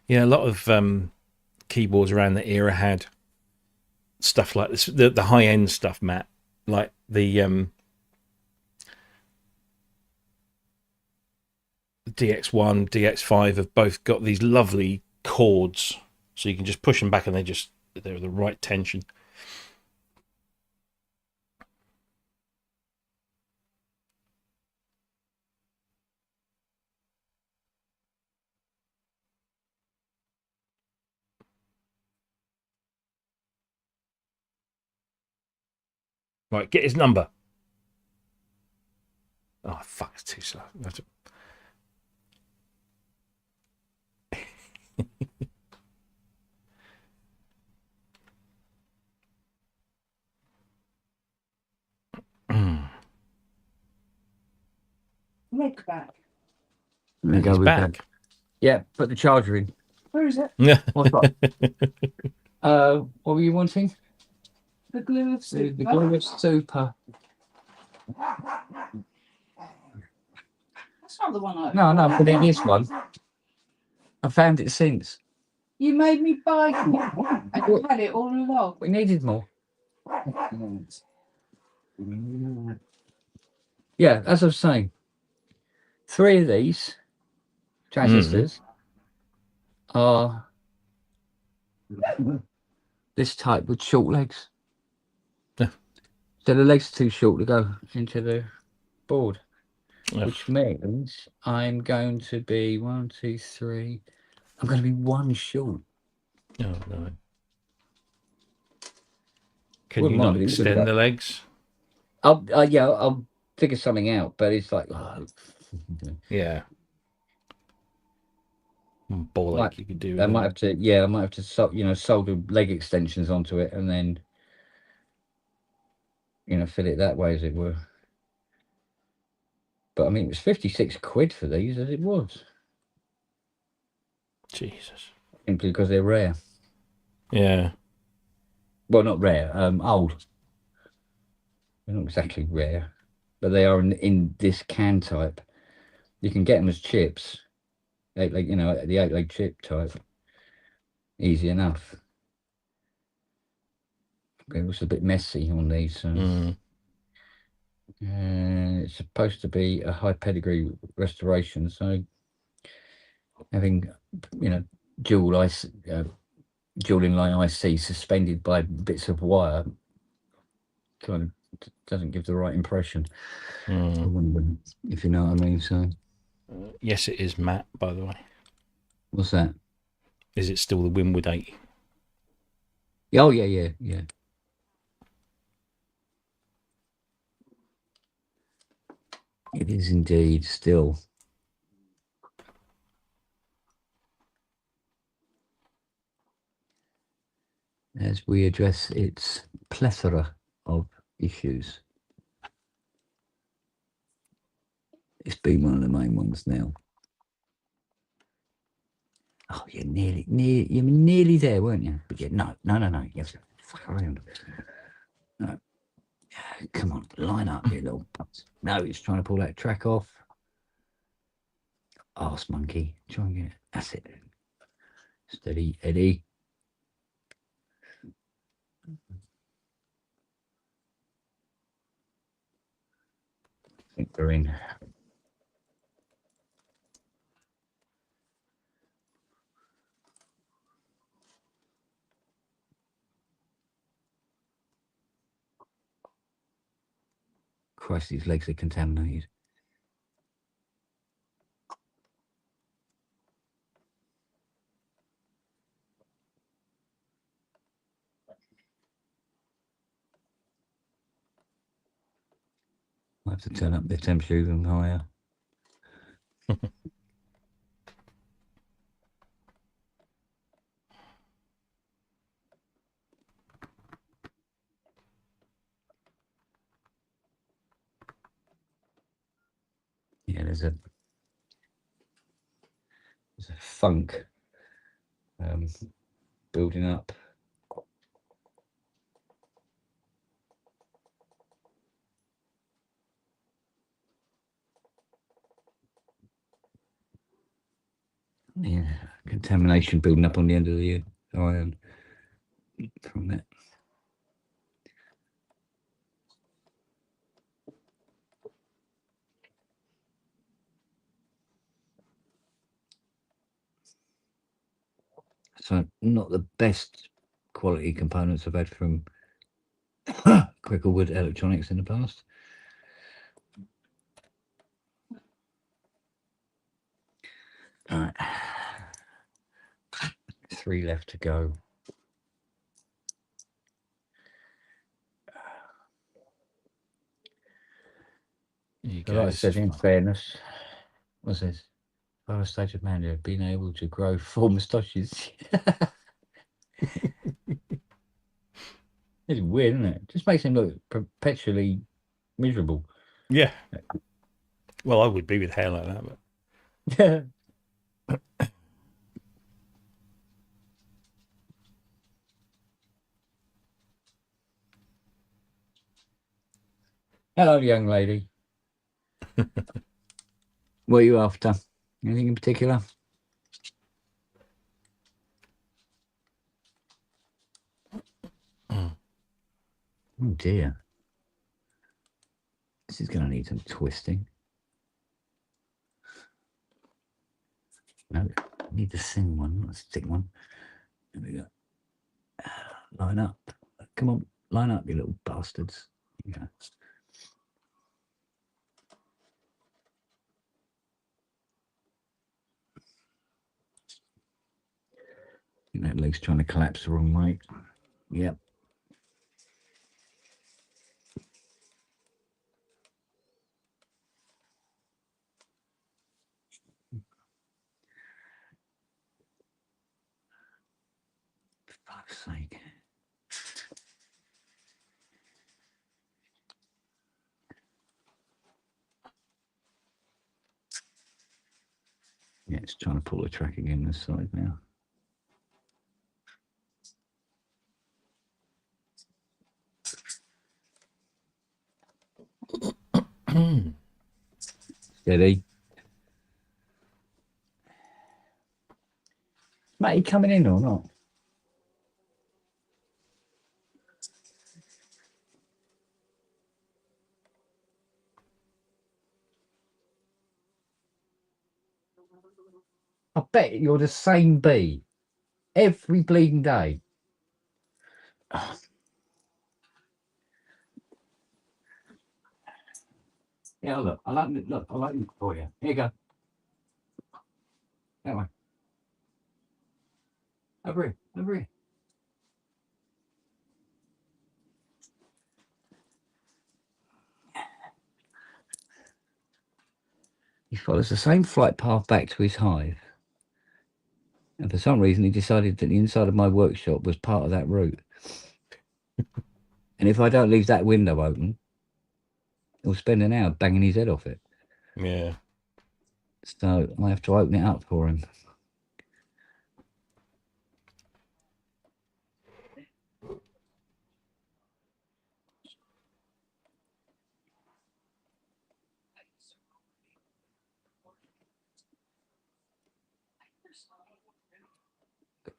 Yeah, a lot of keyboards around the era had stuff like this, the high-end stuff, Matt. Like the DX1, DX5 have both got these lovely chords, so you can just push them back and they're the right tension. Right, get his number. Oh, fuck, it's too slow. I have to... Leg back. And he's back. Yeah, put the charger in. Where is it? Yeah. What's that? What were you wanting? The glue of super. The glue of super. That's not the one I... No, but it is one. I found it since. You made me buy it. I had it all along. We needed more. Yeah, as I was saying, 3 of these transistors are this type with short legs. Yeah. So the legs are too short to go into the board, Yeah. which means I'm going to be 1, 2, 3. I'm going to be 1 short. Oh no! Can you not extend the legs? I'll figure something out, but it's like, Yeah. Ball like you could do. I might have to, solder leg extensions onto it and then, fit it that way, as it were. But I mean, it was 56 quid for these, as it was. Jesus. Simply because they're rare. Yeah. Well, not rare, old. They're not exactly rare, but they are in this can type. You can get them as chips, the 8-leg chip type. easy enough. It was a bit messy on these. So. It's supposed to be a high pedigree restoration, so having, you know, dual inline IC suspended by bits of wire kind of doesn't give the right impression. If you know what I mean. So yes, it is Matt, by the way. What's that? Is it still the Winwood 80? Oh yeah. It is indeed still. As we address its plethora of issues. It's been one of the main ones now. Oh, you're nearly there, weren't you? But yeah, no. You have to fuck around. No. Come on, line up, you little putz. No, it's trying to pull that track off. Arse monkey. Try and get it. That's it. Steady, Eddie. I think we're in. Christ, these legs are contaminated. I have to turn up the temperature even higher. Yeah, there's a funk building up. Yeah, contamination building up on the end of the iron from that. So not the best quality components I've had from Cricklewood Electronics in the past. All right. 3 left to go. Like I said, in fairness, what's this? Final stage of manager, being able to grow 4 moustaches. It's weird, isn't it? Just makes him look perpetually miserable. Yeah. Well, I would be with hair like that, but yeah. Hello, young lady. What are you after? Anything in particular? Oh dear. This is going to need some twisting. No, I need the thin one, not the thick one. There we go. Line up. Come on, line up, you little bastards. Yeah. I think that leg's trying to collapse the wrong way. Yep. For fuck's sake. Yeah, it's trying to pull the track again this side now. Steady. Mate, you coming in or not? I bet you're the same bee every bleeding day. Yeah, look, I'll open it. Look, I'll open it for you. Here you go. That way. Over here. Over here. He follows the same flight path back to his hive. And for some reason, he decided that the inside of my workshop was part of that route. And if I don't leave that window open, he'll spend an hour banging his head off it. Yeah. So I have to open it up for him.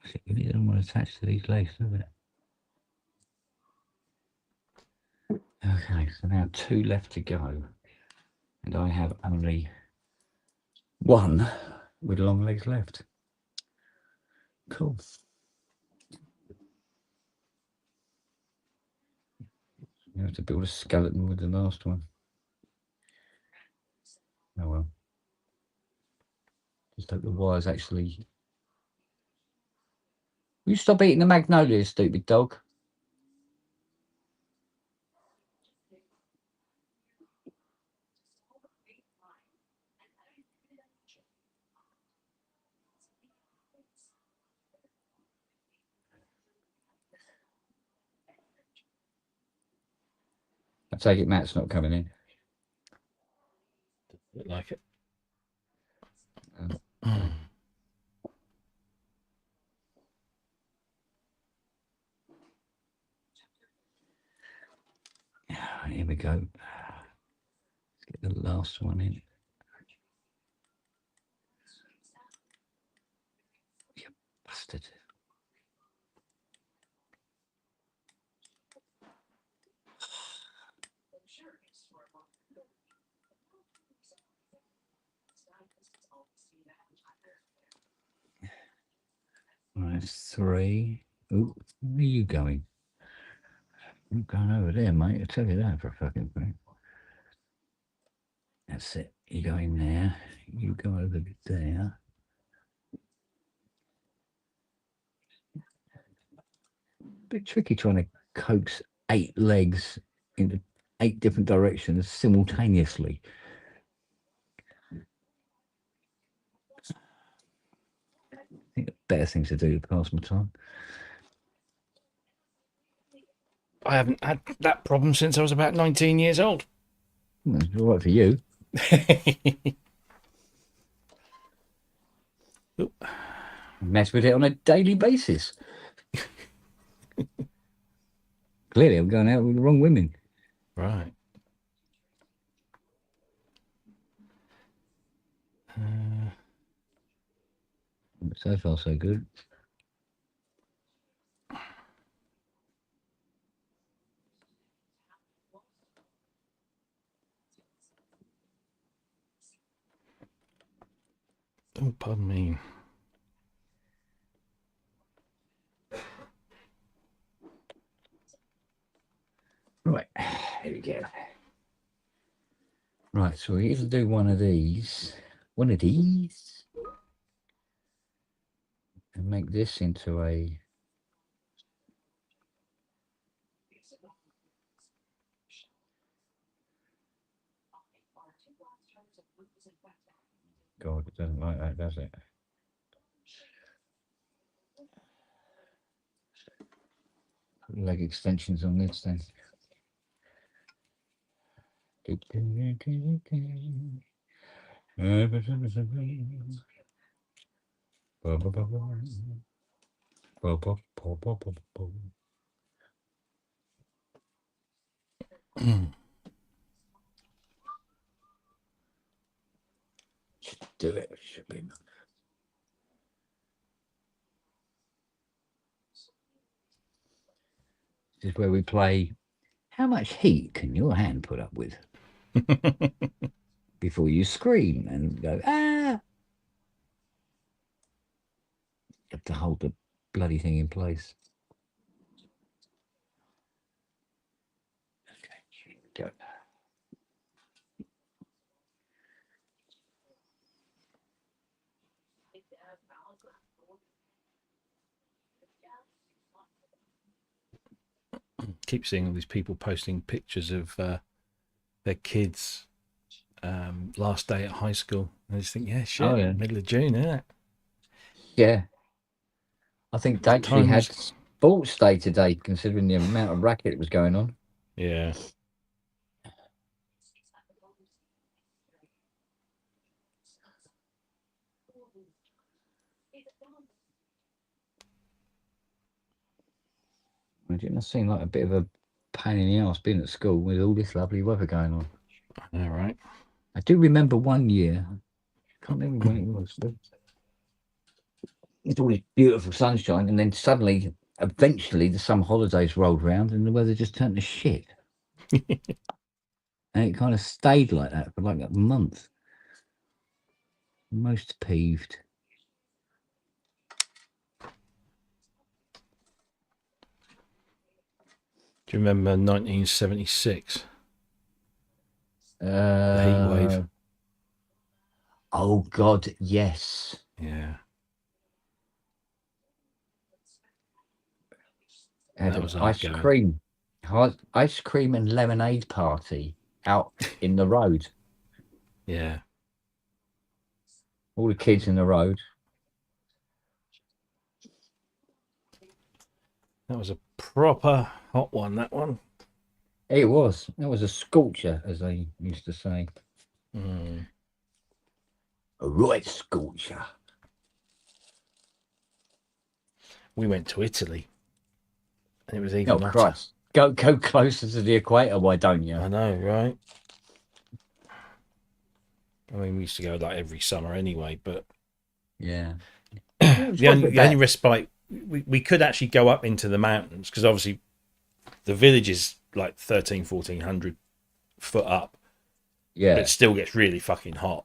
It really doesn't want to attach to these legs, does it? Okay, so now 2 left to go. And I have only 1 with long legs left. Cool. You have to build a skeleton with the last one. Oh well. Just hope the wires actually... You stop eating the magnolias, stupid dog. I take it Matt's not coming in. Look like it. Here we go. Let's get the last one in. You bastard. Right, 3. Ooh, where are you going? I'm going over there, mate. I tell you that for a fucking thing. That's it. You go in there. You go over there. Bit tricky trying to coax 8 legs into 8 different directions simultaneously. I think the better thing to do to pass my time. I haven't had that problem since I was about 19 years old. Well, it's all right for you. Mess with it on a daily basis. Clearly, I'm going out with the wrong women. Right. So far, so good. Oh, pardon me. Right, here we go. Right, so we either do one of these, and make this into a... God, it doesn't like that, does it? Put leg extensions on this then. Do it, should be enough. This is where we play. How much heat can your hand put up with before you scream and go, ah? to hold the bloody thing in place. Okay, here we go. Keep seeing all these people posting pictures of their kids last day at high school. I just think, yeah, shit, middle of June, isn't it? Yeah. I think they actually had sports day today, considering the amount of racket that was going on. Yeah. It didn't seem like a bit of a pain in the arse being at school with all this lovely weather going on. I know, right? I do remember one year, I can't remember when it was, but it's all this beautiful sunshine, and then suddenly, eventually, the summer holidays rolled round and the weather just turned to shit. And it kind of stayed like that for like a month. Most peeved. Do you remember 1976? The heat wave. Oh God, yes. Yeah. Had an ice cream and lemonade party out in the road. Yeah. All the kids in the road. That was a proper hot one, that one. It was. That was a scorcher, as they used to say. Mm. A right scorcher. We went to Italy. And it was even hotter. Christ. Go closer to the equator, why don't you? I know, right? I mean, we used to go like every summer anyway, but... Yeah. the only respite... We could actually go up into the mountains, because obviously the village is like 1,400 foot up. Yeah. But it still gets really fucking hot.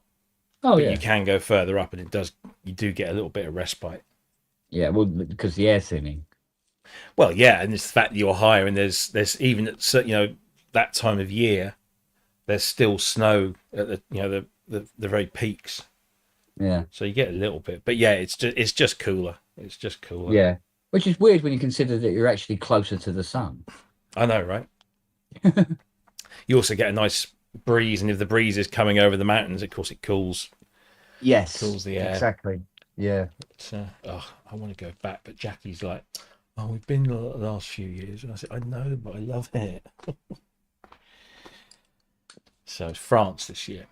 Oh, but yeah. you can go further up, and you do get a little bit of respite. Yeah, well, because the air thinning. Well, yeah, and it's the fact that you're higher, and there's even at that time of year, there's still snow at the very peaks. Yeah. So you get a little bit, but yeah, it's just cooler. It's just cooler. Yeah, which is weird when you consider that you're actually closer to the sun. I know, right? You also get a nice breeze, and if the breeze is coming over the mountains, of course, it cools. Yes, cools the air. Exactly. Yeah. But, I want to go back, but Jackie's like, "Oh, we've been the last few years," and I said, "I know, but I love it." So it's France this year.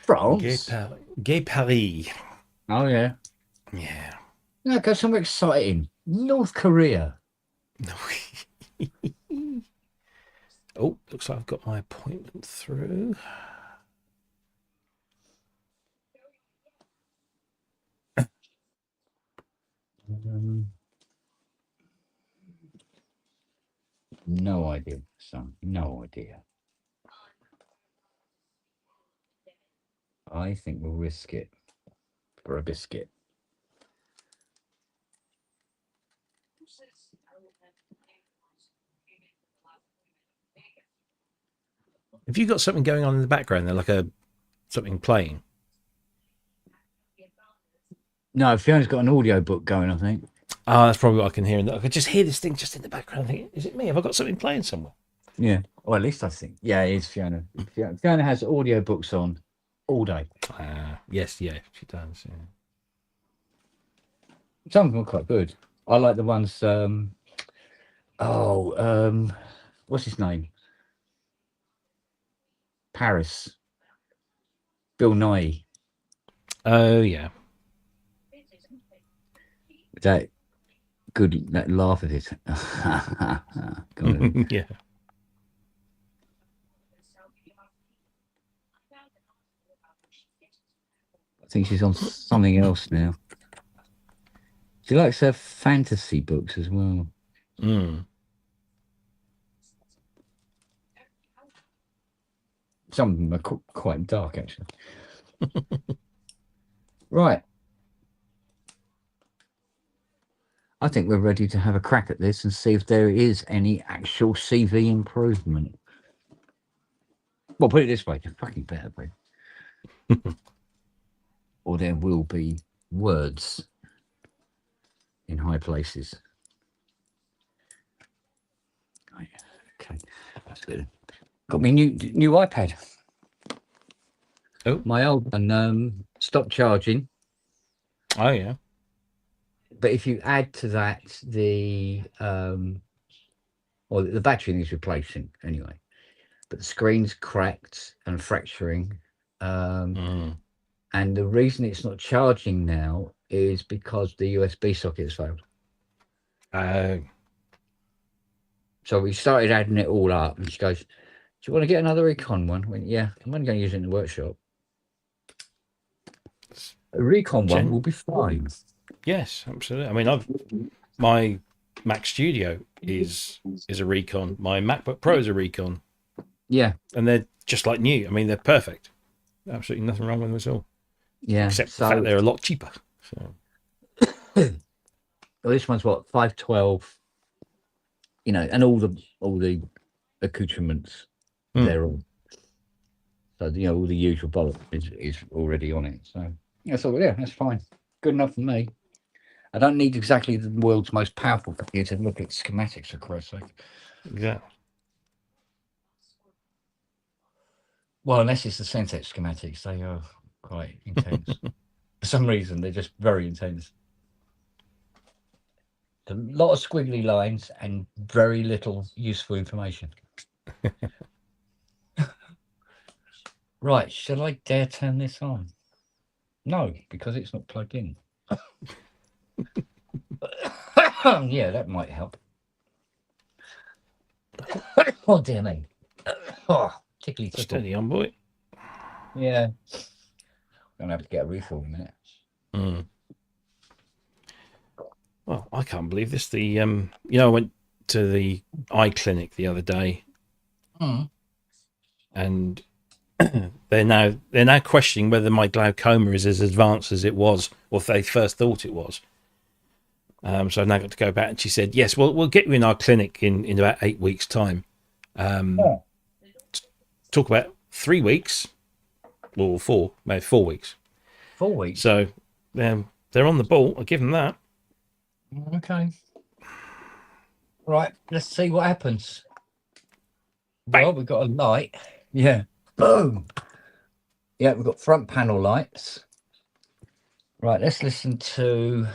France. Gay Paris. Oh yeah. Yeah. No, go somewhere exciting. North Korea. No. Oh, looks like I've got my appointment through. No idea, son. No idea. I think we'll risk it for a biscuit. Have you got something going on in the background there, like something playing? No, Fiona's got an audio book going, I think. Oh, that's probably what I can hear. I could just hear this thing just in the background. I think, is it me? Have I got something playing somewhere? Yeah. Well, at least I think. Yeah, it is Fiona. Fiona has audio books on all day. Yes, yeah, she does. Yeah. Some of them are quite good. I like the ones. What's his name? Paris. Bill Nye. Oh yeah. That laugh of it. Yeah. I think she's on something else now. She likes her fantasy books as well. Mm. Some of them are quite dark, actually. Right. I think we're ready to have a crack at this and see if there is any actual CV improvement. Well, put it this way, there fucking better be. Or there will be words in high places. Okay, that's good. Got me new iPad. Oh, my old one stopped charging. Oh yeah. But if you add to that the the battery needs replacing anyway. But the screen's cracked and fracturing. And the reason it's not charging now is because the USB socket has failed. So we started adding it all up, and she goes, "Do you want to get another Recon one?" I went, "Yeah, I'm only going to use it in the workshop." A Recon one will be fine. Yes, absolutely. I mean, my Mac Studio is a Recon. My MacBook Pro is a Recon. Yeah, and they're just like new. I mean, they're perfect. Absolutely nothing wrong with them at all. Yeah, except the fact they're a lot cheaper. So, well, this one's what 512. You know, and all the accoutrements they're all. So all the usual bollocks is already on it. So yeah, that's fine. Good enough for me. I don't need exactly the world's most powerful computer to look at schematics, for Christ's sake. Exactly. Well, unless it's the synth schematics, they are quite intense. For some reason, they're just very intense. A lot of squiggly lines and very little useful information. Right, shall I dare turn this on? No, because it's not plugged in. Yeah, that might help. Oh, dear me. Oh, tickly tickle. Steady on, boy. Yeah. I'm going to have to get a refill in a minute. Well, I can't believe this. I went to the eye clinic the other day, and they're now questioning whether my glaucoma is as advanced as it was, or if they first thought it was. So I've now got to go back, and she said, "Yes, we'll get you in our clinic in about 8 weeks' time. Talk about 3 weeks, or 4, maybe 4 weeks. 4 weeks. So they're on the ball. I'll give them that." Okay. Right, let's see what happens. Bang. Well, we've got a light. Yeah. Boom. Yeah, we've got front panel lights. Right, let's listen to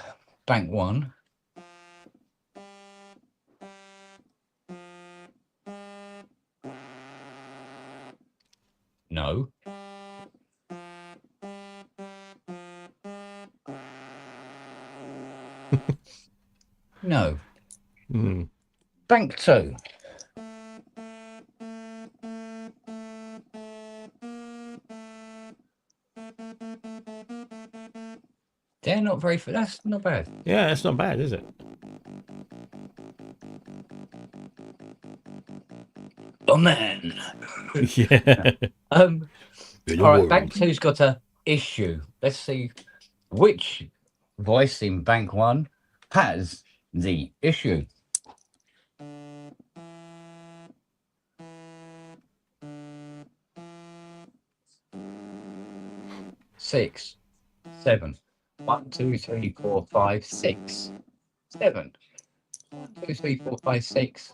bank 1. No. No. Bank 2. They're not very. That's not bad. Yeah, that's not bad, is it? Oh man. Yeah. All right, bank 2's got a issue. Let's see which voice in bank 1 has the issue. Six, 7. 1, 2, 3, 4, 5, 6, 7. 1, 2, 3, 4, 5, 6,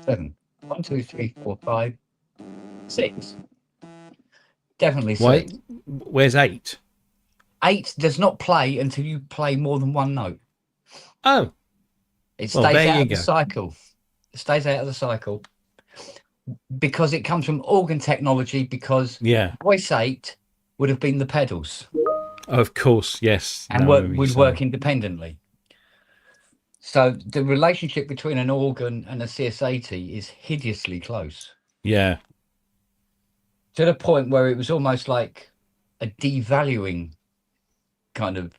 7. 1, 2, 3, 4, 5, 6. Definitely 6. Wait, where's 8? 8 does not play until you play more than one note. Oh. It stays out of the cycle. It stays out of the cycle because it comes from organ technology, because voice 8 would have been the pedals. Of course, yes. And would work independently. So the relationship between an organ and a CS80 is hideously close. Yeah. To the point where it was almost like a devaluing kind of,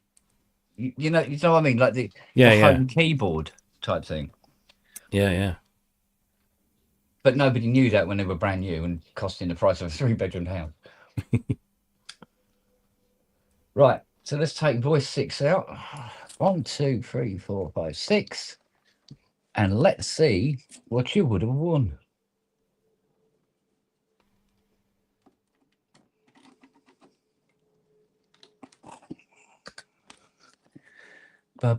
you know what I mean? Like the home keyboard type thing. Yeah. But nobody knew that when they were brand new and costing the price of a 3-bedroom house. Right, so let's take voice 6 out. 1, 2, 3, 4, 5, 6. And let's see what you would have won. I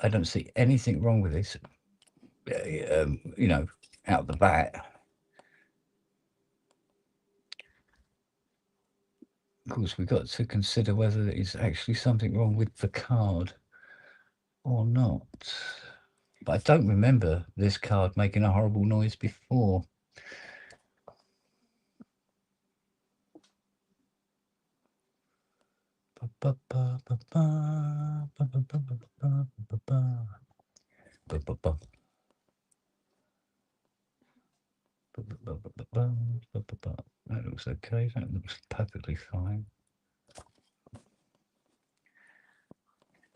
don't see anything wrong with this. You know, out the bat. Of course, we've got to consider whether there is actually something wrong with the card or not. But I don't remember this card making a horrible noise before. That looks okay. That looks perfectly fine.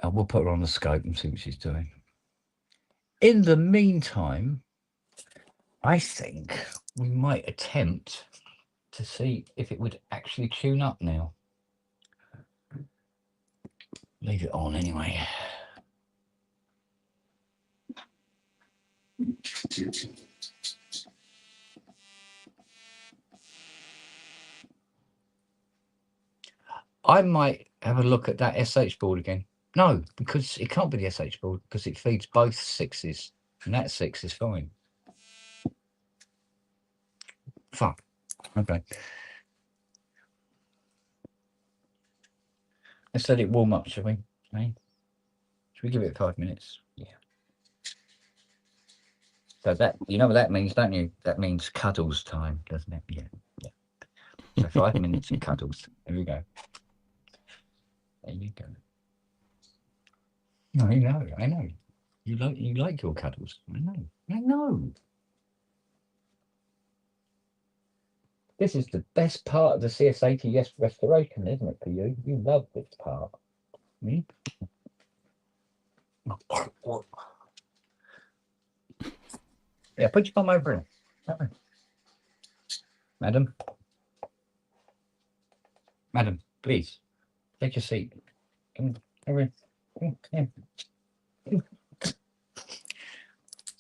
We'll put her on the scope and see what she's doing. In the meantime, I think we might attempt to see if it would actually tune up now. Leave it on anyway. I might have a look at that SH board again. No, because it can't be the SH board because it feeds both 6s, and that 6 is fine. Fuck. Okay. Let's let it warm up, shall we? Hey? Should we give it 5 minutes? Yeah. So that, you know what that means, don't you? That means cuddles time, doesn't it? Yeah. Yeah. So 5 minutes and cuddles. There we go. There you go. I know, I know. You like your cuddles. I know. I know. This is the best part of the CS80 restoration, isn't it, for you? You love this part. Hmm? Yeah, put your bum over here. Madam. Madam, please. Take your seat. Come over here. Come here.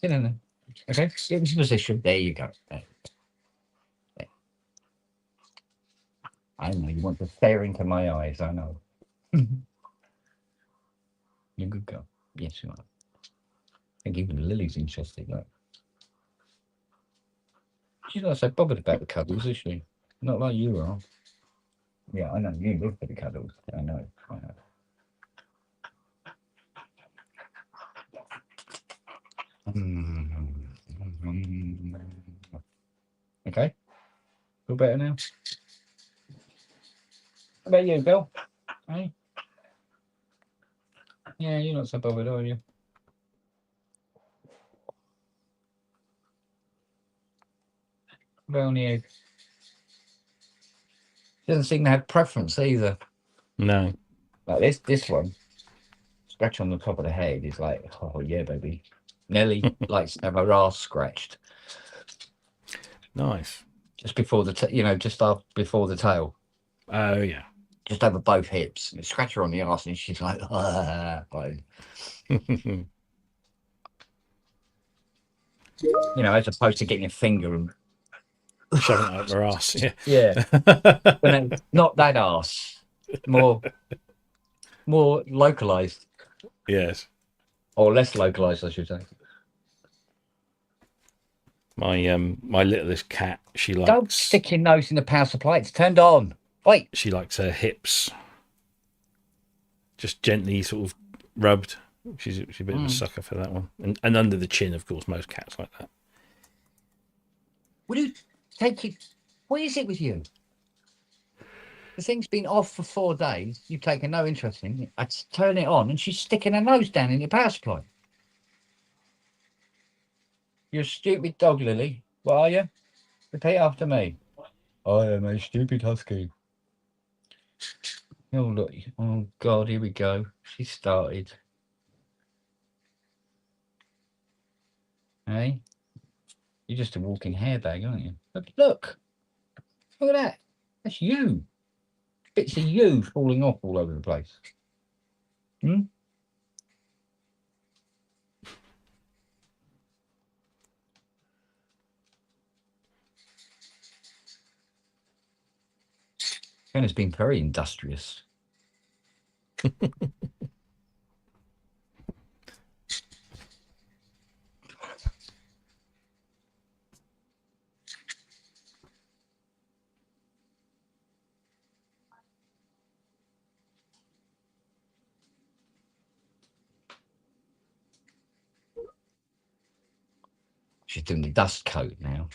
Sit in there. Okay, get into position. There you go. There. I know you want to stare into my eyes. I know. You're a good girl. Yes, you are. I think even Lily's interested. Look. She's not so bothered about the cuddles, is she? Not like you are. Yeah, I know. You live for the cuddles. I know. I know. Okay. Feel better now? How about you, Bill? Hey? Yeah, you're not so bothered, are you? Well, on you. Doesn't seem to have preference either. No. Like this one, scratch on the top of the head is like, oh yeah, baby. Nelly likes to have her ass scratched. Nice. Just before the, just after before the tail. Oh yeah. Just over both hips. And scratch her on the ass, and she's like, ah. Like, as opposed to getting a finger and shoving it up her ass. Yeah. Yeah. But then, not that ass. More localized. Yes. Or less localized, I should say. My littlest cat, she likes. Don't stick your nose in the power supply. It's turned on. Wait. She likes her hips just gently sort of rubbed. She's a bit of a sucker for that one, and under the chin, of course. Most cats like that. Will you take it? What is it with you? The thing's been off for 4 days. You've taken no interest in it. I turn it on, and she's sticking her nose down in your power supply. You're a stupid dog, Lily. What are you? Repeat after me. I am a stupid husky. Oh, look. Oh, God, here we go. She started. Hey? You're just a walking hairbag, aren't you? Look. Look at that. That's you. Bits of you falling off all over the place. Hmm? Ken has been very industrious. She's doing the dust coat now.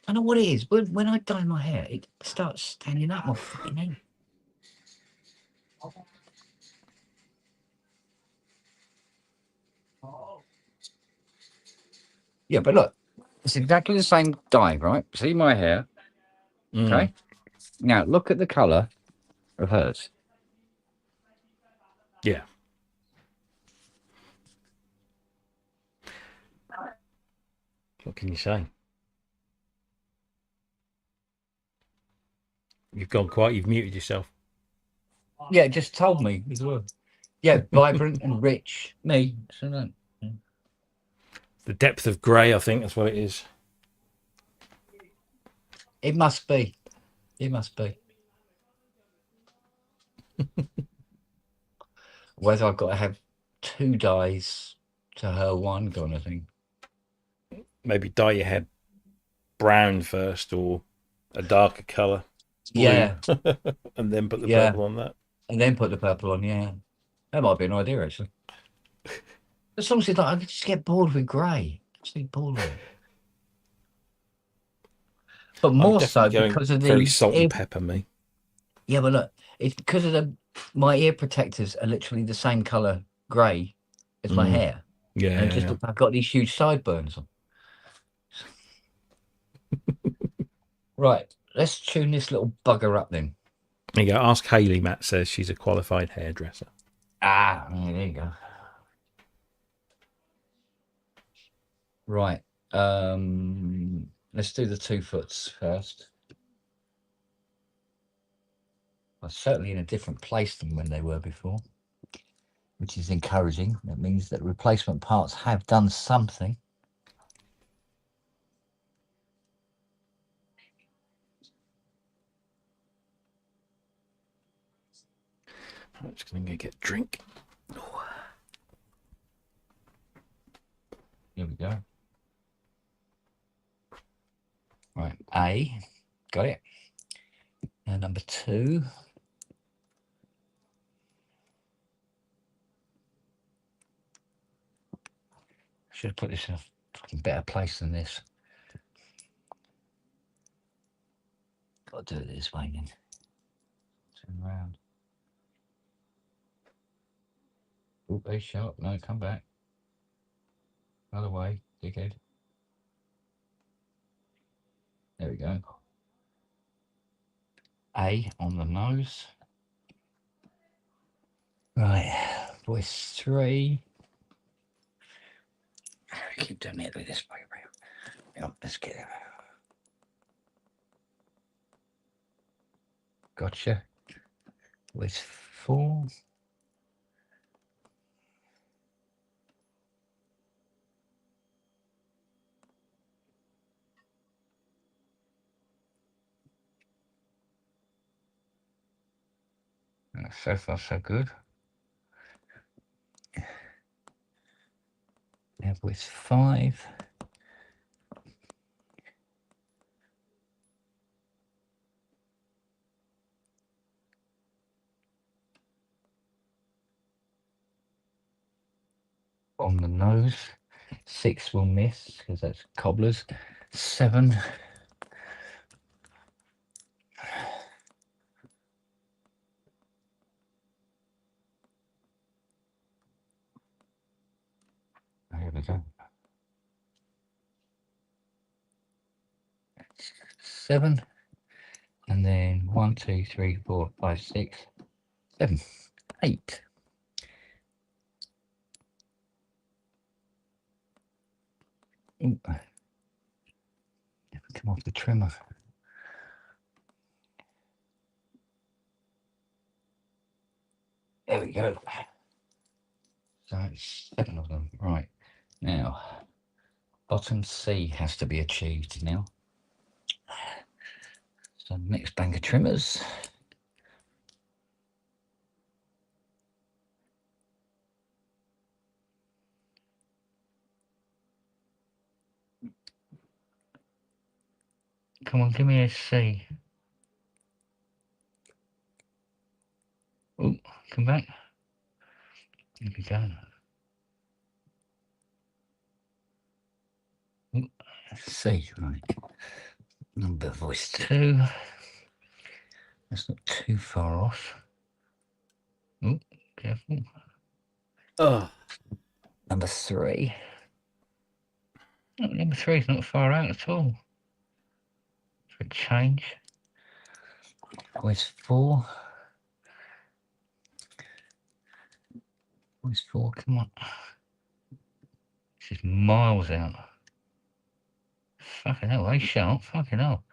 I don't know what it is. When I dye my hair, it starts standing up my fucking head. Yeah, but look, it's exactly the same dye, right? See my hair? Okay. Now look at the colour of hers. Yeah. What can you say? You've gone quiet. You've muted yourself. Yeah, it just told me as well. Yeah, vibrant and rich. Me. So no. The depth of grey, I think that's what it is. It must be. It must be. Whether I've got to have 2 dyes to her one kind of thing. Maybe dye your hair brown first, or a darker colour. Yeah. And then put the purple on that. And then put the purple on, yeah. That might be an idea, actually. As long as it's like, I could just get bored with grey. Just be bored with it. But more so because of the... Very salt and pepper, me. Yeah, but look, it's because of my ear protectors are literally the same colour grey as my hair. Yeah. And it just looks like I've got these huge sideburns on. Right, let's tune this little bugger up then. There you go. Ask Hayley, Matt says she's a qualified hairdresser. Ah, there you go. Right. Let's do the 2 foots first. Well, certainly in a different place than when they were before, which is encouraging. That means that replacement parts have done something. I'm just going to go get a drink. Here we go. Right, A, got it. And number 2. Should have put this in a fucking better place than this. Got to do it this way then. Turn around. Oh, very sharp. No, come back. Other way, dickhead. There we go. A on the nose. Right, voice 3. Keep doing it this way. Yep, let's get it. Gotcha. Voice 4. So far, so good. Now voice 5. On the nose. 6 will miss because that's cobblers. 7. Here we go. 7. And then 1, 2, 3, 4, 5, 6, 7, 8. Ooh. Never come off the trimmer. we go. So it's 7 of them. Right. Now, bottom C has to be achieved now. So next bank of trimmers. Come on, give me a C. Oh, come back. Here we go. Ooh, C, right. Number voice 2. That's not too far off. Oh, careful. Number 3. Oh, number 3 is not far out at all. For a change. Voice 4. Voice 4, come on. This is miles out. Fucking hell, they sharp. Fucking hell.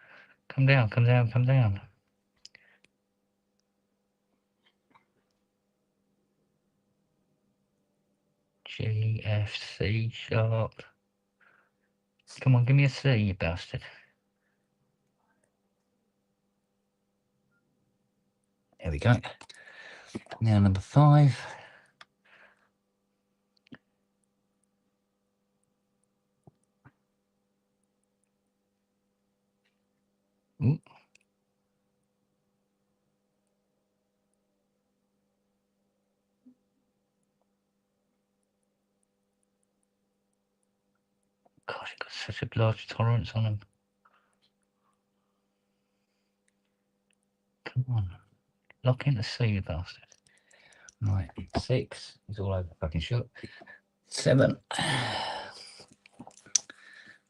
Come down, come down, come down. G, F, C sharp. Come on, give me a C, you bastard. There we go. Now number 5. Ooh. Gosh, you've got such a large tolerance on them. Come on. Lock in the C, you bastard. Right, 6. He's all over the fucking shop. 7.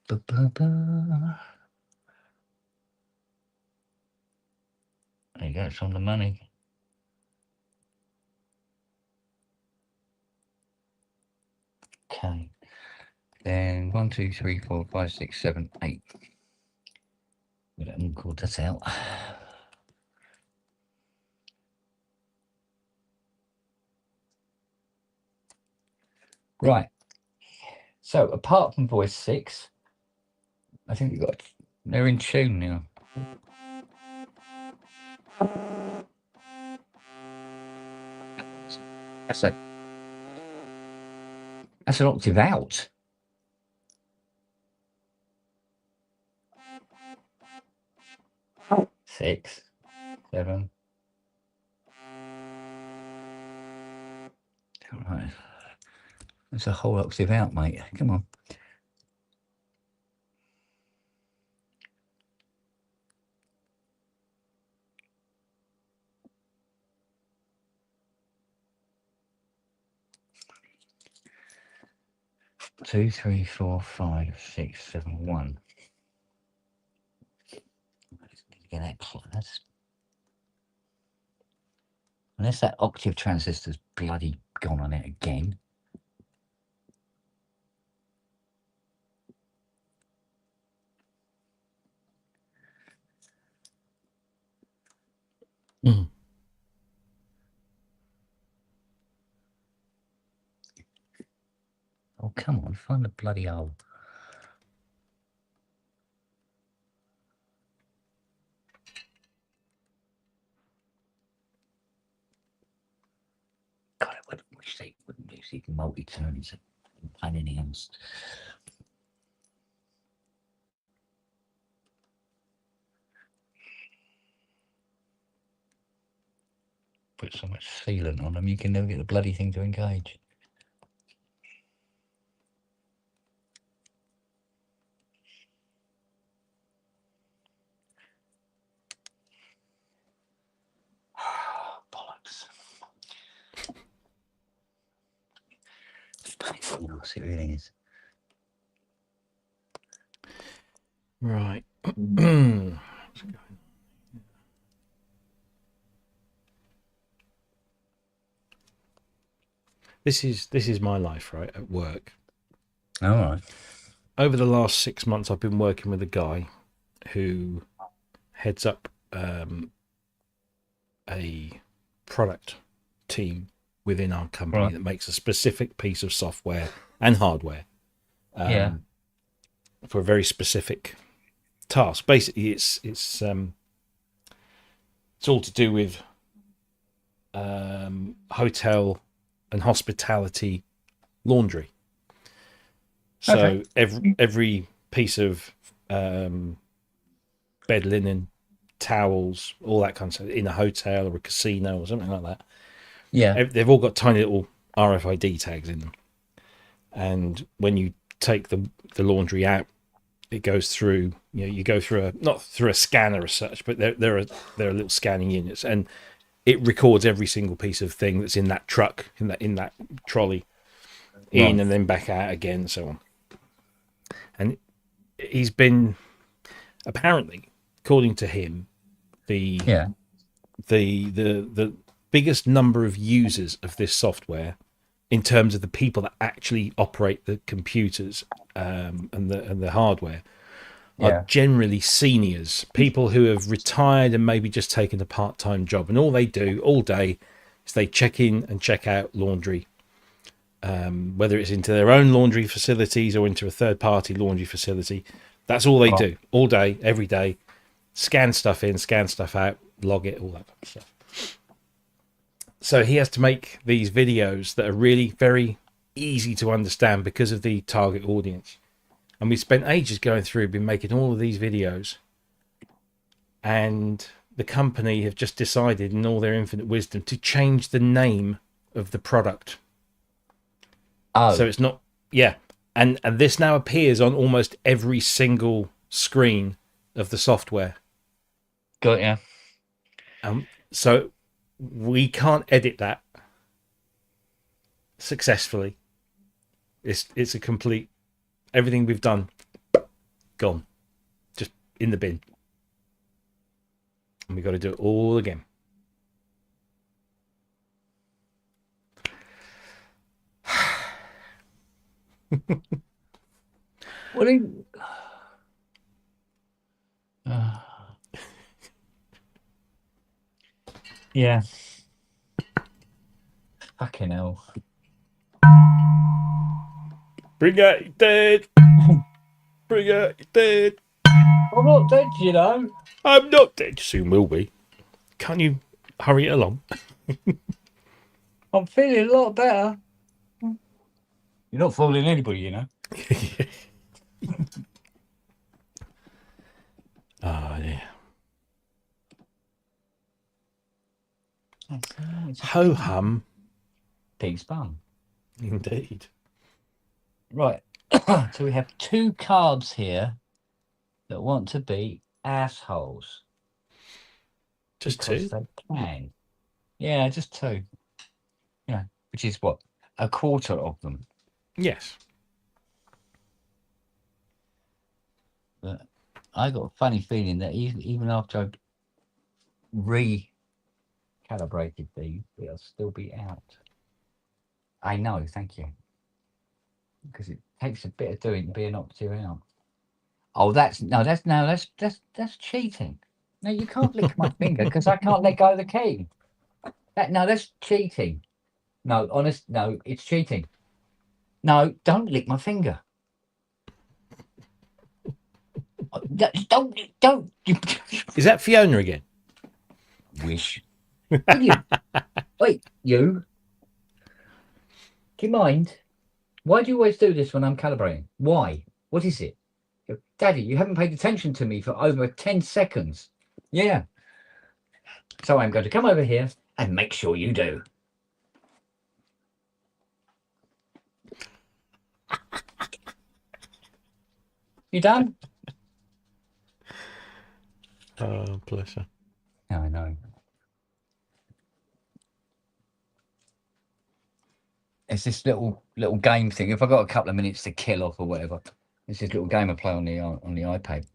Ba-ba-ba. There you go, it's on the money. Okay. Then 1, 2, 3, 4, 5, 6, 7, 8. We let them call that out. Right. So apart from voice 6, I think they're in tune now. That's an octave out. Six, 7. Right. That's a whole octave out, mate. Come on. Two, 3, 4, 5, 6, 7, 1. Get that close. Unless that octave transistor's bloody gone on it again. Mm. Oh, come on, find the bloody hole. God, I would wish they wouldn't use these multi-turns and pain in the hands. Put so much sealant on them, you can never get the bloody thing to engage. Bollocks. It's painful, it really is. Right. This is my life, right, at work. All right. Over the last 6 months, I've been working with a guy who heads up a product team within our company Right. that makes a specific piece of software and hardware for a very specific task. Basically, it's all to do with hotel and hospitality laundry. So every piece of bed linen, towels, all that kind of stuff in a hotel or a casino or something like that. Yeah. They've all got tiny little RFID tags in them. And when you take the laundry out, it goes through, you go through not through a scanner as such, but there are little scanning units, and it records every single piece of thing that's in that truck, in that trolley, in and then back out again, and so on. And he's been, apparently, according to him, the biggest number of users of this software in terms of the people that actually operate the computers and the hardware are generally seniors, people who have retired and maybe just taken a part-time job, and all they do all day is they check in and check out laundry, whether it's into their own laundry facilities or into a third-party laundry facility. That's all they do all day, every day. Scan stuff in, scan stuff out, log it, all that kind of stuff. So he has to make these videos that are really very easy to understand because of the target audience. And we spent ages going through, been making all of these videos. And the company have just decided, in all their infinite wisdom, to change the name of the product. Oh. So it's not, And this now appears on almost every single screen of the software. Got ya. So we can't edit that successfully. It's a complete, everything we've done, gone, just in the bin, and we got to do it all again. What do you... Yeah. Fucking hell. Bring out your dead. Bring out your dead. I'm not dead, you know. I'm not dead. Soon will be. Can't you hurry it along? I'm feeling a lot better. You're not fooling anybody, you know. Oh, yeah. Ho-hum. Pig's bum. Indeed. Right. So we have two cards here that want to be assholes. Just because two? They can. Yeah, just two. Yeah, which is what? A quarter of them. Yes. But I got a funny feeling that even after I recalibrated these, they'll still be out. I know, thank you. Because it takes a bit of doing to be an operative out. Oh, that's cheating. No, you can't lick my finger because I can't let go of the key. That's cheating. No, honest, no, it's cheating. No, don't lick my finger. Don't. Is that Fiona again? Wish. Wait, you. Do you mind? Why do you always do this when I'm calibrating? Why? What is it? Daddy, you haven't paid attention to me for over 10 seconds. Yeah. So I'm going to come over here and make sure you do. You done? Oh, bless her. No, I know. It's this little game thing. If I got a couple of minutes to kill off or whatever, it's this little game I play on the iPad.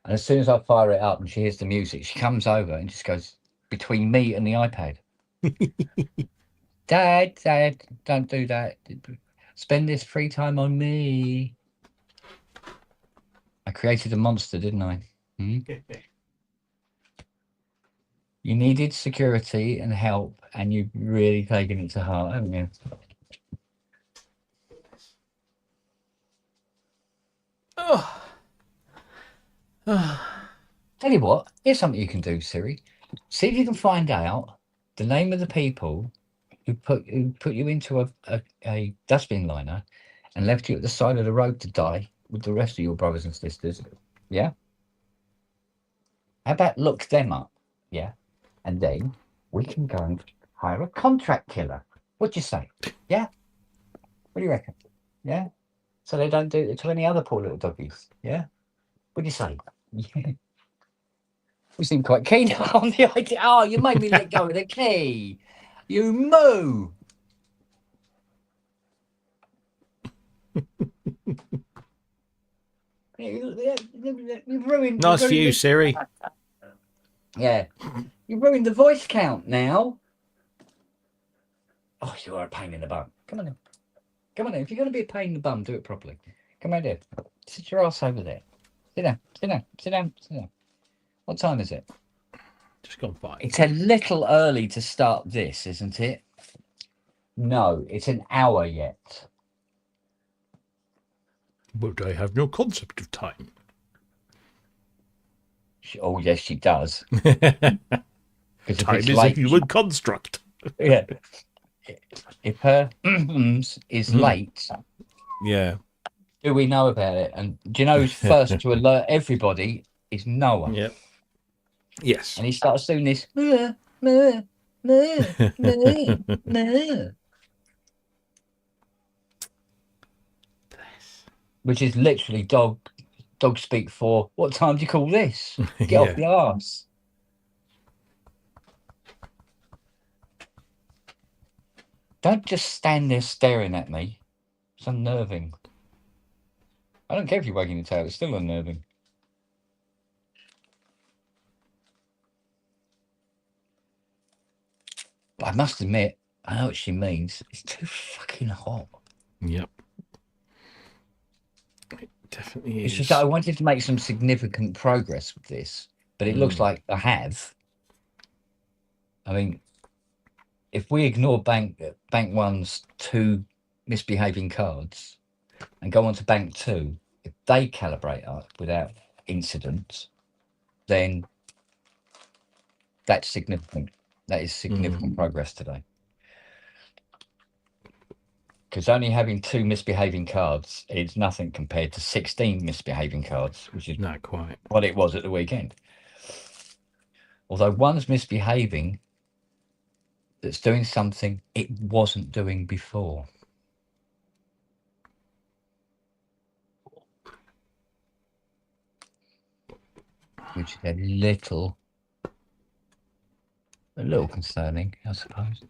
And as soon as I fire it up and she hears the music, she comes over and just goes between me and the iPad. Dad, don't do that. Spend this free time on me. I created a monster, didn't I? Hmm? You needed security and help, and you've really taken it to heart, haven't you? Oh. Tell you what, here's something you can do, Siri. See if you can find out the name of the people who put you into a dustbin liner and left you at the side of the road to die with the rest of your brothers and sisters. Yeah? How about look them up? Yeah? And then we can go and hire a contract killer. What do you say? Yeah? What do you reckon? Yeah? So they don't do it to any other poor little doggies. Yeah? What do you say? Yeah. We seem quite keen on the idea. Oh, you made me let go of the key. You moo. You've ruined. Nice view, Siri. Yeah. You ruined the voice count now. Oh, you are a pain in the bum. Come on in. Come on in. If you're going to be a pain in the bum, do it properly. Come on in. Sit your ass over there. Sit down. Sit down. Sit down. Sit down. What time is it? Just gone by. It's a little early to start this, isn't it? No, it's an hour yet. But I have no concept of time. Oh, yes, she does. Time is late, a human construct. Yeah. If her is late, yeah. do we know about it? And do you know who's first to alert everybody is Noah? Yep. Yes. And he starts doing this. Which is literally dog speak for, what time do you call this? Get off the arse. Don't just stand there staring at me. It's unnerving. I don't care if you're wagging your tail, it's still unnerving. But I must admit, I know what she means. It's too fucking hot. Yep. It definitely is. It's just that I wanted to make some significant progress with this, but it looks like I have. I mean, if we ignore Bank One's 2 misbehaving cards and go on to Bank 2, if they calibrate up without incident, then that's significant. That is significant progress today. Because only having 2 misbehaving cards is nothing compared to 16 misbehaving cards, which is not quite what it was at the weekend. Although one's misbehaving, that's doing something it wasn't doing before. Which is a little concerning, I suppose.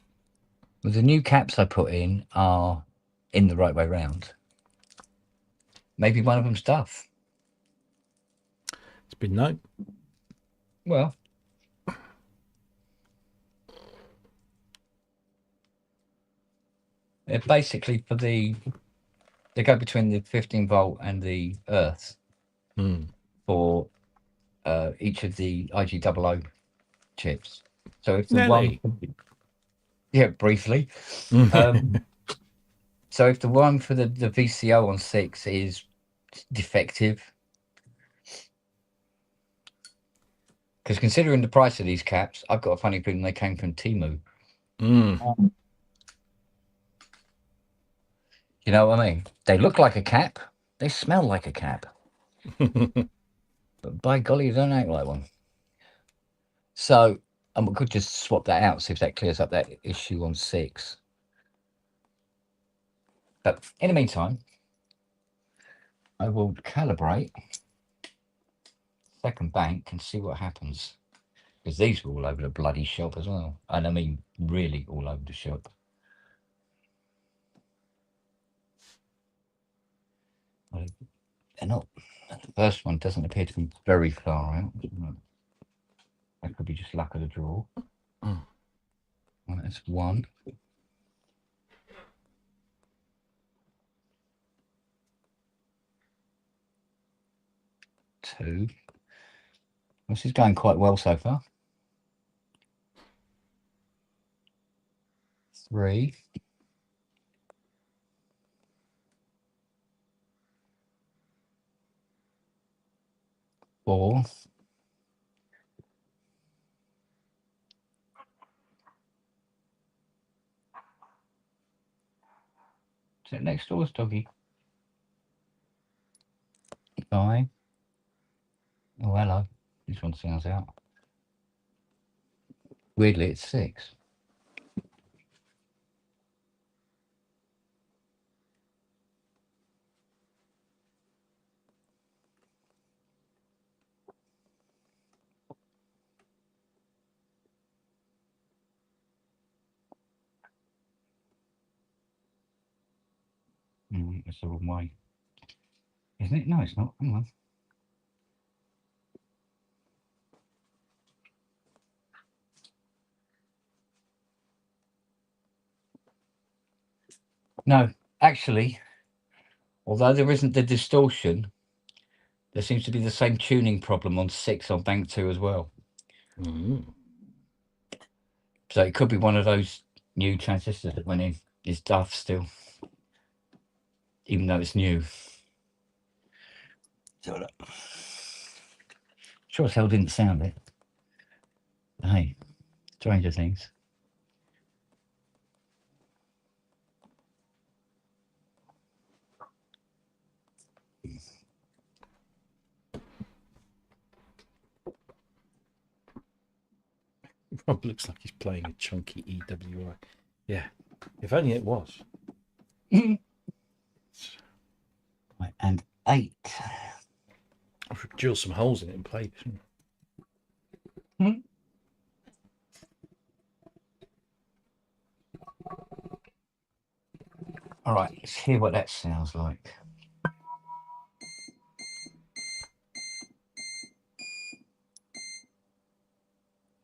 Well, the new caps I put in are in the right way round. Maybe one of them's Duff. It's been known. Well, they're basically they go between the 15-volt and the earth for each of the IG00 chips. So if the one, briefly. So if the one for the VCO on 6 is defective, because considering the price of these caps, I've got a funny feeling they came from Temu. You know what I mean? They look like a cap. They smell like a cap. But by golly, they don't act like one. So, and we could just swap that out, see if that clears up that issue on 6. But in the meantime, I will calibrate second bank and see what happens. Because these were all over the bloody shop as well. And I mean, really all over the shop. They're not. The first one doesn't appear to be very far out. That could be just luck of the draw. Right, that's 1. 2. This is going quite well so far. 3. 4. 'Is it next door's doggy? 5. Oh, hello. This one sounds out. Weirdly, it's 6. It's the wrong way. Isn't it? No, it's not. Hang on. No, actually, although there isn't the distortion, there seems to be the same tuning problem on 6 on bank 2 as well. So it could be one of those new transistors that went in. It's duff still, even though it's new. So, sure as hell didn't sound it. Hey, stranger things. Rob looks like he's playing a chunky EWI. Yeah, if only it was. Right, and 8. I should drill some holes in it and play. All right, let's hear what that sounds like.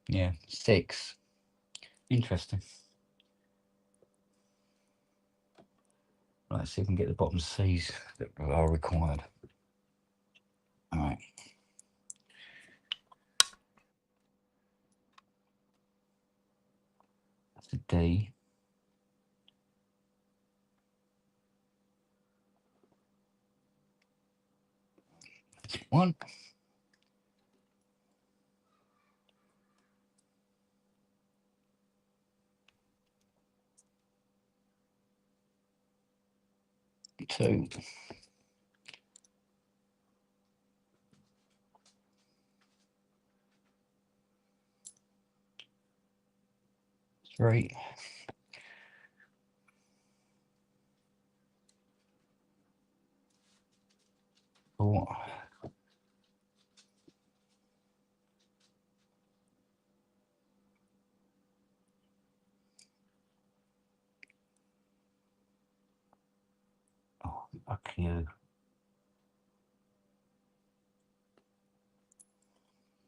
Yeah, 6. Interesting. Right, let's see if we can get the bottom C's that are required. All right. That's a D. That's 1. Two. 3. 4.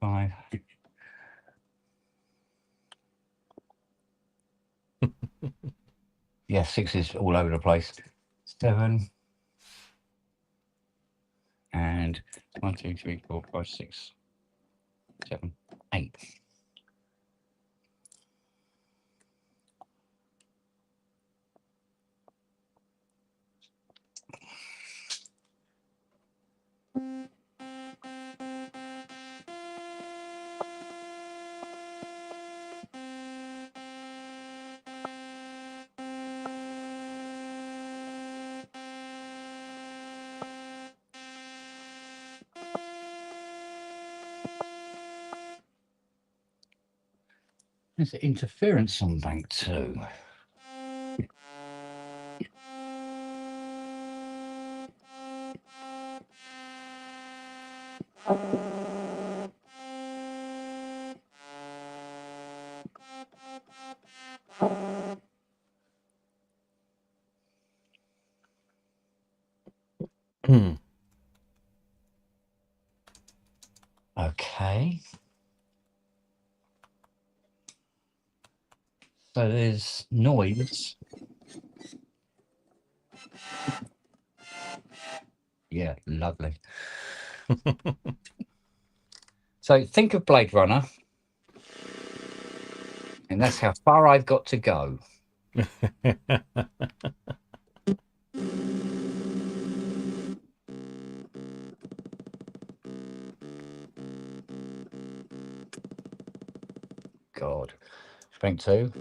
5. Yeah, 6 is all over the place. 7. And 1, 2, 3, 4, 5, 6, 7, 8. There's interference on bank 2. Okay. So there's noise. Yeah, lovely. So think of Blade Runner, and that's how far I've got to go. God. Strength 2.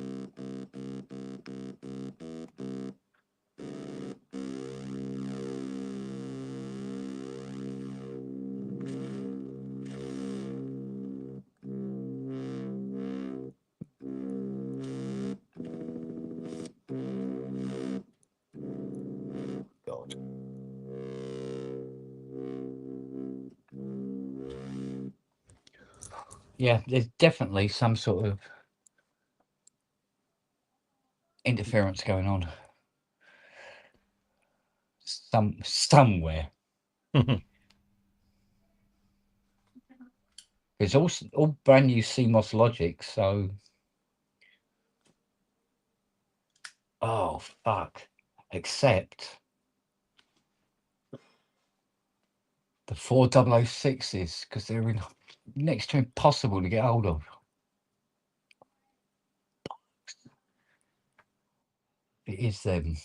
God. Yeah, there's definitely some sort of interference going on. Somewhere. It's all brand new CMOS logic, so oh fuck. Except the 4006s, because they're next to impossible to get hold of. It is them.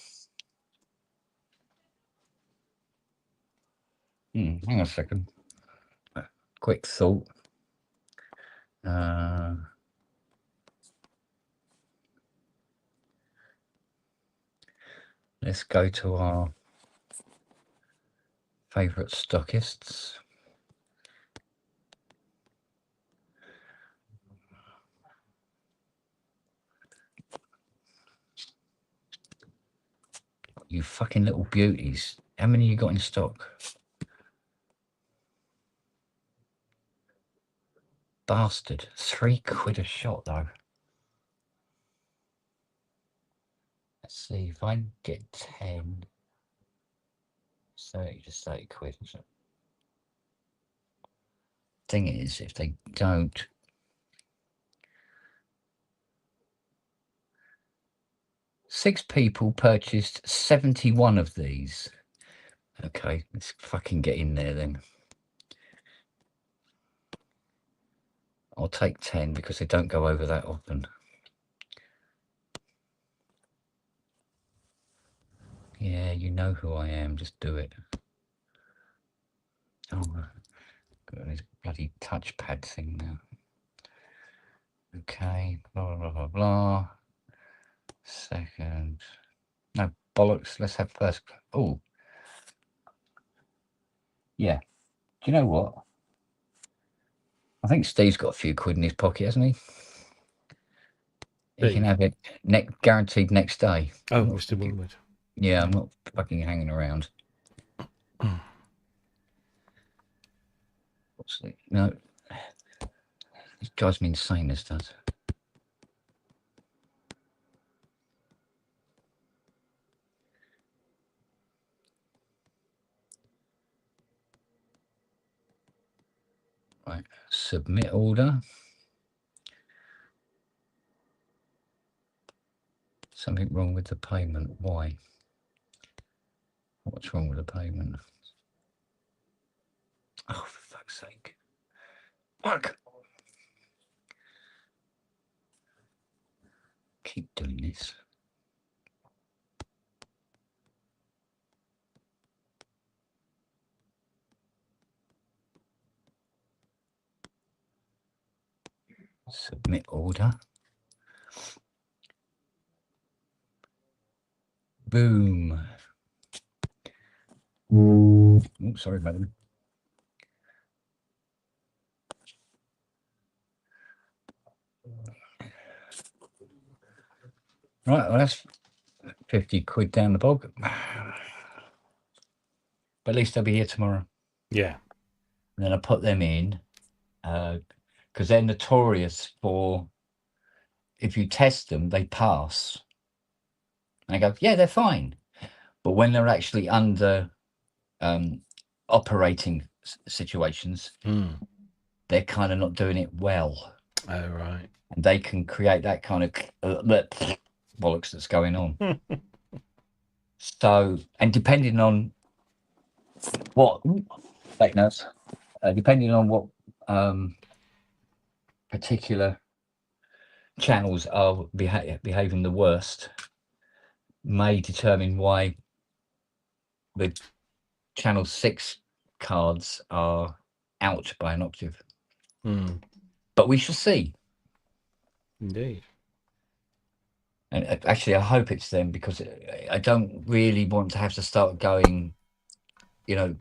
Hang on a second. Quick thought. Let's go to our favourite stockists. You fucking little beauties. How many you got in stock? Bastard. £3 a shot though. Let's see if I can get 10. 30 to 30 quid. Thing is, if they don't, six people purchased 71 of these. Okay, let's fucking get in there then. I'll take 10 because they don't go over that often. Yeah, you know who I am. Just do it. Oh, got this bloody touchpad thing now. Okay, blah, blah, blah, blah. Second. No, bollocks. Let's have first. Oh. Yeah. Do you know what? I think Steve's got a few quid in his pocket, hasn't he? He can have it guaranteed next day. Oh, Mr. Winwood. Yeah, I'm not fucking hanging around. What's the, no, it drives me insane, this does. Right, submit order. Something wrong with the payment. Why? What's wrong with the payment? Oh, for fuck's sake. Fuck! Keep doing this. Submit order. Boom. Oh, sorry, madam. Right, well, that's 50 quid down the bog. But at least they'll be here tomorrow. Yeah. And then I put them in because they're notorious for, if you test them, they pass. And I go, yeah, they're fine. But when they're actually under operating situations, they're kind of not doing it well. Oh, right. And they can create that kind of bollocks that's going on. So, and depending on what, depending on what particular channels are behaving the worst, may determine why the channel 6 cards are out by an octave. But we shall see. Indeed. And actually, I hope it's them, because I don't really want to have to start going,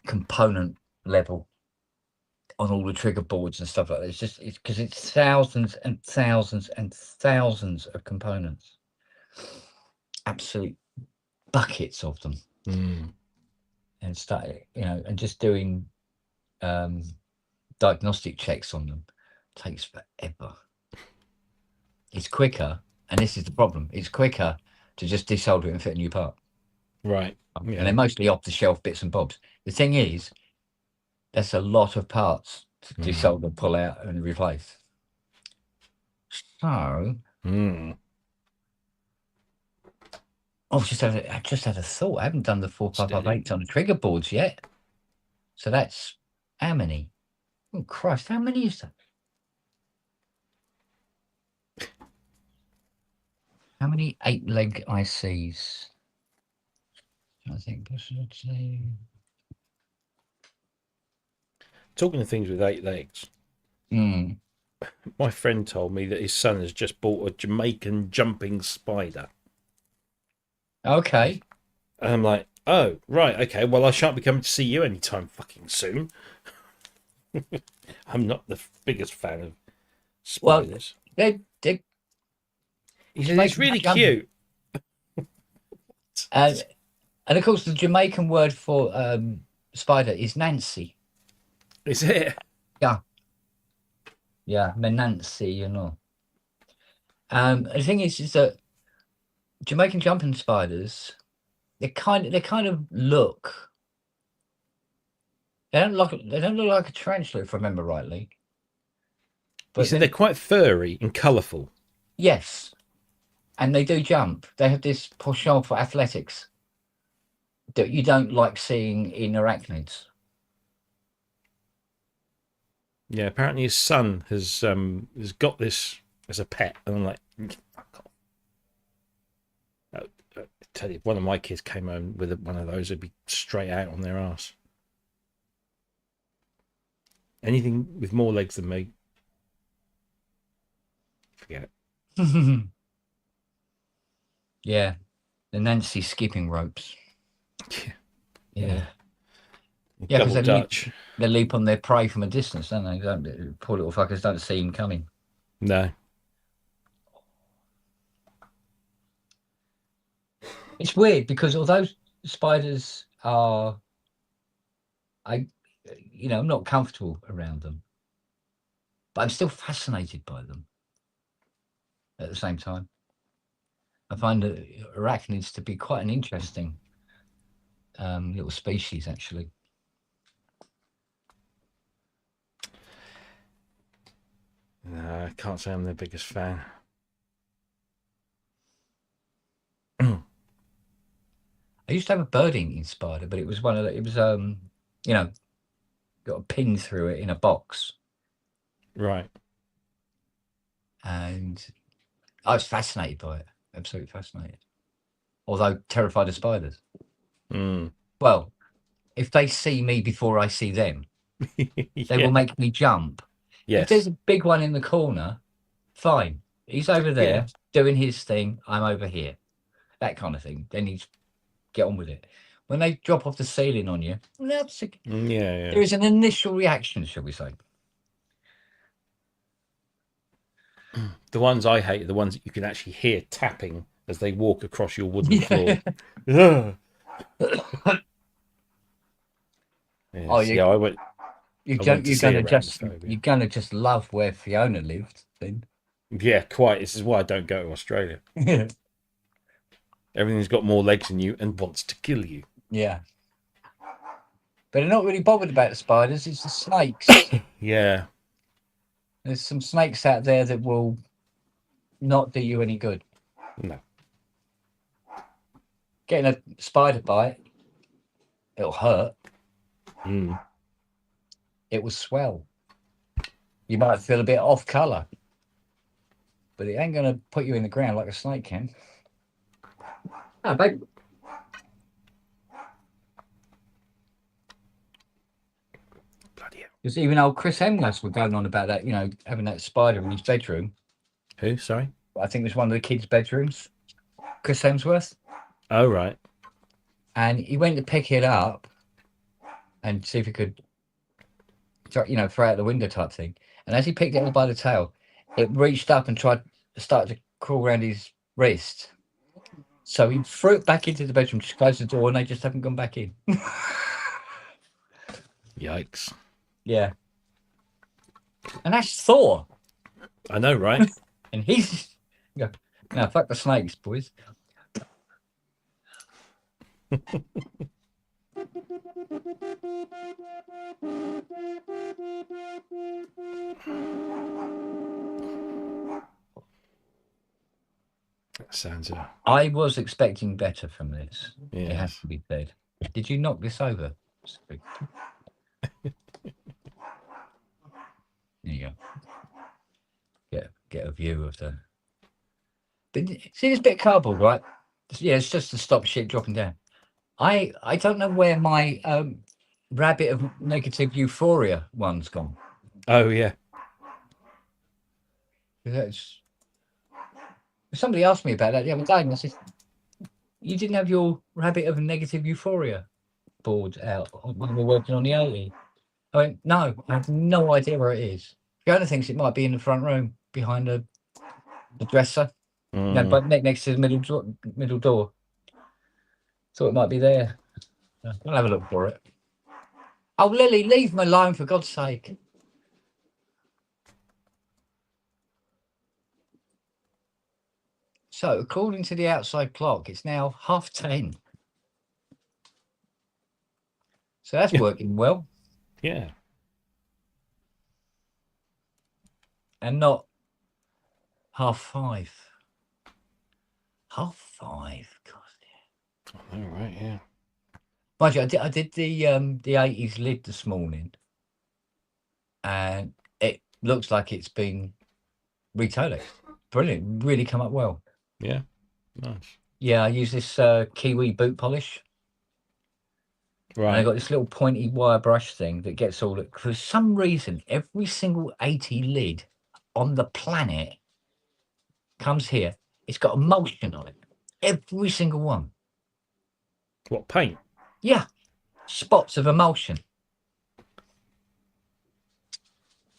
component level on all the trigger boards and stuff like that. It's because it's thousands and thousands and thousands of components. Absolute buckets of them. And start, and just doing diagnostic checks on them takes forever. It's quicker, and this is the problem. It's quicker to just desolder it and fit a new part. Right. Yeah. And they're mostly off-the-shelf bits and bobs. The thing is, that's a lot of parts to desolder, pull out, and replace. So, I've just had a thought. I haven't done the 4558 on the trigger boards yet. So that's how many? Oh Christ, how many is that? How many 8-leg ICs? I think talking of things with 8 legs. My friend told me that his son has just bought a Jamaican jumping spider. Okay. And I'm like, oh, right, okay. Well, I shan't be coming to see you anytime fucking soon. I'm not the biggest fan of spiders. Well, he said it's really cute. And of course, the Jamaican word for spider is Nancy. Is it? Yeah. Yeah, Nancy, the thing is that Jamaican jumping spiders, they kind of look. They don't look like a tarantula, if I remember rightly. But you said they're quite furry and colourful. Yes, and they do jump. They have this penchant for athletics that you don't like seeing in arachnids. Yeah, apparently his son has got this as a pet, and I'm like, fuck off. I tell you, if one of my kids came home with one of those, it'd be straight out on their ass. Anything with more legs than me, forget it. Yeah, the Nancy skipping ropes. Yeah. Yeah, because they leap on their prey from a distance, don't they? Poor little fuckers don't see him coming. No. It's weird because although spiders are, I'm not comfortable around them, but I'm still fascinated by them at the same time. I find arachnids to be quite an interesting little species, actually. No, I can't say I'm their biggest fan. I used to have a bird-eating spider, but it was got a pin through it in a box. Right. And I was fascinated by it. Absolutely fascinated. Although terrified of spiders. Well, if they see me before I see them, they will make me jump. Yes. If there's a big one in the corner, fine. He's over there doing his thing. I'm over here. That kind of thing. Then you get on with it. When they drop off the ceiling on you, there is an initial reaction, shall we say. The ones I hate are the ones that you can actually hear tapping as they walk across your wooden floor. I went. You're gonna just love where Fiona lived, then. Yeah, quite. This is why I don't go to Australia. Everything's got more legs than you and wants to kill you. Yeah. But they're not really bothered about the spiders, it's the snakes. Yeah. There's some snakes out there that will not do you any good. No. Getting a spider bite, it'll hurt. It will swell. You might feel a bit off colour, but it ain't going to put you in the ground like a snake can. Oh, babe. Bloody hell. Because even old Chris Hemsworth were going on about that, having that spider in his bedroom. Who? Sorry? I think it was one of the kids' bedrooms. Chris Hemsworth. Oh, right. And he went to pick it up and see if he could, throw out the window type thing. And as he picked it up by the tail, it reached up and started to crawl around his wrist. So he threw it back into the bedroom, just closed the door, and they just haven't gone back in. Yikes. Yeah. And that's Thor. I know, right? And he's... Now, fuck the snakes, boys. That sounds... I was expecting better from this. Yes. It has to be said. Did you knock this over? There you go. Get a view of the... See this bit of cardboard, right? Yeah, it's just to stop shit dropping down. I don't know where my rabbit of negative euphoria one's gone. Oh, yeah. Somebody asked me about that the other day, and I said, you didn't have your rabbit of negative euphoria board out when we were working on the 80. I went, no, I have no idea where it is. Fiona thinks it might be in the front room behind the dresser, but next to the middle door. Thought it might be there. I'll have a look for it. Oh, Lily, leave me alone, for God's sake. So, according to the outside clock, it's now 10:30. So that's working well. Yeah. And not 5:30. 5:30. God, All right, yeah. mind you, I did the 80s lid this morning, and it looks like it's been retailed. Brilliant, really come up well. Yeah, nice. Yeah, I use this Kiwi boot polish. Right. And I got this little pointy wire brush thing that gets all it. For some reason, every single 80 lid on the planet comes here. It's got emulsion on it. Every single one. What, paint? Yeah, spots of emulsion.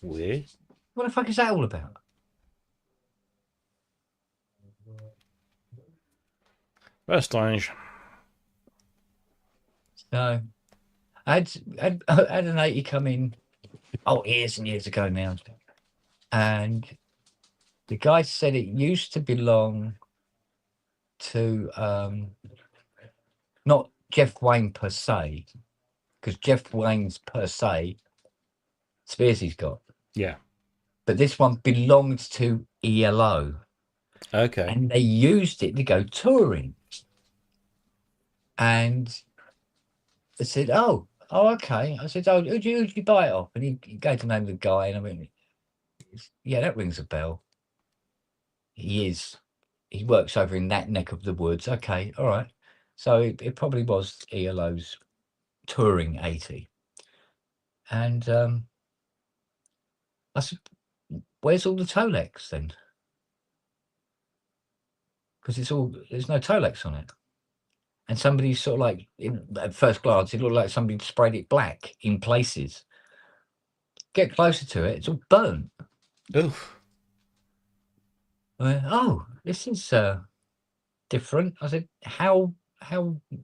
Weird. What the fuck is that all about? Very strange. So, I had an 80 come in, years and years ago now. And the guy said it used to belong to, not Jeff Wayne per se, because Jeff Wayne's per se, Spearsy's got. Yeah. But this one belonged to ELO. Okay. And they used it to go touring. And I said, oh, okay. I said, who'd you buy it off? And he gave the name of the guy. And I went, yeah, that rings a bell. He works over in that neck of the woods. Okay, all right. So it probably was ELO's touring 80. And I said, where's all the Tolex then? Because there's no Tolex on it. And somebody sort of like, at first glance, it looked like somebody sprayed it black in places. Get closer to it, it's all burnt. Oof. This is different. I said, how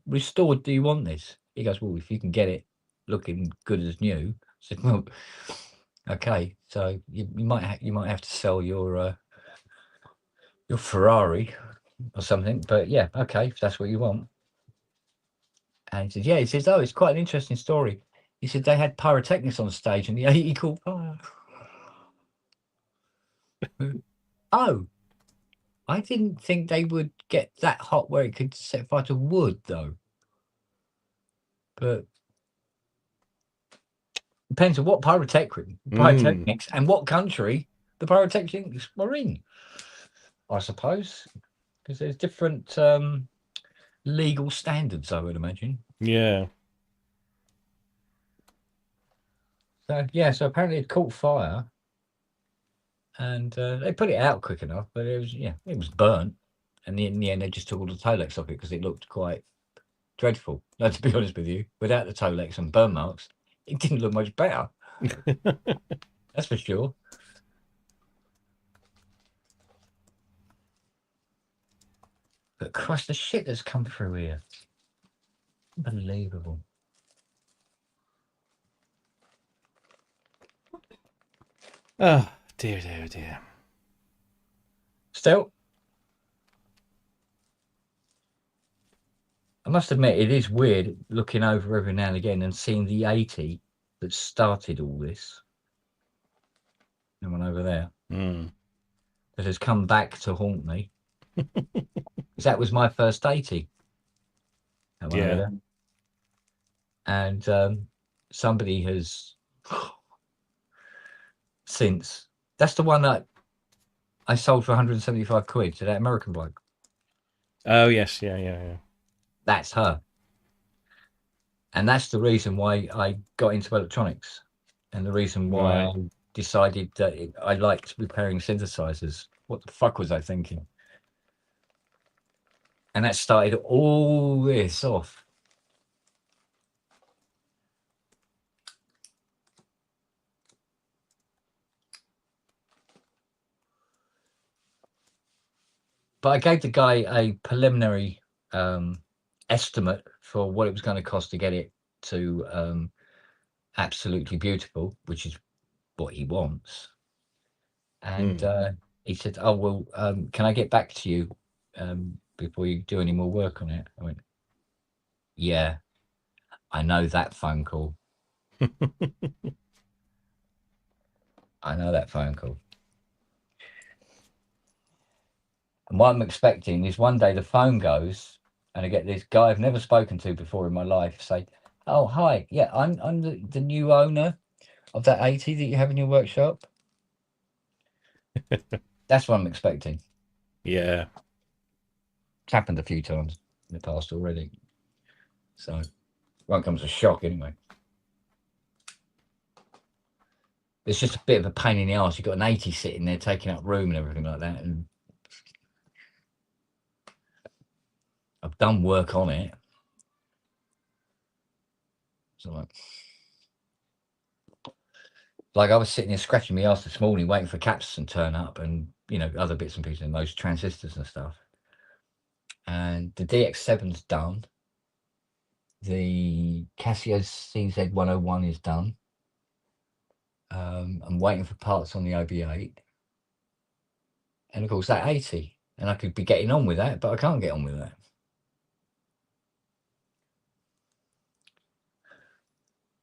restored do you want this? He goes, well, if you can get it looking good as new. I said, well, okay. So you might have to sell your Ferrari or something. But yeah, okay, if that's what you want. And he said, yeah. He says, oh, it's quite an interesting story. He said they had pyrotechnics on stage and the 80 caught fire. Oh, I didn't think they would get that hot where it could set fire to wood, though. But depends on what pyrotechnics and what country the pyrotechnics were in, I suppose. Because there's different legal standards, I would imagine. Yeah. So yeah, so apparently it caught fire, and they put it out quick enough, but it was burnt, and in the end they just took all the Tolex off it because it looked quite dreadful. No, to be honest with you, without the Tolex and burn marks, it didn't look much better. That's for sure. But Christ, the shit that's come through here. Unbelievable. Oh, dear, dear, dear. Still, I must admit, it is weird looking over every now and again and seeing the 80 that started all this. The one over there. That has come back to haunt me. That was my first 80. Yeah. And somebody has since. That's the one that I sold for 175 quid to that American bloke. Oh, yes. Yeah. That's her. And that's the reason why I got into electronics. And the reason why I decided that I liked repairing synthesizers. What the fuck was I thinking? And that started all this off. But I gave the guy a preliminary estimate for what it was going to cost to get it to absolutely beautiful, which is what he wants. And he said, "Oh, well, can I get back to you before you do any more work on it?" I went, "Yeah, I know that phone call. I know that phone call." And what I'm expecting is one day the phone goes and I get this guy I've never spoken to before in my life say, "Oh, hi. Yeah, I'm the new owner of that 80 that you have in your workshop." That's what I'm expecting. Yeah. It's happened a few times in the past already. So it won't come as a shock anyway. It's just a bit of a pain in the arse. You've got an 80 sitting there taking up room and everything like that. And I've done work on it. So like I was sitting there scratching my arse this morning waiting for caps to turn up and, you know, other bits and pieces and those transistors and stuff. And the DX7's done. The Casio CZ101 is done. I'm waiting for parts on the OB8. And of course that 80. And I could be getting on with that, but I can't get on with that.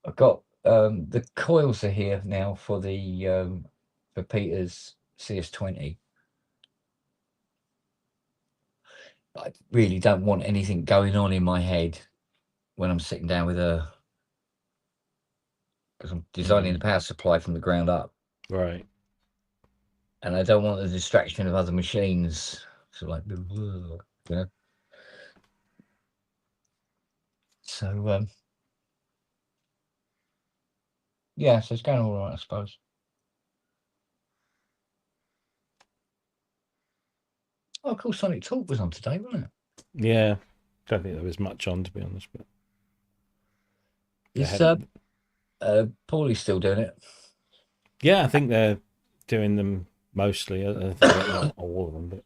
I've got the coils are here now for the for Peter's CS20. I really don't want anything going on in my head when I'm sitting down with her, because I'm designing the power supply from the ground up. Right. And I don't want the distraction of other machines. So like, you know. So yeah, so it's going all right, I suppose. Oh, of course, Sonic Talk was on today, wasn't it? Yeah. Don't think there was much on, to be honest. But Is Paulie still doing it? yeah, I think they're doing them mostly. I think not all of them, but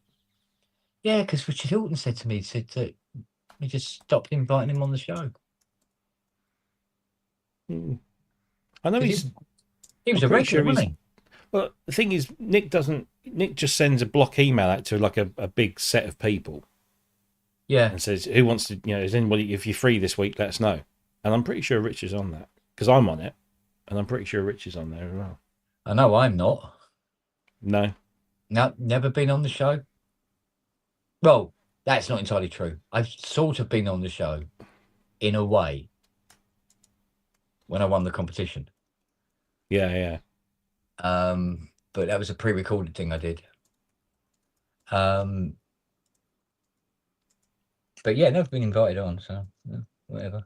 yeah, because Richard Hilton said to me, he said that he just stopped inviting him on the show. I know he was a regular, wasn't he? Well, the thing is, Nick just sends a block email out to like a big set of people. Yeah. And says, who wants to, is anybody, if you're free this week, let us know. And I'm pretty sure Rich is on that because I'm on it. And I'm pretty sure Rich is on there as well. I know I'm not. No, never been on the show. Well, that's not entirely true. I've sort of been on the show in a way when I won the competition. Yeah. But that was a pre-recorded thing I did. But yeah, never been invited on, so yeah, whatever.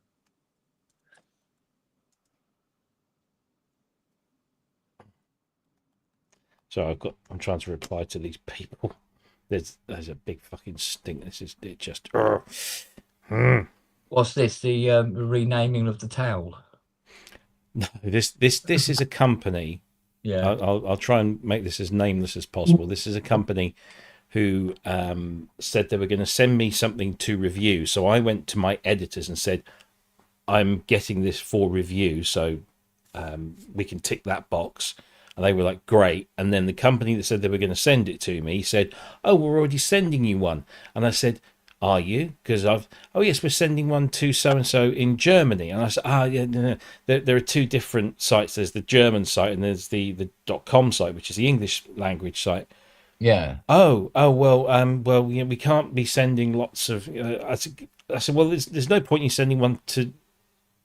So I'm trying to reply to these people. There's a big fucking stink. It just. What's this? The renaming of the towel? No, this is a company. Yeah. I'll try and make this as nameless as possible. This is a company who said they were going to send me something to review. So I went to my editors and said, I'm getting this for review, so we can tick that box. And they were like, great. And then the company that said they were going to send it to me said, oh, we're already sending you one. And I said, are you? Because oh yes, we're sending one to so-and-so in Germany. And I said, yeah, no. There are two different sites. There's the German site and there's the .com site, which is the English language site. Yeah. Oh, well, we can't be sending lots of. I said, well, there's no point in sending one to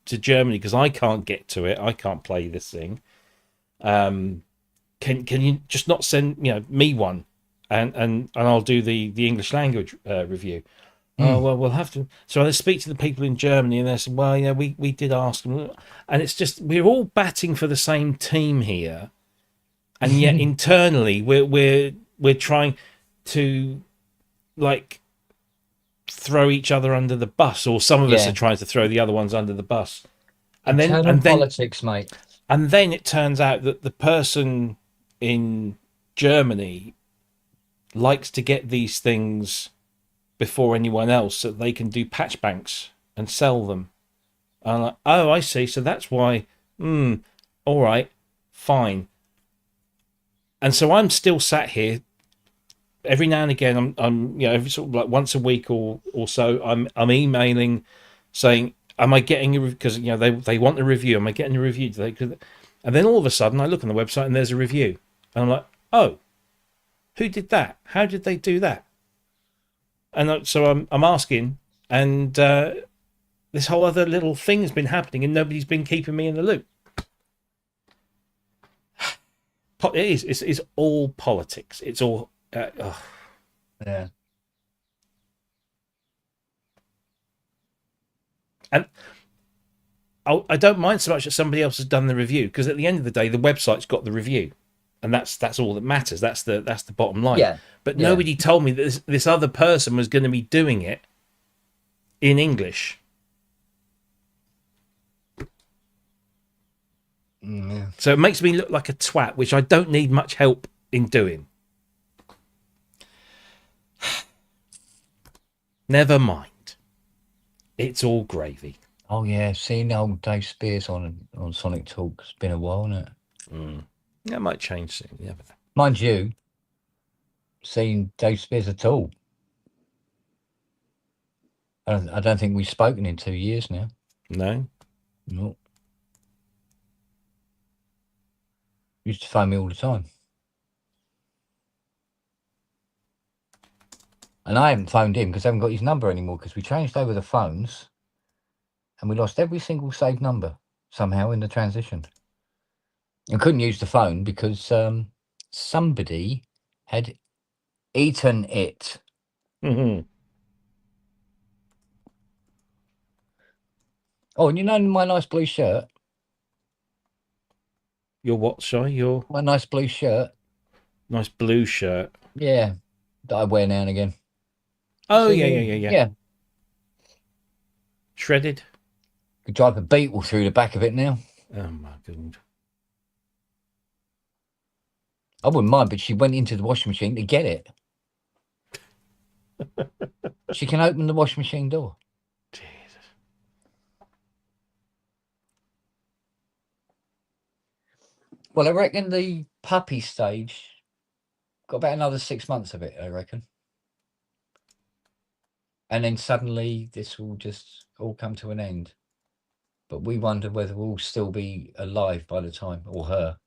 Germany because I can't get to it. I can't play this thing. Can you just not send me one, and I'll do the English language review. Oh well, we'll have to. So I speak to the people in Germany, and they said, well, yeah, we did ask them, and it's just we're all batting for the same team here, and yet internally we're trying to like throw each other under the bus, or some of us are trying to throw the other ones under the bus, and then politics, mate. And then it turns out that the person in Germany likes to get these things before anyone else so that they can do patch banks and sell them. And I'm like, oh, I see. So that's why. All right, fine. And so I'm still sat here. Every now and again, I'm every sort of like once a week or so, I'm emailing saying, am I getting a review? Because they want a review. Am I getting a review? And then all of a sudden, I look on the website and there's a review, and I'm like, oh, who did that? How did they do that? And so I'm asking, and this whole other little thing has been happening, and nobody's been keeping me in the loop. It is. It's all politics. It's all. Yeah. And I don't mind so much that somebody else has done the review, because at the end of the day, the website's got the review, and that's all that matters. That's the bottom line. Yeah. But nobody told me that this other person was going to be doing it in English. Yeah. So it makes me look like a twat, which I don't need much help in doing. Never mind. It's all gravy. Oh yeah, seeing old Dave Spears on Sonic Talk. It's been a while, hasn't it? That might change soon. Yeah, but... Mind you, seeing Dave Spears at all. I don't think we've spoken in 2 years now. No. No. Used to phone me all the time. And I haven't phoned him because I haven't got his number anymore, because we changed over the phones and we lost every single saved number somehow in the transition. And couldn't use the phone because somebody had eaten it. Mm-hmm. Oh, and you know my nice blue shirt? Your what, sorry? Your My nice blue shirt. nice blue shirt. Yeah, that I wear now and again. Oh, See, yeah. Yeah. Shredded. Could drive a Beetle through the back of it now. Oh, my God. I wouldn't mind, but she went into the washing machine to get it. She can open the washing machine door. Jesus. Well, I reckon the puppy stage got about another 6 months of it, I reckon. And then suddenly this will just all come to an end. But we wonder whether we'll still be alive by the time, or her,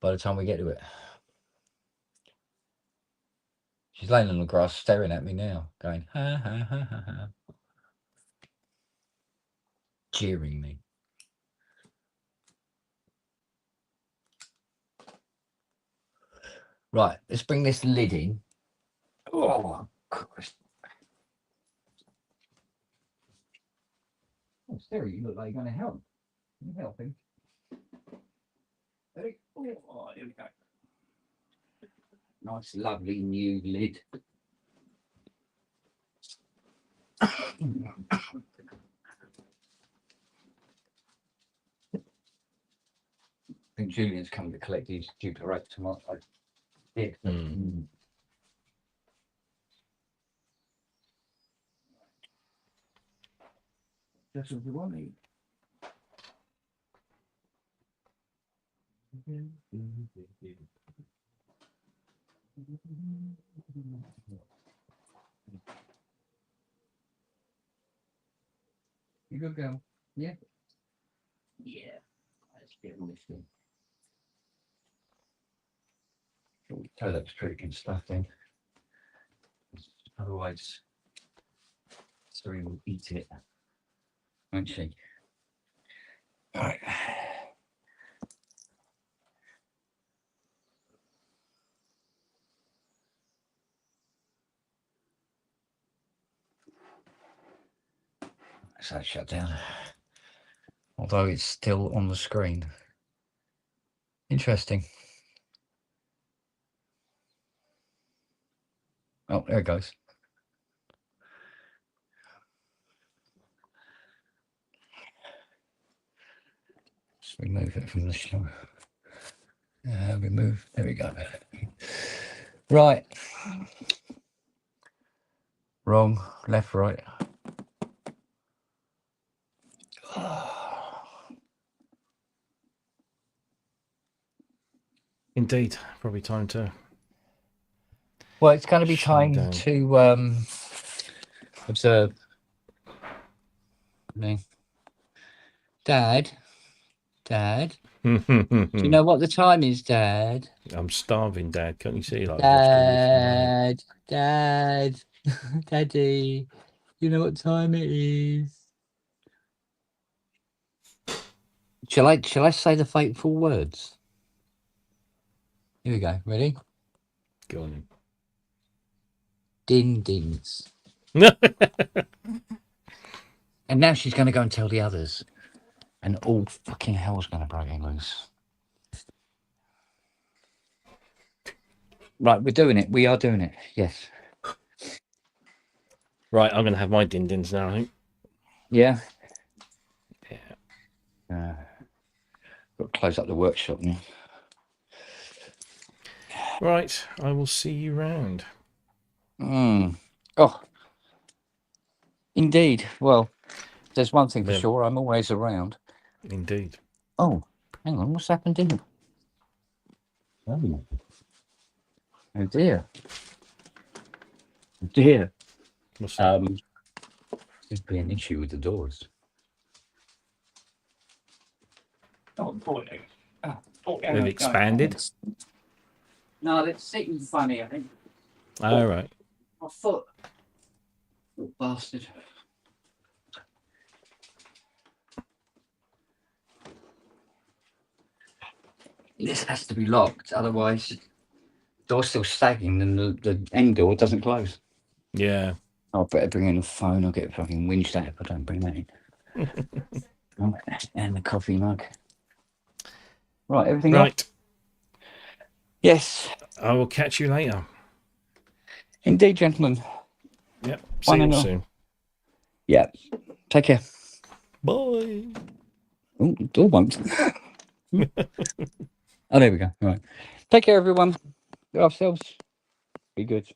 by the time we get to it. She's laying on the grass staring at me now, going, ha, ha, ha, ha, ha. Jeering me. Right, let's bring this lid in. Oh, Christ. Oh, Steri, you look like you're going to help. Can you help him? Ready? Oh, here we go. Nice, lovely new lid. I think Julian's come to collect his Duperate tomorrow. I did. That's what we want. You good girl? Yeah? Yeah. Let's get lifting. Toilet's trick and stuff then. Otherwise, Siri will eat it, won't she? All right. So shut down. Although it's still on the screen. Interesting. Oh, there it goes. Just remove it from the show. Remove. There we go. Right. Wrong. Left, right. Indeed, probably time to. Well, it's going to be Shut time down. to observe. Dad, Dad, do you know what the time is, Dad? I'm starving, Dad. Can't you see? Like, Dad, Dad, Daddy, you know what time it is? Shall I say the fateful words? Here we go. Ready? Go on. Din dins. And now she's going to go and tell the others. And all fucking hell's going to break loose. Right, we're doing it. We are doing it. Yes. Right, I'm going to have my din-dins now, I think. Yeah? Yeah. Got to close up the workshop now. Right, I will see you round. Oh, indeed. Well, there's one thing for sure. I'm always around. Indeed. Oh, hang on. What's happened in? Oh dear. Oh dear. What's that? There's been an issue with the doors. Oh boy. They've expanded. No, they're sitting funny, I think. All right. My foot. Little bastard. This has to be locked, otherwise the door's still sagging and the end door doesn't close. Yeah. I'll better bring in a phone. I'll get fucking whinged at if I don't bring that in. And the coffee mug. Right, everything right. Up? Yes. I will catch you later. Indeed, gentlemen. Yep. See you soon. Yeah. Take care. Bye. Oh, the door won't. Oh, there we go. All right. Take care, everyone. Do ourselves. Be good.